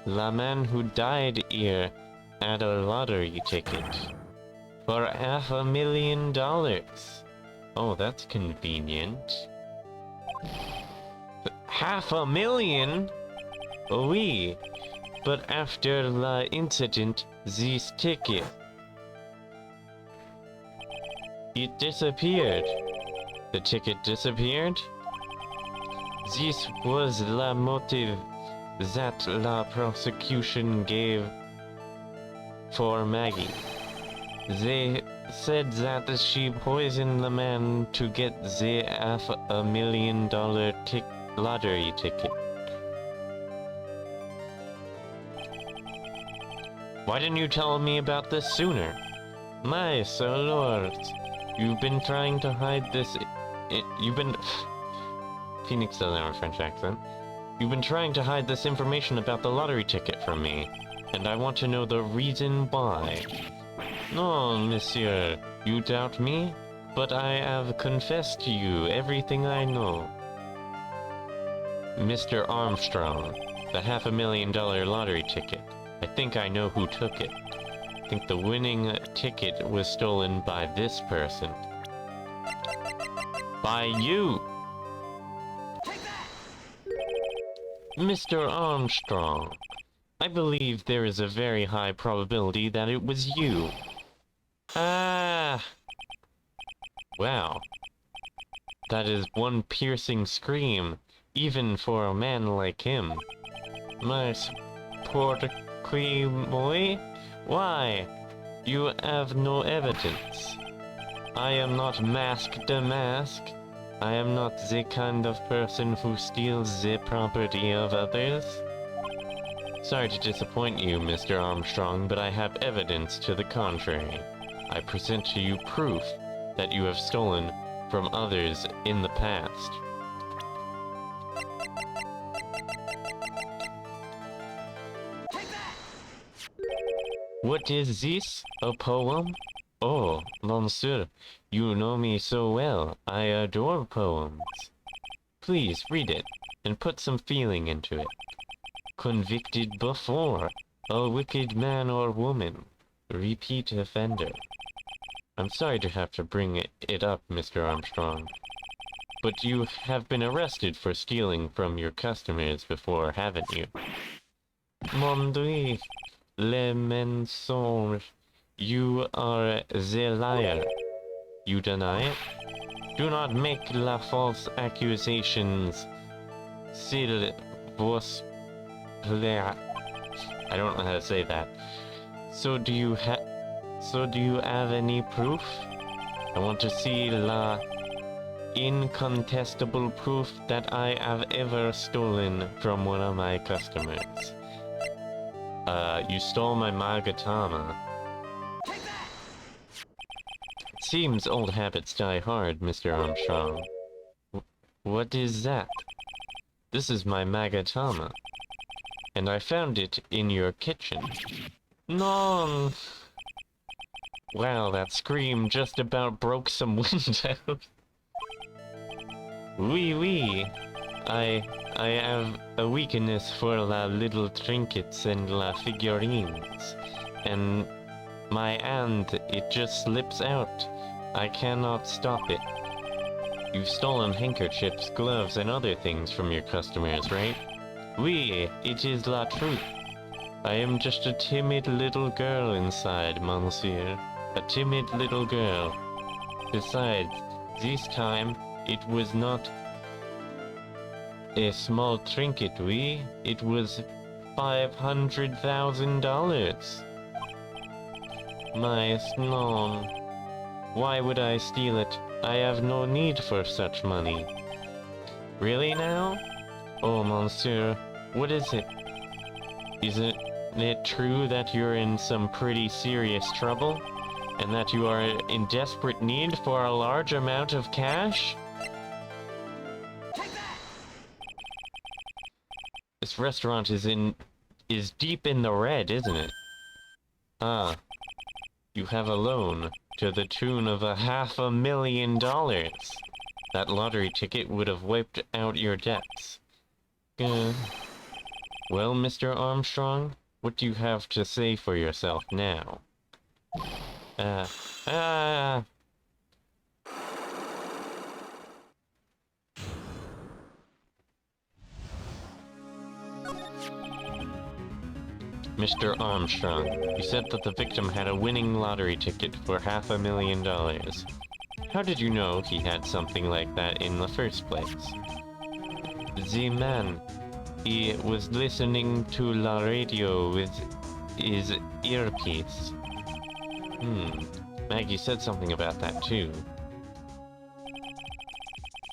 Speaker 1: The man who died here had a lottery ticket. For $500,000. Oh, that's convenient. $500,000? Oui. But after the incident, this ticket... it disappeared. The ticket disappeared? This was the motive that the prosecution gave for Maggie. They said that she poisoned the man to get the $500,000 lottery ticket. Why didn't you tell me about this sooner? My so lords, you've been trying to hide this... you've been... Phoenix doesn't have a French accent. You've been trying to hide this information about the lottery ticket from me, and I want to know the reason why. No, monsieur, you doubt me? But I have confessed to you everything I know. Mr. Armstrong, The $500,000 lottery ticket. I think I know who took it. I think the winning ticket was stolen by this person. By you! Mr. Armstrong, I believe there is a very high probability that it was you. Ah! Wow. That is one piercing scream, even for a man like him. My poor boy? Why? You have no evidence. I am not masked a mask. I am not the kind of person who steals the property of others. Sorry to disappoint you, Mr. Armstrong, but I have evidence to the contrary. I present to you proof that you have stolen from others in the past. What is this? A poem? Oh, monsieur, you know me so well. I adore poems. Please read it, and put some feeling into it. Convicted before, a wicked man or woman, repeat offender. I'm sorry to have to bring it up, Mr. Armstrong, but you have been arrested for stealing from your customers before, haven't you? Mon Dieu, le mensonge. You are the liar. You deny it? Do not make la false accusations. S'il vous plaît. I don't know how to say that. So do you have any proof? I want to see la incontestable proof that I have ever stolen from one of my customers. You stole my Magatama. Seems old habits die hard, Mr. Armstrong. What is that? This is my Magatama. And I found it in your kitchen. No! Wow, that scream just about broke some windows. Oui. I have a weakness for la little trinkets and la figurines. And my hand, it just slips out. I cannot stop it. You've stolen handkerchiefs, gloves, and other things from your customers, right? Oui, it is la truth. I am just a timid little girl inside, monsieur. A timid little girl. Besides, this time, it was not a small trinket, oui? It was $500,000. My snon. Why would I steal it? I have no need for such money. Really now? Oh, monsieur, what is it? Isn't it true that you're in some pretty serious trouble? And that you are in desperate need for a large amount of cash? This restaurant is deep in the red, isn't it? Ah. You have a loan to the tune of $500,000. That lottery ticket would have wiped out your debts. Well, Mr. Armstrong, what do you have to say for yourself now? Mr. Armstrong, you said that the victim had a winning lottery ticket for $500,000. How did you know he had something like that in the first place? The man, he was listening to la radio with his earpiece. Maggie said something about that too.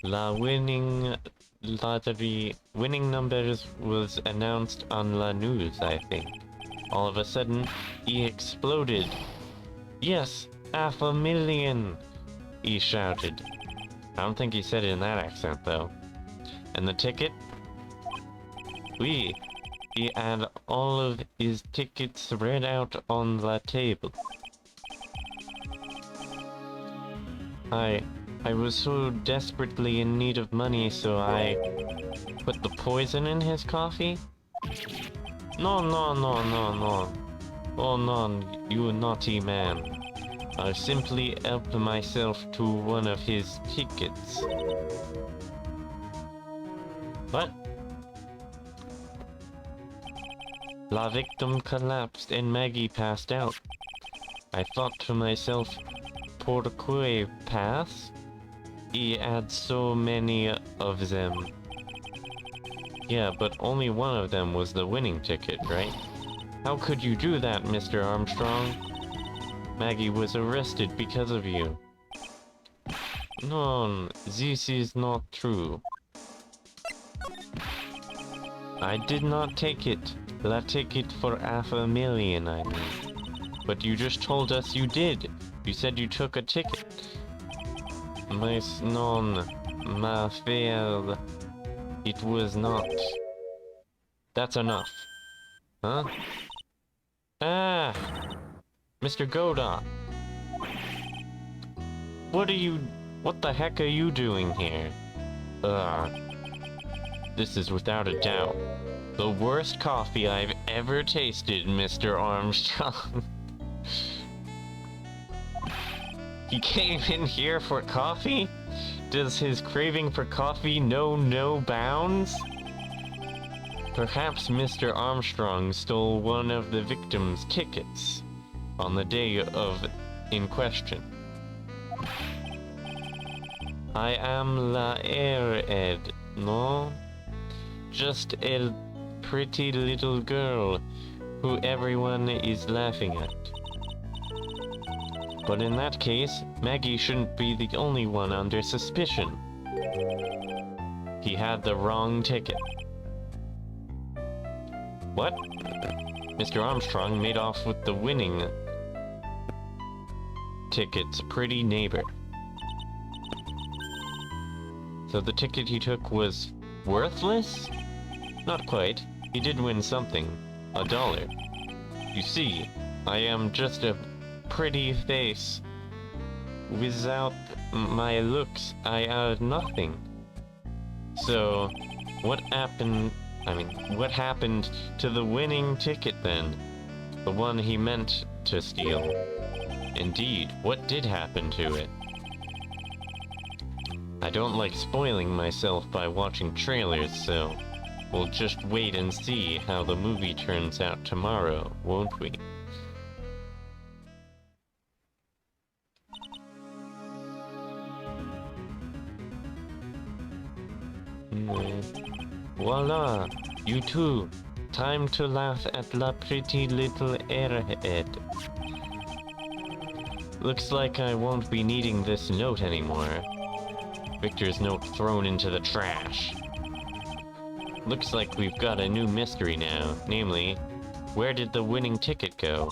Speaker 1: Winning numbers was announced on la news, I think. All of a sudden, he exploded. Yes, $500,000, he shouted. I don't think he said it in that accent, though. And the ticket? Oui, he had all of his tickets spread out on the table. I was so desperately in need of money, so I put the poison in his coffee? No, no, no, no, no. Oh no, you naughty man. I simply helped myself to one of his tickets. What? La victim collapsed and Maggie passed out. I thought to myself, pourquoi pass? He had so many of them. Yeah, but only one of them was the winning ticket, right? How could you do that, Mr. Armstrong? Maggie was arrested because of you. No, this is not true. I did not take it. La ticket for $500,000, I mean. But you just told us you did. You said you took a ticket. Mais non, ma frère. It was not. That's enough. Huh? Ah! Mr. Godot! What the heck are you doing here? This is without a doubt the worst coffee I've ever tasted, Mr. Armstrong. He came in here for coffee? Does his craving for coffee know no bounds? Perhaps Mr. Armstrong stole one of the victim's tickets on the day in question. I am la Ed, no? Just a pretty little girl who everyone is laughing at. But in that case, Maggie shouldn't be the only one under suspicion. He had the wrong ticket. What? Mr. Armstrong made off with the winning ticket's pretty neighbor. So the ticket he took was worthless? Not quite. He did win something. $1. You see, I am just a pretty face. Without my looks, I had nothing. So, what happened to the winning ticket then? The one he meant to steal. Indeed, what did happen to it? I don't like spoiling myself by watching trailers, so we'll just wait and see how the movie turns out tomorrow, won't we? Voila! You too! Time to laugh at la pretty little airhead. Looks like I won't be needing this note anymore. Victor's note thrown into the trash. Looks like we've got a new mystery now, namely, where did the winning ticket go?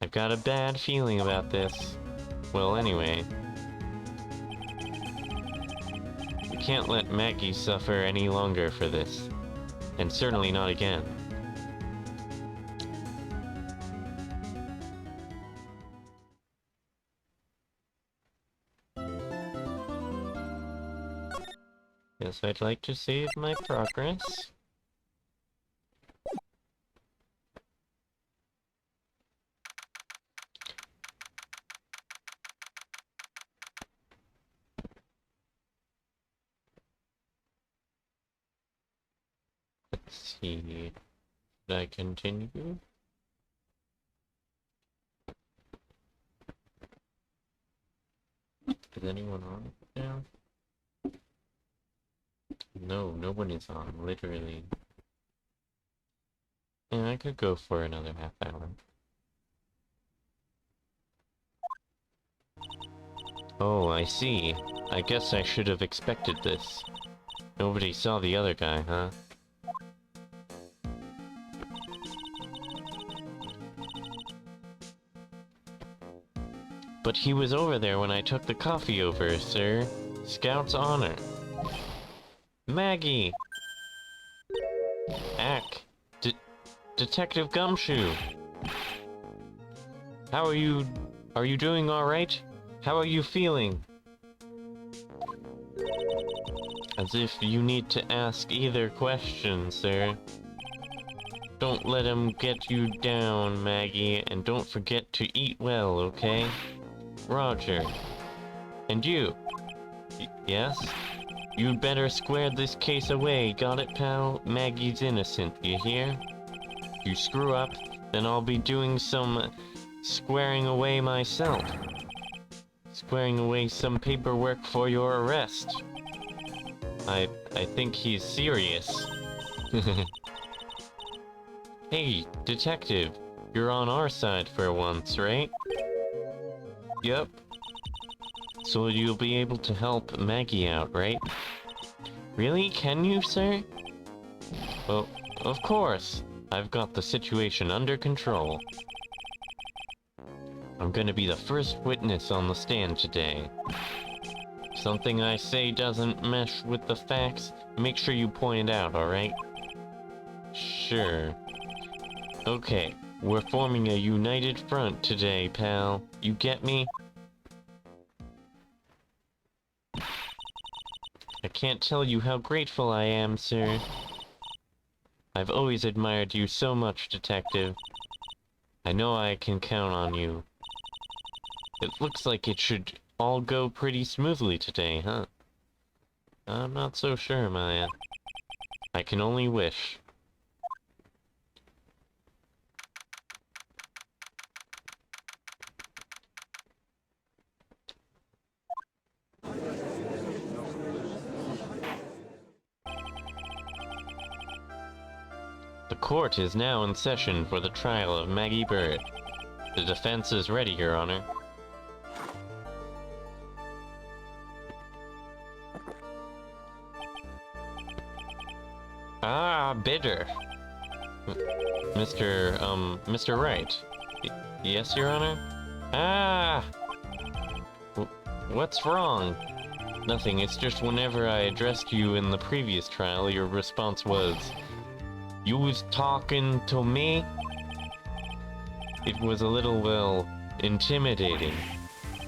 Speaker 1: I've got a bad feeling about this. Well, anyway. We can't let Maggie suffer any longer for this. And certainly not again. Yes, I'd like to save my progress. Let's see. Should I continue? Is anyone on now? No, no one is on, literally. Yeah, I could go for another half hour. Oh, I see. I guess I should have expected this. Nobody saw the other guy, huh? But he was over there when I took the coffee over, sir. Scout's honor. Maggie! Ack! Detective Gumshoe! How are you... Are you doing alright? How are you feeling? As if you need to ask either question, sir. Don't let him get you down, Maggie, and don't forget to eat well, okay? Roger. And you? Yes? You'd better square this case away, got it, pal? Maggie's innocent, you hear? You screw up, then I'll be doing some squaring away myself. Squaring away some paperwork for your arrest. I think he's serious. Hey, detective, you're on our side for once, right? Yep. So you'll be able to help Maggie out, right? Really? Can you, sir? Well, of course. I've got the situation under control. I'm gonna be the first witness on the stand today. If something I say doesn't mesh with the facts, make sure you point it out, alright? Sure. Okay, we're forming a united front today, pal. You get me? I can't tell you how grateful I am, sir. I've always admired you so much, detective. I know I can count on you. It looks like it should all go pretty smoothly today, huh? I'm not so sure, Maya. I can only wish. The court is now in session for the trial of Maggie Bird. The defense is ready, Your Honor. Ah, bitter. Mr. Wright. Yes, Your Honor? Ah! What's wrong? Nothing, it's just whenever I addressed you in the previous trial, your response was, "You was talking to me?" It was a little, well, intimidating.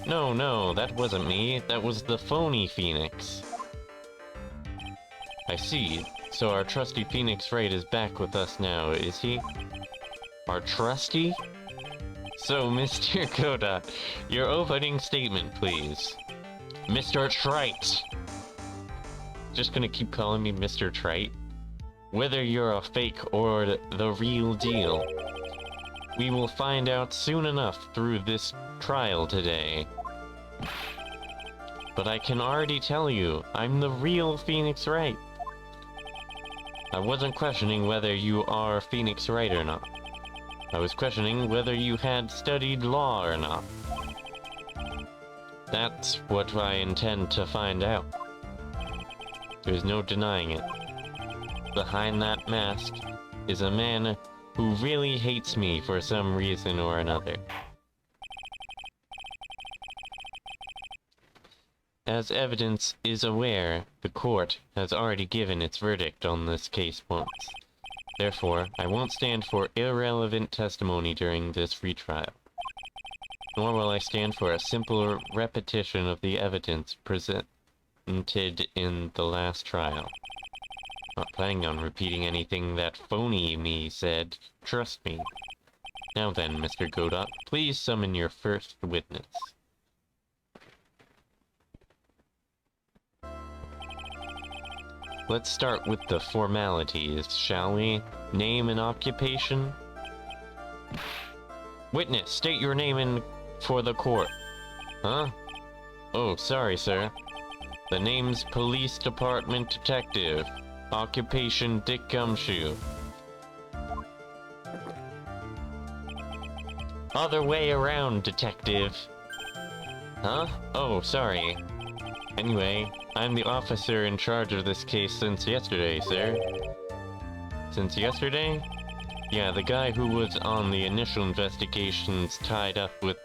Speaker 1: No, that wasn't me. That was the phony Phoenix. I see. So our trusty Phoenix Wright is back with us now, is he? Our trusty? So, Mr. Koda, your opening statement, please. Mr. Trite! Just gonna keep calling me Mr. Trite? Whether you're a fake or the real deal, we will find out soon enough through this trial today. But I can already tell you, I'm the real Phoenix Wright. I wasn't questioning whether you are Phoenix Wright or not. I was questioning whether you had studied law or not. That's what I intend to find out. There's no denying it. Behind that mask is a man who really hates me for some reason or another. As evidence is aware, the court has already given its verdict on this case once. Therefore, I won't stand for irrelevant testimony during this retrial. Nor will I stand for a simple repetition of the evidence presented in the last trial. Not planning on repeating anything that phony me said, trust me. Now then, Mr. Godot, please summon your first witness. Let's start with the formalities, shall we? Name and occupation? Witness, state your name for the court. Huh? Oh, sorry, sir. The name's Police Department Detective. Occupation Dick Gumshoe. Other way around, detective. Huh? Oh, sorry. Anyway, I'm the officer in charge of this case since yesterday, sir. Since yesterday? Yeah, the guy who was on the initial investigation's tied up with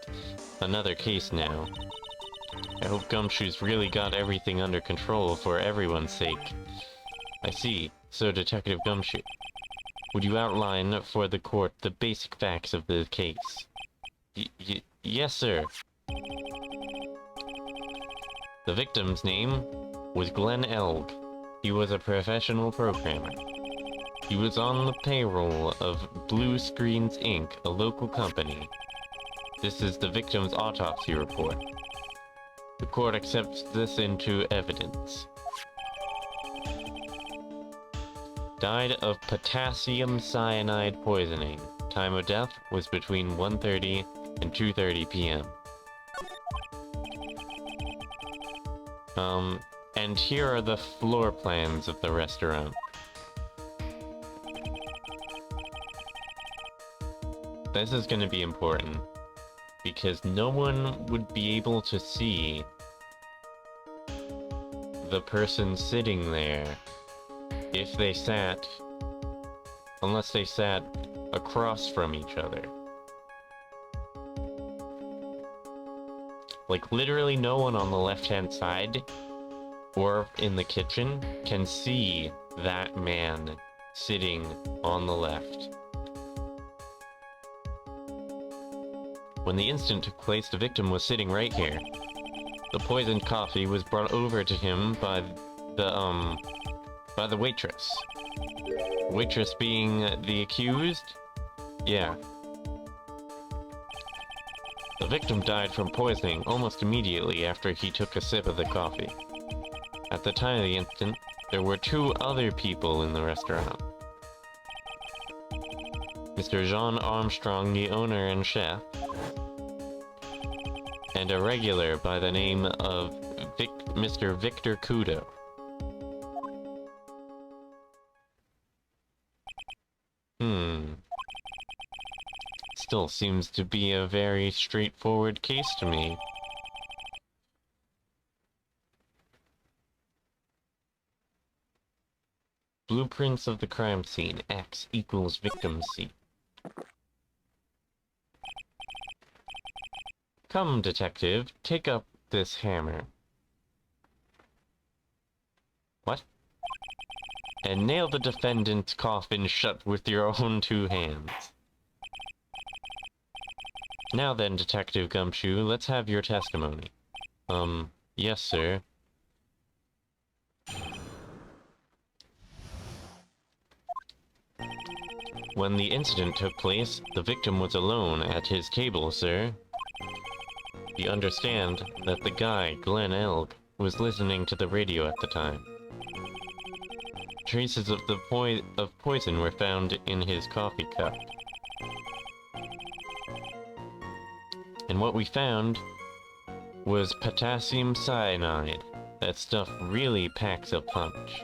Speaker 1: another case now. I hope Gumshoe's really got everything under control for everyone's sake. I see. So, Detective Gumshoe, would you outline for the court the basic facts of the case? Yes, sir. The victim's name was Glenn Elg. He was a professional programmer. He was on the payroll of Blue Screens Inc., a local company. This is the victim's autopsy report. The court accepts this into evidence. Died of potassium cyanide poisoning. Time of death was between 1:30 and 2:30 p.m. And here are the floor plans of the restaurant. This is going to be important, because no one would be able to see the person sitting there if they sat, unless they sat across from each other. Like, literally no one on the left-hand side or in the kitchen can see that man sitting on the left. When the incident took place, the victim was sitting right here. The poisoned coffee was brought over to him by the waitress. Waitress being the accused? Yeah. The victim died from poisoning almost immediately after he took a sip of the coffee. At the time of the incident, there were 2 other people in the restaurant. Mr. Jean Armstrong, the owner and chef, and a regular by the name of Mr. Victor Kudo. Still seems to be a very straightforward case to me. Blueprints of the crime scene. X equals victim C. Come, detective, take up this hammer. What? And nail the defendant's coffin shut with your own 2 hands. Now then, Detective Gumshoe, let's have your testimony. Yes, sir. When the incident took place, the victim was alone at his table, sir. You understand that the guy, Glenn Elg, was listening to the radio at the time. Traces of the poison were found in his coffee cup. And what we found was potassium cyanide. That stuff really packs a punch.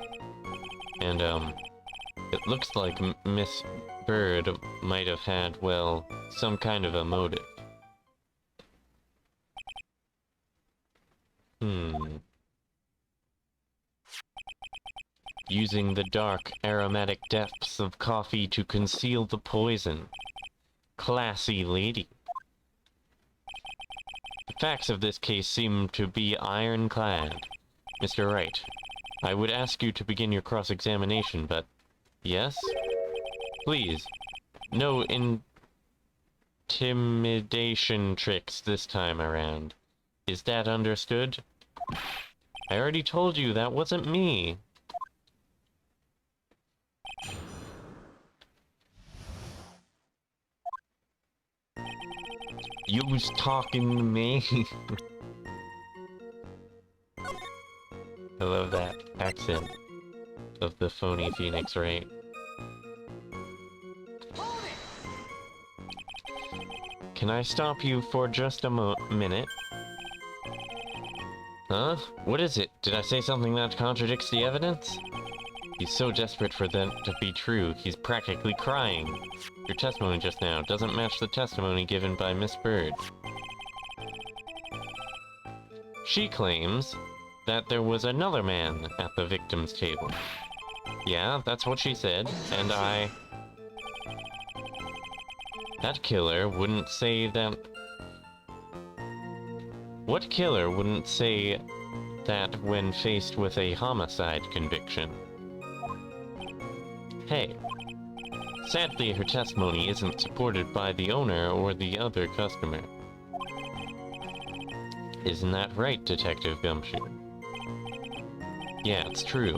Speaker 1: And, it looks like Miss Bird might have had, well, some kind of a motive. Using the dark, aromatic depths of coffee to conceal the poison. Classy lady. The facts of this case seem to be ironclad. Mr. Wright, I would ask you to begin your cross-examination, but... Yes? Please. No intimidation tricks this time around. Is that understood? I already told you that wasn't me. You was talking to me. I love that accent of the phony Phoenix Wright. Can I stop you for just a minute? Huh? What is it? Did I say something that contradicts the evidence? He's so desperate for that to be true, he's practically crying. Your testimony just now doesn't match the testimony given by Miss Bird. She claims that there was another man at the victim's table. Yeah, that's what she said, and that killer wouldn't say that... What killer wouldn't say that when faced with a homicide conviction? Hey, sadly her testimony isn't supported by the owner or the other customer. Isn't that right, Detective Gumshoe? Yeah, it's true.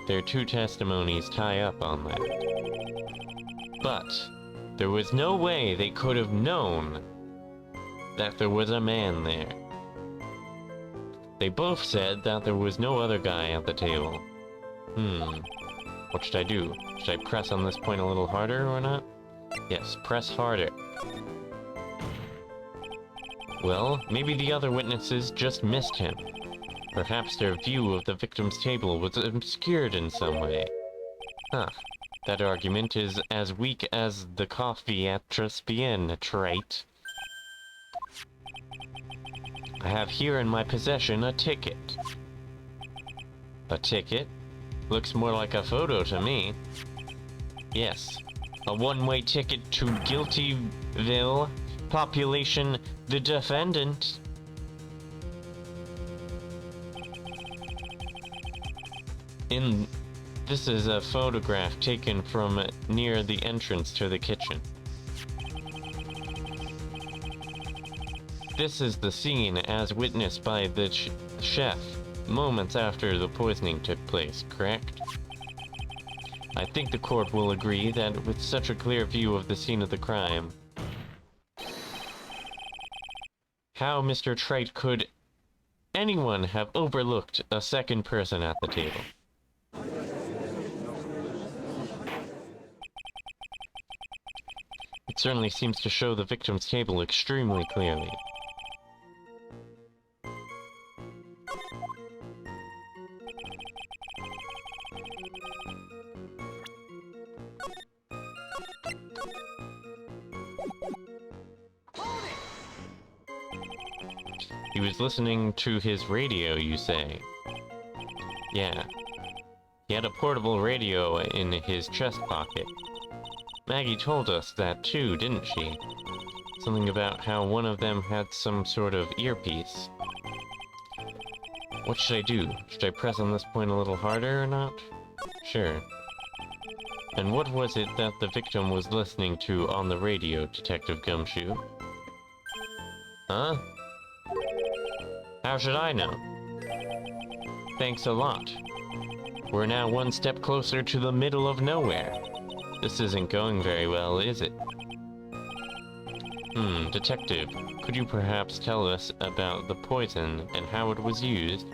Speaker 1: their two testimonies tie up on that. But there was no way they could have known that there was a man there. They both said that there was no other guy at the table. What should I do? Should I press on this point a little harder or not? Yes, press harder. Well, maybe the other witnesses just missed him. Perhaps their view of the victim's table was obscured in some way. Huh. That argument is as weak as the coffee at bien, Wright. I have here in my possession a ticket. A ticket? Looks more like a photo to me. Yes. A one-way ticket to Guiltyville. Population, the defendant. This is a photograph taken from near the entrance to the kitchen. This is the scene as witnessed by the chef moments after the poisoning took place, correct? I think the court will agree that with such a clear view of the scene of the crime, how, Mr. Wright, could anyone have overlooked a second person at the table? It certainly seems to show the victim's table extremely clearly. He was listening to his radio, you say? Yeah. He had a portable radio in his chest pocket. Maggie told us that too, didn't she? Something about how one of them had some sort of earpiece. What should I do? Should I press on this point a little harder or not? Sure. And what was it that the victim was listening to on the radio, Detective Gumshoe? Huh? How should I know? Thanks a lot. We're now one step closer to the middle of nowhere. This isn't going very well, is it? Detective, could you perhaps tell us about the poison and how it was used?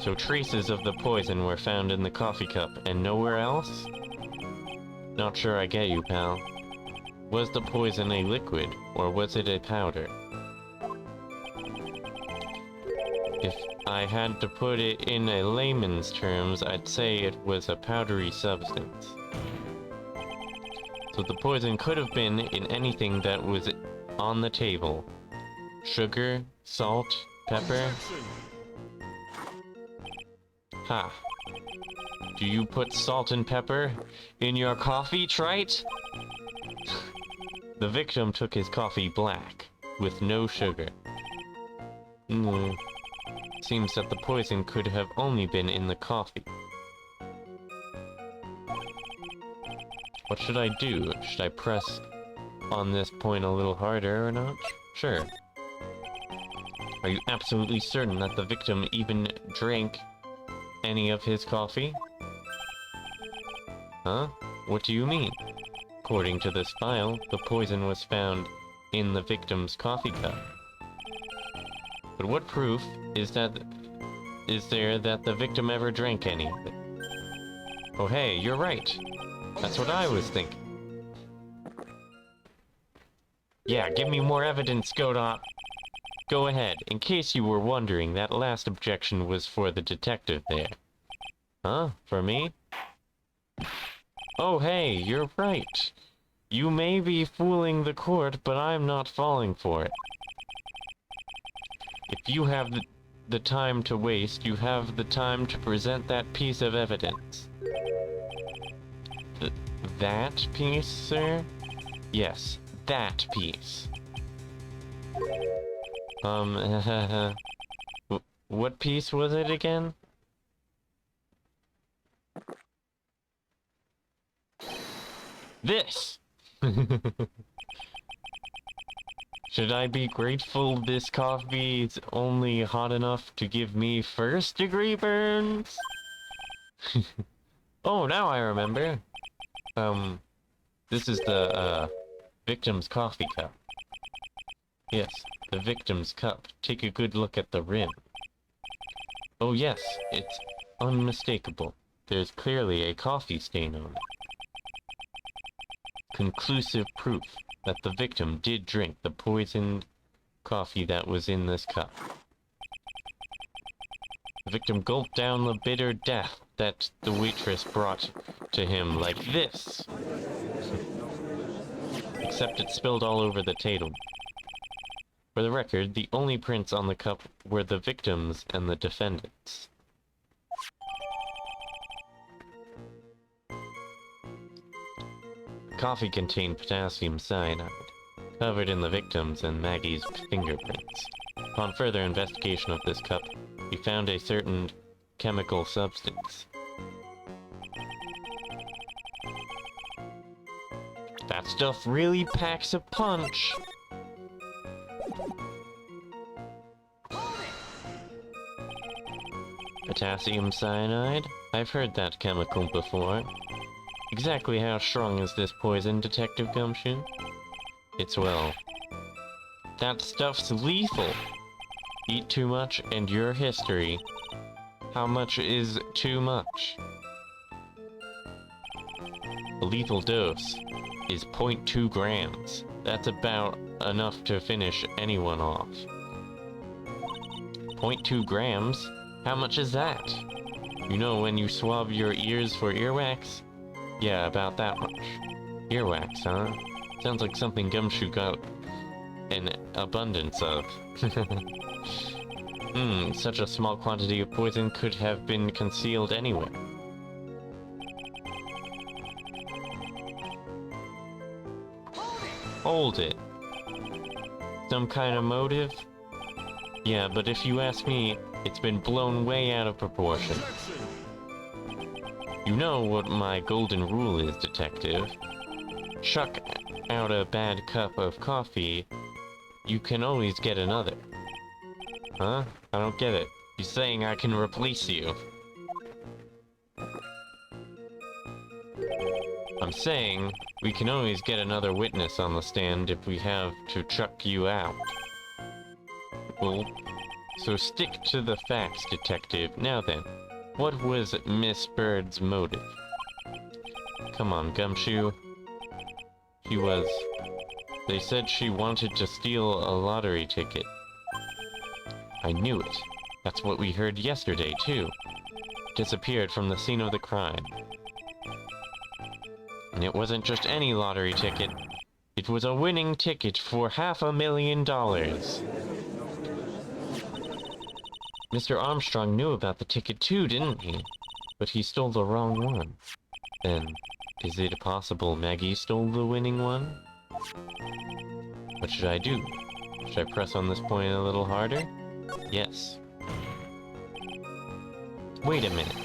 Speaker 1: So traces of the poison were found in the coffee cup and nowhere else? Not sure I get you, pal. Was the poison a liquid, or was it a powder? If I had to put it in a layman's terms, I'd say it was a powdery substance. So the poison could have been in anything that was on the table. Sugar, salt, pepper. Ha. Do you put salt and pepper in your coffee, Wright? The victim took his coffee black, with no sugar. Seems that the poison could have only been in the coffee. What should I do? Should I press on this point a little harder or not? Sure. Are you absolutely certain that the victim even drank any of his coffee? Huh? What do you mean? According to this file, the poison was found in the victim's coffee cup. But what proof is there that the victim ever drank any of it? Oh hey, you're right. That's what I was thinking. Yeah, give me more evidence, Godot. Go ahead. In case you were wondering, that last objection was for the detective there. Huh? For me? Oh hey, you're right. You may be fooling the court, but I'm not falling for it. If you have the time to waste, you have the time to present that piece of evidence. That piece, sir? Yes, that piece. What piece was it again? This! Should I be grateful this coffee is only hot enough to give me first-degree burns? Oh, now I remember. This is the, victim's coffee cup. Yes, the victim's cup. Take a good look at the rim. Oh yes, it's unmistakable. There's clearly a coffee stain on it. Conclusive proof that the victim did drink the poisoned coffee that was in this cup. The victim gulped down the bitter death that the waitress brought to him like this. Except it spilled all over the table. For the record, the only prints on the cup were the victims and the defendants. Coffee contained potassium cyanide, covered in the victim's and Maggie's fingerprints. Upon further investigation of this cup, we found a certain chemical substance. That stuff really packs a punch! Potassium cyanide? I've heard that chemical before. Exactly how strong is this poison, Detective Gumshoe? It's well... that stuff's lethal! Eat too much and your history. How much is too much? A lethal dose is 0.2 grams. That's about enough to finish anyone off. 0.2 grams? How much is that? You know when you swab your ears for earwax? Yeah, about that much. Earwax, huh? Sounds like something Gumshoe got an abundance of. Such a small quantity of poison could have been concealed anywhere. Hold it. Some kind of motive? Yeah, but if you ask me, it's been blown way out of proportion. You know what my golden rule is, Detective. Chuck out a bad cup of coffee, you can always get another. Huh? I don't get it. You're saying I can replace you. I'm saying we can always get another witness on the stand if we have to chuck you out. Well, so stick to the facts, Detective. Now then, what was Miss Bird's motive? Come on, Gumshoe. They said she wanted to steal a lottery ticket. I knew it. That's what we heard yesterday, too. Disappeared from the scene of the crime. And it wasn't just any lottery ticket. It was a winning ticket for $500,000. Mr. Armstrong knew about the ticket too, didn't he? But he stole the wrong one. Then, is it possible Maggie stole the winning one? What should I do? Should I press on this point a little harder? Yes. Wait a minute.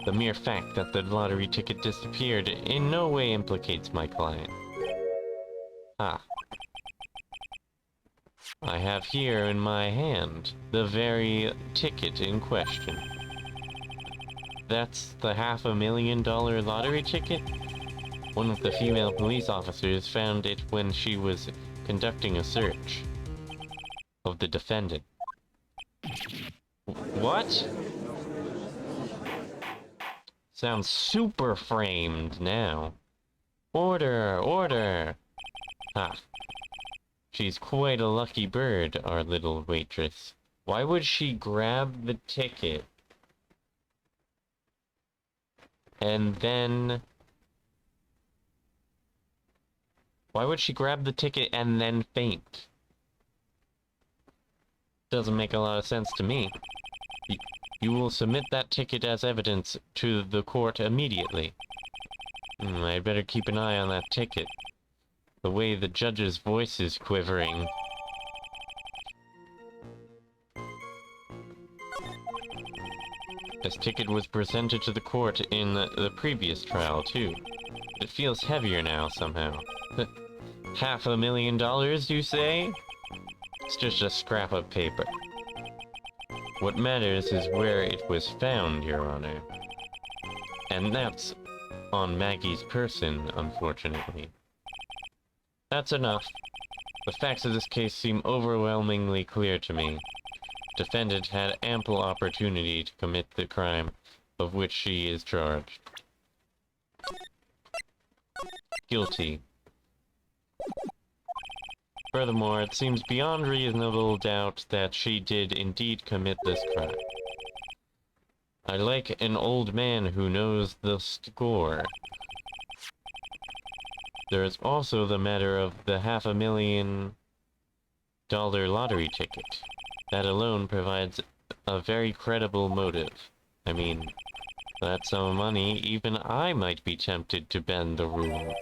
Speaker 1: The mere fact that the lottery ticket disappeared in no way implicates my client. Ah. I have here in my hand the very ticket in question. That's the $500,000 lottery ticket? One of the female police officers found it when she was conducting a search of the defendant. What? Sounds super framed now. Order! Order! Ha. She's quite a lucky bird, our little waitress. Why would she grab the ticket and then... Why would she grab the ticket and then faint? Doesn't make a lot of sense to me. You will submit that ticket as evidence to the court immediately. I'd better keep an eye on that ticket. The way the judge's voice is quivering. This ticket was presented to the court in the previous trial, too. It feels heavier now, somehow. $500,000, you say? It's just a scrap of paper. What matters is where it was found, Your Honor. And that's on Maggie's person, unfortunately. That's enough. The facts of this case seem overwhelmingly clear to me. Defendant had ample opportunity to commit the crime of which she is charged. Guilty. Furthermore, it seems beyond reasonable doubt that she did indeed commit this crime. I like an old man who knows the score. There is also the matter of the $500,000 lottery ticket. That alone provides a very credible motive. I mean, that sum of money, even I might be tempted to bend the rules.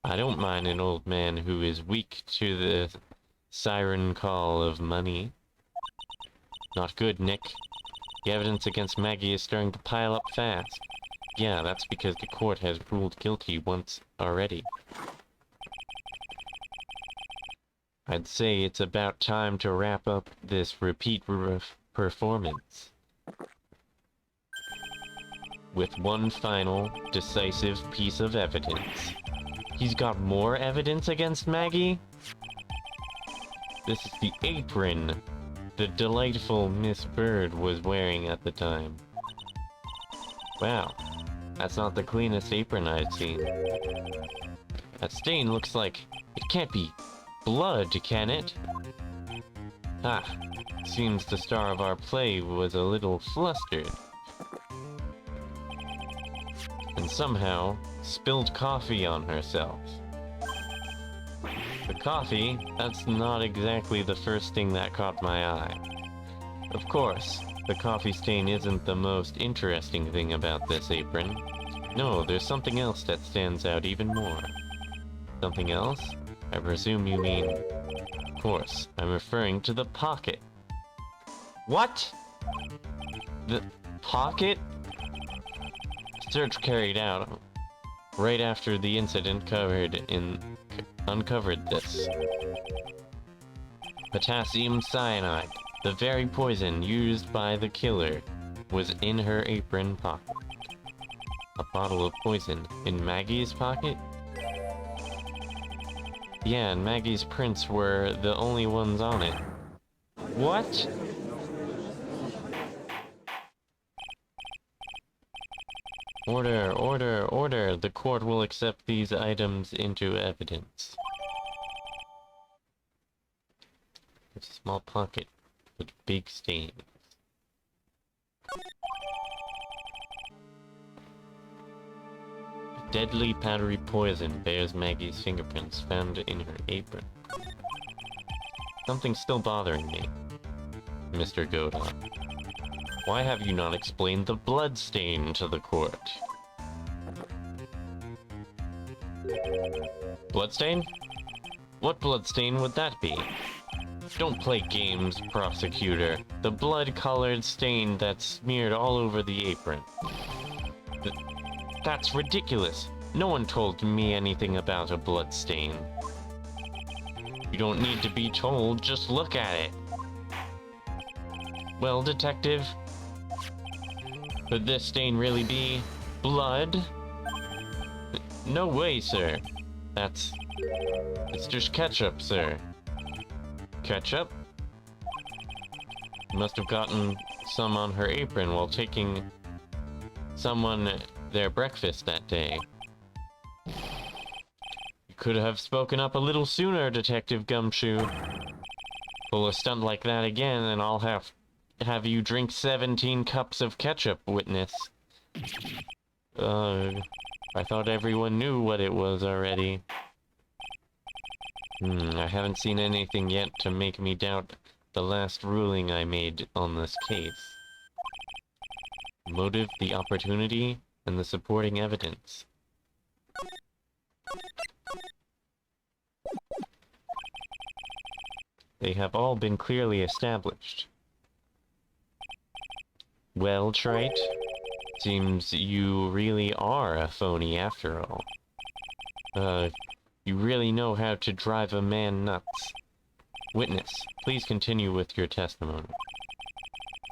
Speaker 1: I don't mind an old man who is weak to the siren call of money. Not good, Nick. The evidence against Maggie is starting to pile up fast. Yeah, that's because the court has ruled guilty once already. I'd say it's about time to wrap up this repeat performance with one final, decisive piece of evidence. He's got more evidence against Maggie? This is the apron the delightful Miss Bird was wearing at the time. Wow, that's not the cleanest apron I've seen. That stain looks like it can't be blood, can it? Ah, seems the star of our play was a little flustered. And somehow spilled coffee on herself. The coffee, that's not exactly the first thing that caught my eye. Of course, the coffee stain isn't the most interesting thing about this apron. No, there's something else that stands out even more. Something else? I presume you mean... Of course, I'm referring to the pocket. What? The pocket? Search carried out right after the incident uncovered this. Potassium cyanide, the very poison used by the killer, was in her apron pocket. A bottle of poison in Maggie's pocket? Yeah, and Maggie's prints were the only ones on it. What? Order, order, order! The court will accept these items into evidence. There's a small pocket with big stains. Deadly powdery poison bears Maggie's fingerprints found in her apron. Something's still bothering me, Mr. Godot. Why have you not explained the blood stain to the court? Bloodstain? What bloodstain would that be? Don't play games, prosecutor. The blood-colored stain that's smeared all over the apron. That's ridiculous. No one told me anything about a blood stain. You don't need to be told, just look at it. Well, detective, could this stain really be blood? No way, sir. It's just ketchup, sir. Ketchup? Must have gotten some on her apron while taking someone their breakfast that day. You could have spoken up a little sooner, Detective Gumshoe. Pull a stunt like that again, and I'll have you drink 17 cups of ketchup, witness. I thought everyone knew what it was already. I haven't seen anything yet to make me doubt the last ruling I made on this case. Motive, the opportunity, and the supporting evidence. They have all been clearly established. Well, Wright, seems you really are a phony after all. You really know how to drive a man nuts. Witness, please continue with your testimony.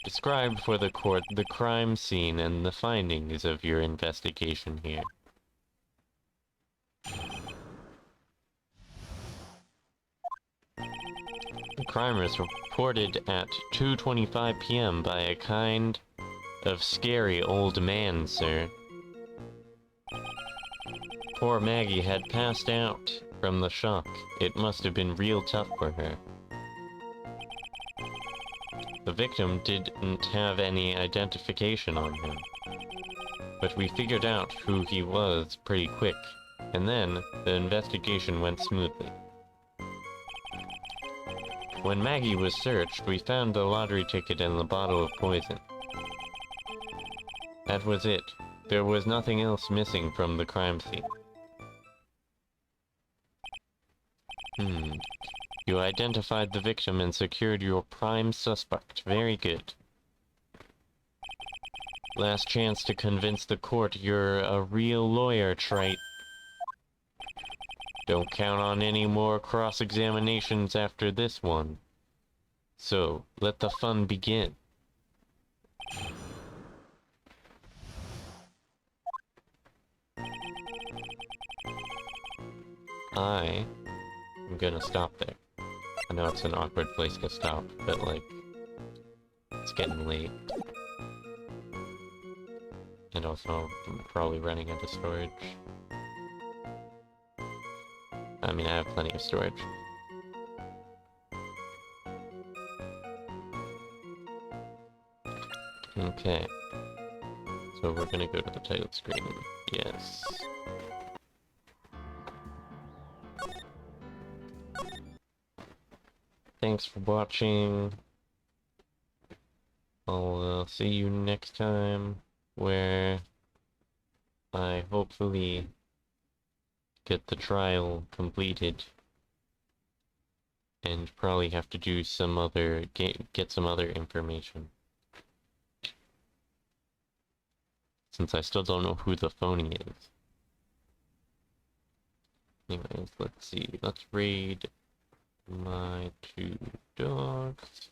Speaker 1: Describe for the court the crime scene and the findings of your investigation here. The crime was reported at 2:25 p.m. by a kind of scary old man, sir. Poor Maggie had passed out from the shock. It must have been real tough for her. The victim didn't have any identification on him, but we figured out who he was pretty quick, and then the investigation went smoothly. When Maggie was searched, we found the lottery ticket and the bottle of poison. That was it. There was nothing else missing from the crime scene. You identified the victim and secured your prime suspect. Very good. Last chance to convince the court you're a real lawyer, Wright. Don't count on any more cross-examinations after this one. So, let the fun begin. I'm gonna stop there. I know it's an awkward place to stop, but like, it's getting late. And also, I'm probably running out of storage. I mean, I have plenty of storage. Okay. So we're gonna go to the title screen. Yes. Thanks for watching. I'll see you next time, where I hopefully get the trial completed and probably have to do some other get some other information, since I still don't know who the phony is. Anyways, let's see. Let's raid my 2 dogs.